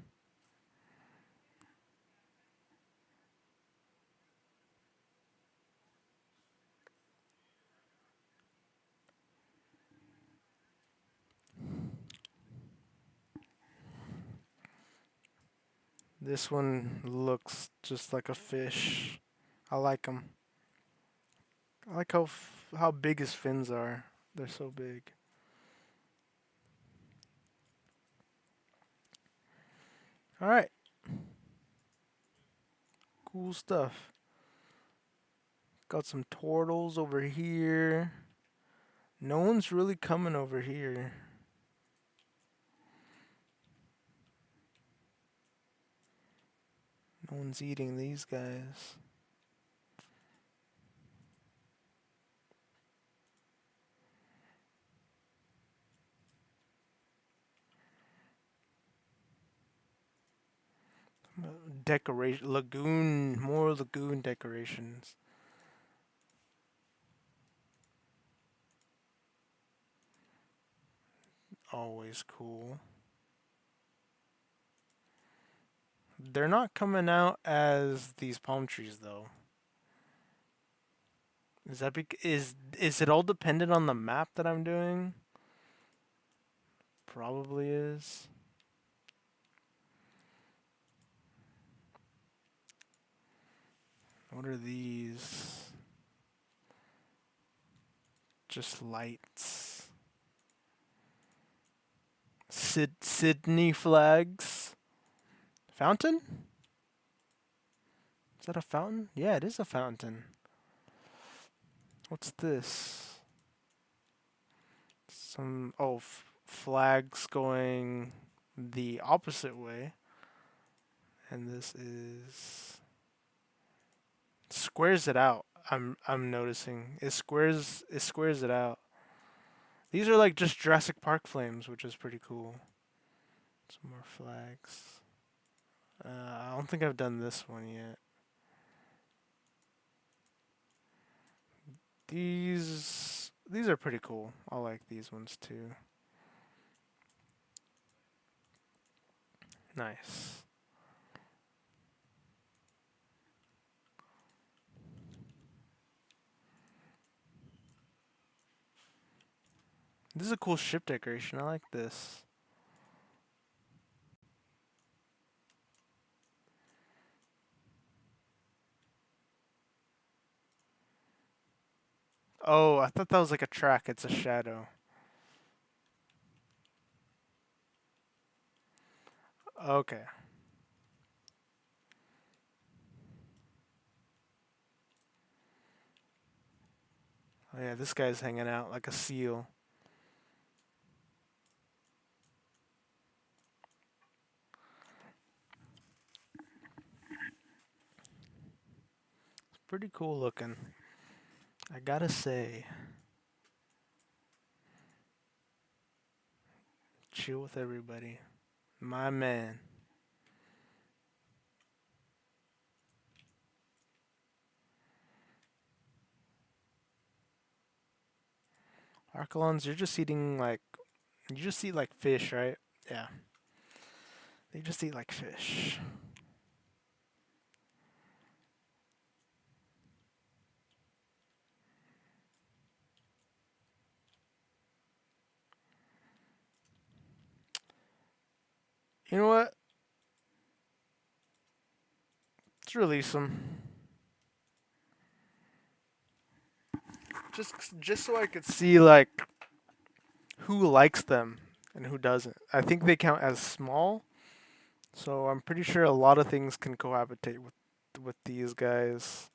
This one looks just like a fish. I like him. I like how big his fins are. They're so big. All right, cool stuff. Got some turtles over here. No one's really coming over here. No one's eating these guys. Decoration, lagoon, more lagoon decorations. Always cool. They're not coming out as these palm trees though. Is it all dependent on the map that I'm doing? Probably is. What are these? Just lights. Sydney flags. Fountain? Is that a fountain? Yeah, it is a fountain. What's this? Flags going the opposite way. And this is squares it out. I'm noticing. It squares it out. These are like just Jurassic Park flames, which is pretty cool. Some more flags. I don't think I've done this one yet. These are pretty cool. I like these ones too. Nice. This is a cool ship decoration. I like this. Oh, I thought that was like a track. It's a shadow. Okay. Oh yeah, this guy's hanging out like a seal. Pretty cool looking. I gotta say. Chill with everybody. My man. Archelons, you're just eating like you just eat like fish, right? Yeah. They just eat like fish. You know what? Let's release them. Just just so I could see like who likes them and who doesn't. I think they count as small, so I'm pretty sure a lot of things can cohabitate with these guys.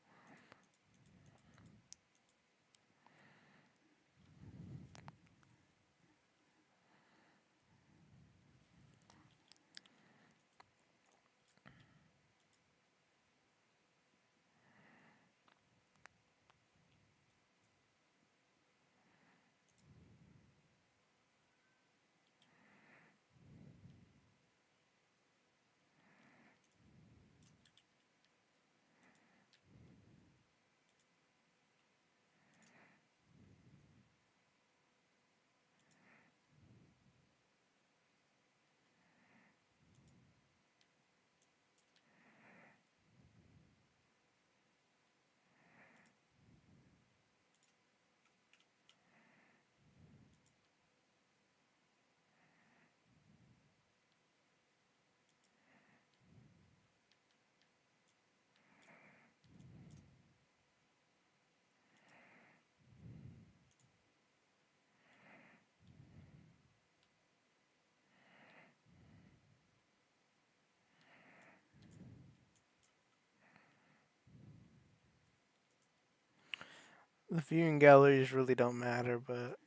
The viewing galleries really don't matter, but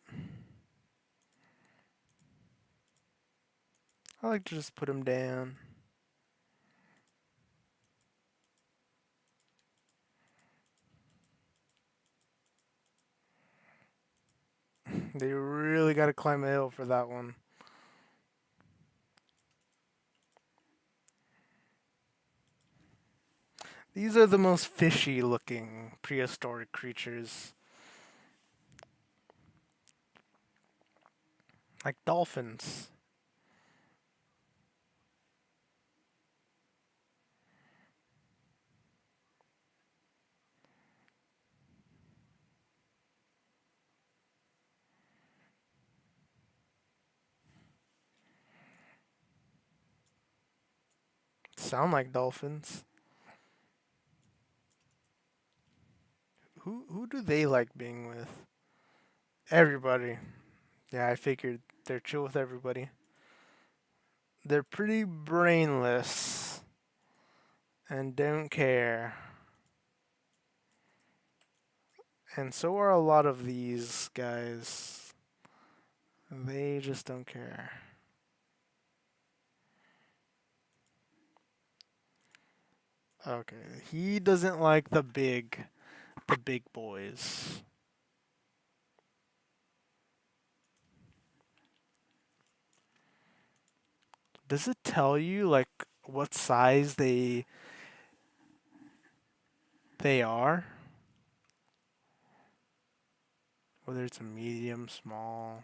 I like to just put them down. They really got to climb a hill for that one. These are the most fishy looking prehistoric creatures. Like dolphins. Sound like dolphins. Who do they like being with? Everybody. Yeah, I figured they're chill with everybody. They're pretty brainless and don't care. And so are a lot of these guys. They just don't care. Okay, he doesn't like the big boys. Does it tell you like what size they are? Whether it's a medium, small.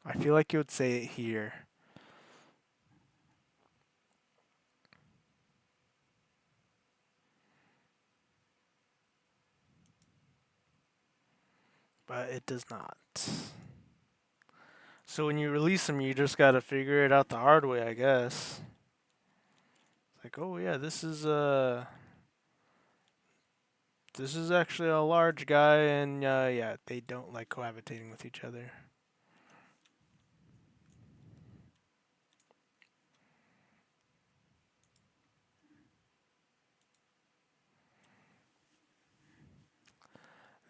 I feel like you would say it here. but it does not. So when you release them, you just gotta figure it out the hard way, I guess. It's like, oh yeah, this is actually a large guy, and yeah, they don't like cohabitating with each other.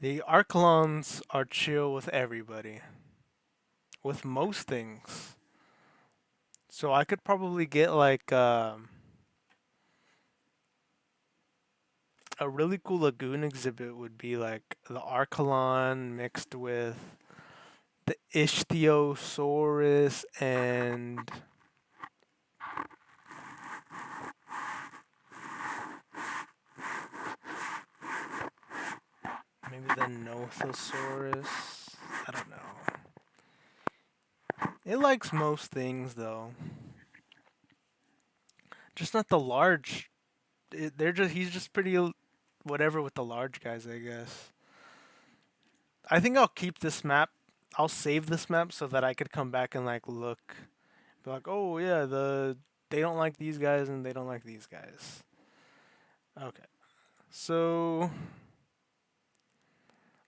The Archelons are chill with everybody, with most things. So I could probably get like a really cool lagoon exhibit would be like the Archelon mixed with the Ichthyosaurus and maybe the Nothosaurus. I don't know. It likes most things though, just not the large. He's just pretty whatever with the large guys, I guess. I think I'll keep this map. I'll save this map so that I could come back and like look, be like, oh yeah, they don't like these guys and they don't like these guys. Okay, so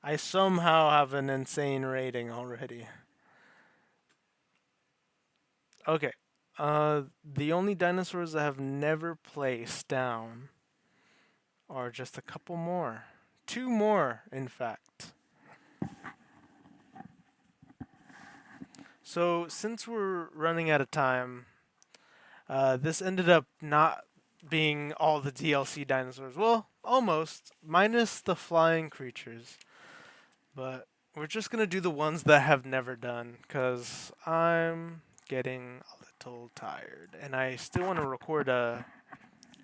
I somehow have an insane rating already. Okay, the only dinosaurs that have never placed down are just a couple more, two more, in fact. So since we're running out of time, this ended up not being all the DLC dinosaurs. Well, almost, minus the flying creatures. But we're just gonna do the ones that have never done, cause I'm getting a little tired, and I still want to record a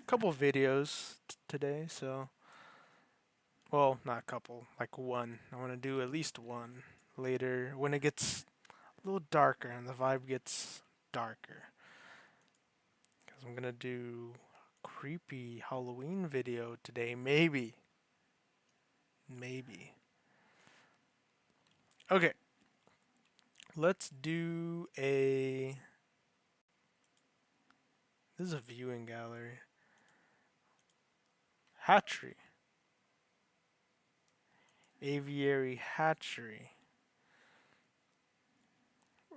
couple videos today. So, well, not a couple, like one. I want to do at least one later when it gets a little darker and the vibe gets darker. Because I'm gonna do a creepy Halloween video today, maybe. Maybe. Okay, let's do a. This is a viewing gallery. Hatchery. Aviary hatchery.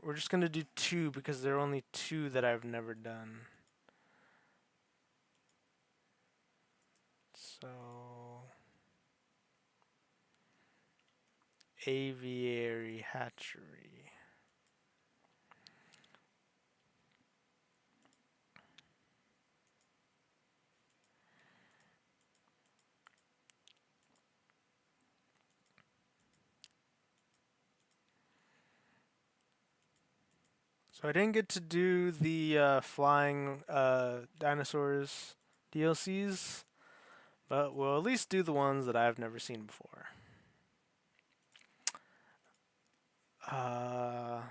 We're just gonna do two because there are only two that I've never done. So, aviary hatchery. So I didn't get to do the flying dinosaurs DLCs, but we'll at least do the ones that I've never seen before. Uh,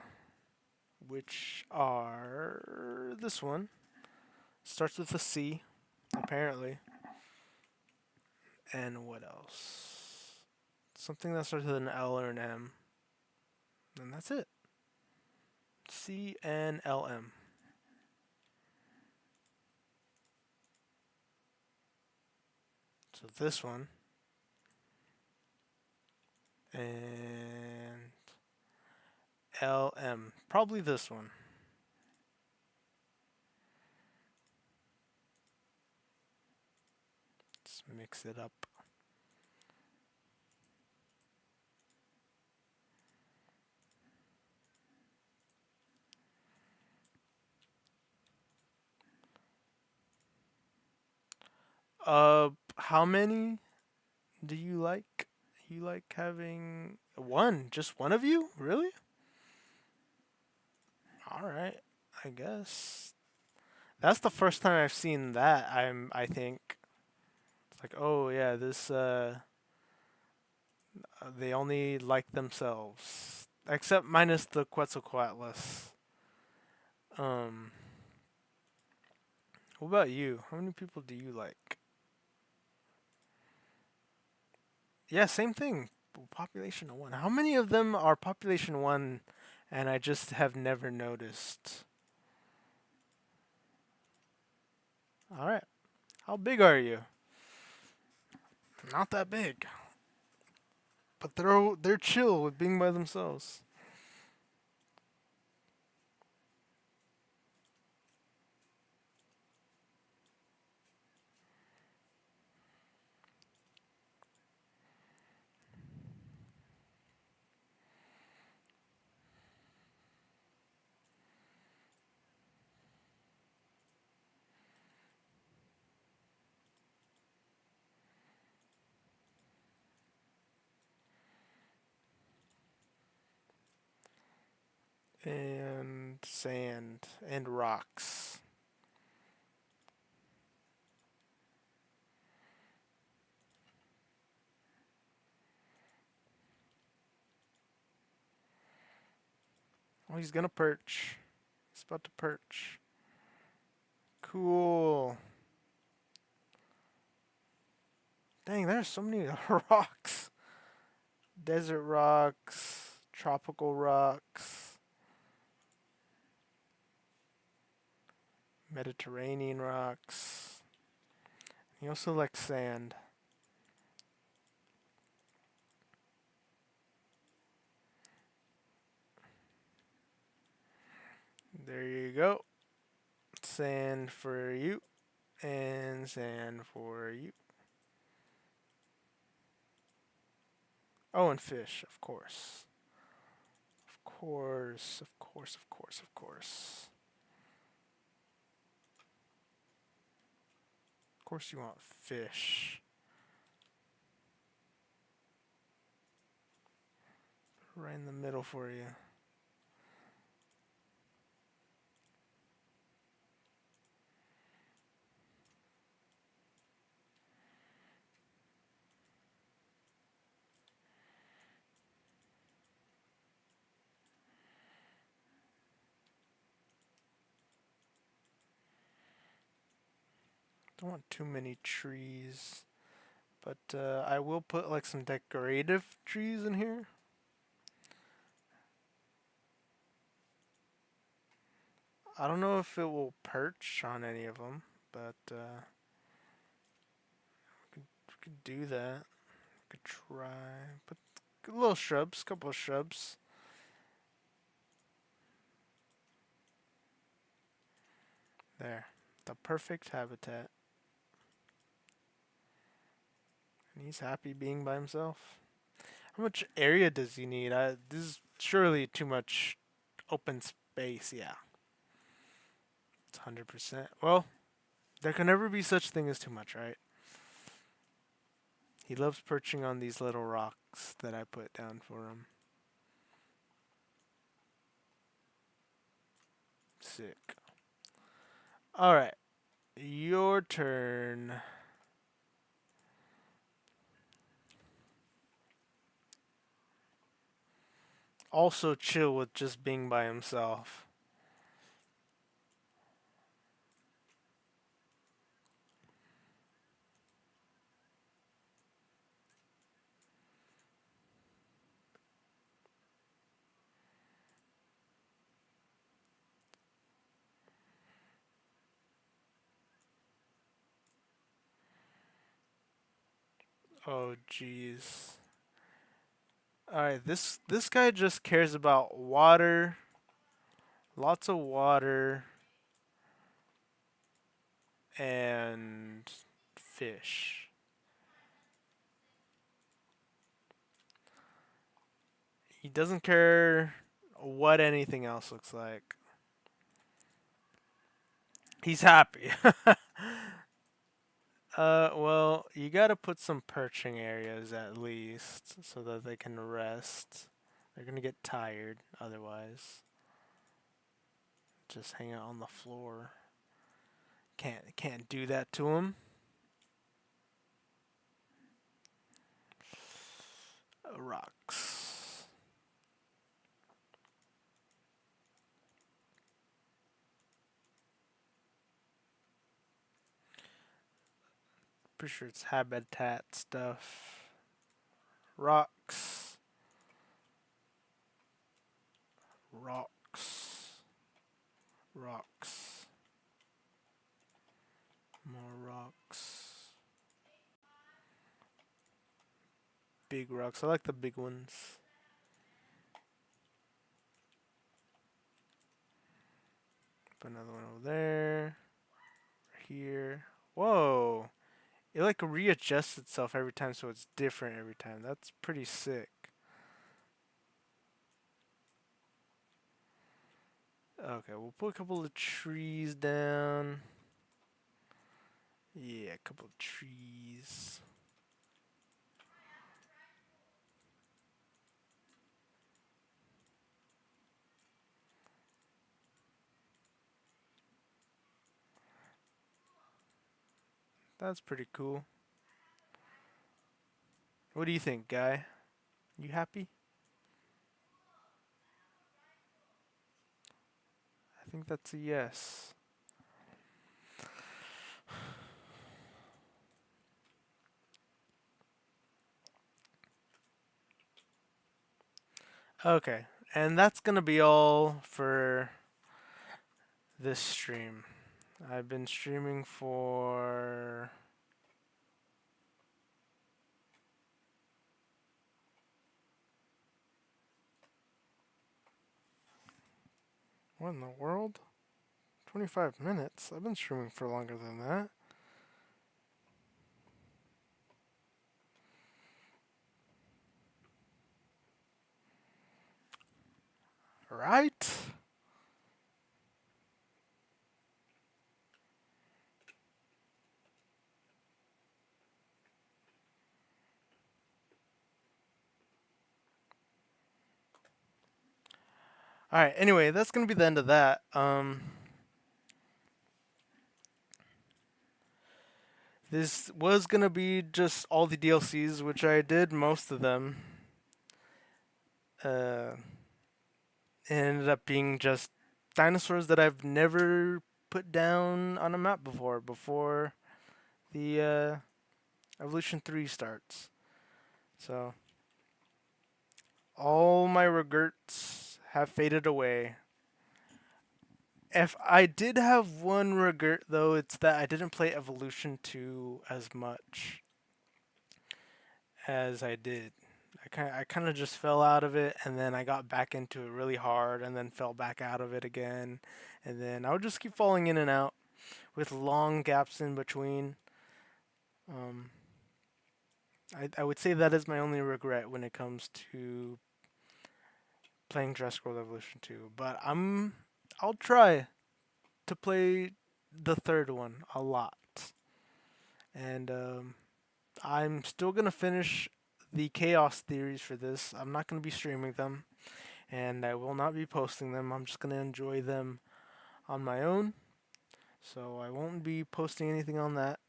which are this one. Starts with a C, apparently. And what else? Something that starts with an L or an M. And that's it. CNLM. So this one. And LM. Probably this one. Let's mix it up. How many do you like? You like having one? Just one of you? Really? Alright, I guess. That's the first time I've seen that. I think. It's like, oh yeah, this they only like themselves. Except minus the Quetzalcoatlus. Um what about you? How many people do you like? Yeah, same thing. Population of one. How many of them are population one and I just have never noticed? Alright. How big are you? Not that big. But they're chill with being by themselves. And sand and rocks. Oh, he's gonna perch. He's about to perch. Cool. Dang, there's so many rocks. Desert rocks, tropical rocks, Mediterranean rocks. He also likes sand. There you go. Sand for you, and sand for you. Oh, and fish, of course. Of course, of course, of course, of course. Of course you want fish. Right in the middle for you. Don't want too many trees. But I will put like some decorative trees in here. I don't know if it will perch on any of them, but we could do that. We could try. Put little shrubs, couple of shrubs. There. The perfect habitat. And he's happy being by himself. How much area does he need? This is surely too much open space. Yeah. It's 100%. Well, there can never be such thing as too much, right? He loves perching on these little rocks that I put down for him. Sick. Alright. Your turn. Also chill with just being by himself. Oh jeez. Alright, this guy just cares about water. Lots of water. And fish. He doesn't care what anything else looks like. He's happy. Well, you gotta put some perching areas at least so that they can rest. They're gonna get tired otherwise. Just hang out on the floor. Can't do that to them. Rocks. Pretty sure it's habitat stuff. Rocks. rocks. Rocks. Rocks. More rocks. Big rocks. I like the big ones. Put another one over there. Here. Whoa. It like readjusts itself every time, so it's different every time. That's pretty sick. Okay, we'll put a couple of trees down. Yeah, a couple of trees. That's pretty cool. What do you think, guy? You happy? I think that's a yes. Okay, and that's gonna be all for this stream. I've been streaming for what in the world? 25 minutes? I've been streaming for longer than that. Right? Alright, anyway, that's gonna be the end of that. This was gonna be just all the DLCs, which I did most of them. It ended up being just dinosaurs that I've never put down on a map before the Evolution 3 starts. So, all my regrets have faded away. If I did have one regret, though, it's that I didn't play Evolution 2 as much as I did. I kind of just fell out of it, and then I got back into it really hard, and then fell back out of it again, and then I would just keep falling in and out with long gaps in between. Um, I would say that is my only regret when it comes to playing Jurassic World Evolution 2. But I'll try to play the third one a lot, and I'm still gonna finish the Chaos theories for this. I'm not gonna be streaming them, and I will not be posting them. I'm just gonna enjoy them on my own. So I won't be posting anything on that.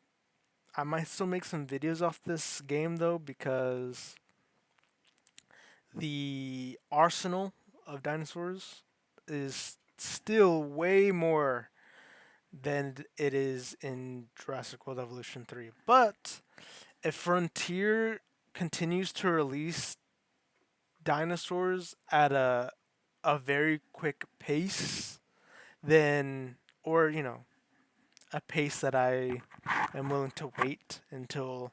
I might still make some videos off this game though, because the arsenal of dinosaurs is still way more than it is in Jurassic World Evolution 3. But if Frontier continues to release dinosaurs at a very quick pace, then or a pace that I am willing to wait until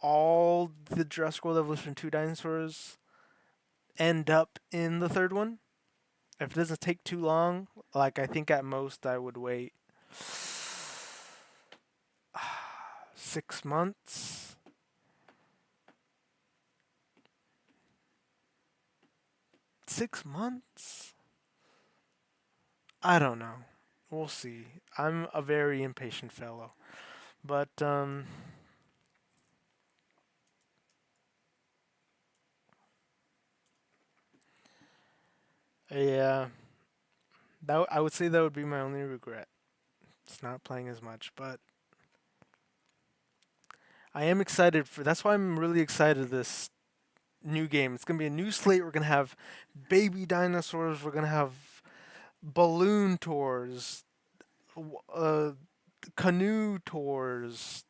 all the Jurassic World Evolution 2 dinosaurs end up in the third one. If it doesn't take too long, like I think at most I would wait 6 months. 6 months? I don't know. We'll see. I'm a very impatient fellow. But yeah, I would say that would be my only regret. It's not playing as much, but I am excited for. That's why I'm really excited this new game. It's gonna be a new slate. We're gonna have baby dinosaurs. We're gonna have balloon tours, uh, canoe tours.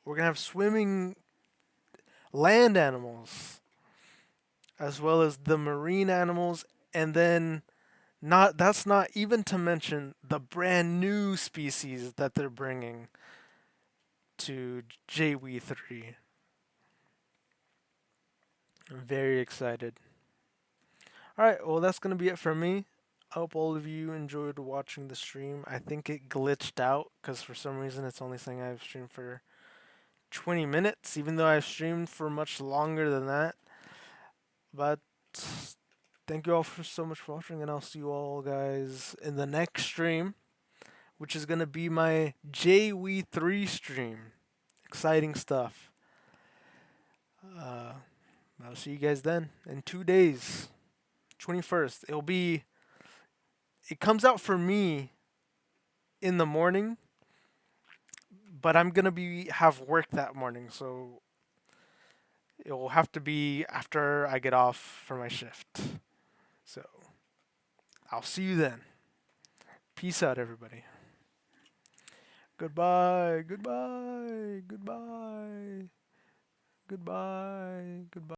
We're gonna have swimming land animals. as well as the marine animals, and then not that's not even to mention the brand new species that they're bringing to JWE 3. I'm very excited. All right, well that's gonna be it for me. I hope all of you enjoyed watching the stream. I think it glitched out because for some reason it's only saying I've streamed for 20 minutes, even though I've streamed for much longer than that. But thank you all for so much for watching, and I'll see you all guys in the next stream, which is gonna be my JWE3 stream. Exciting stuff. Uh, I'll see you guys then in 2 days, 21st. It comes out for me in the morning, but I'm gonna be have work that morning, so it will have to be after I get off for my shift. So I'll see you then. Peace out, everybody. Goodbye, goodbye, goodbye, goodbye, goodbye.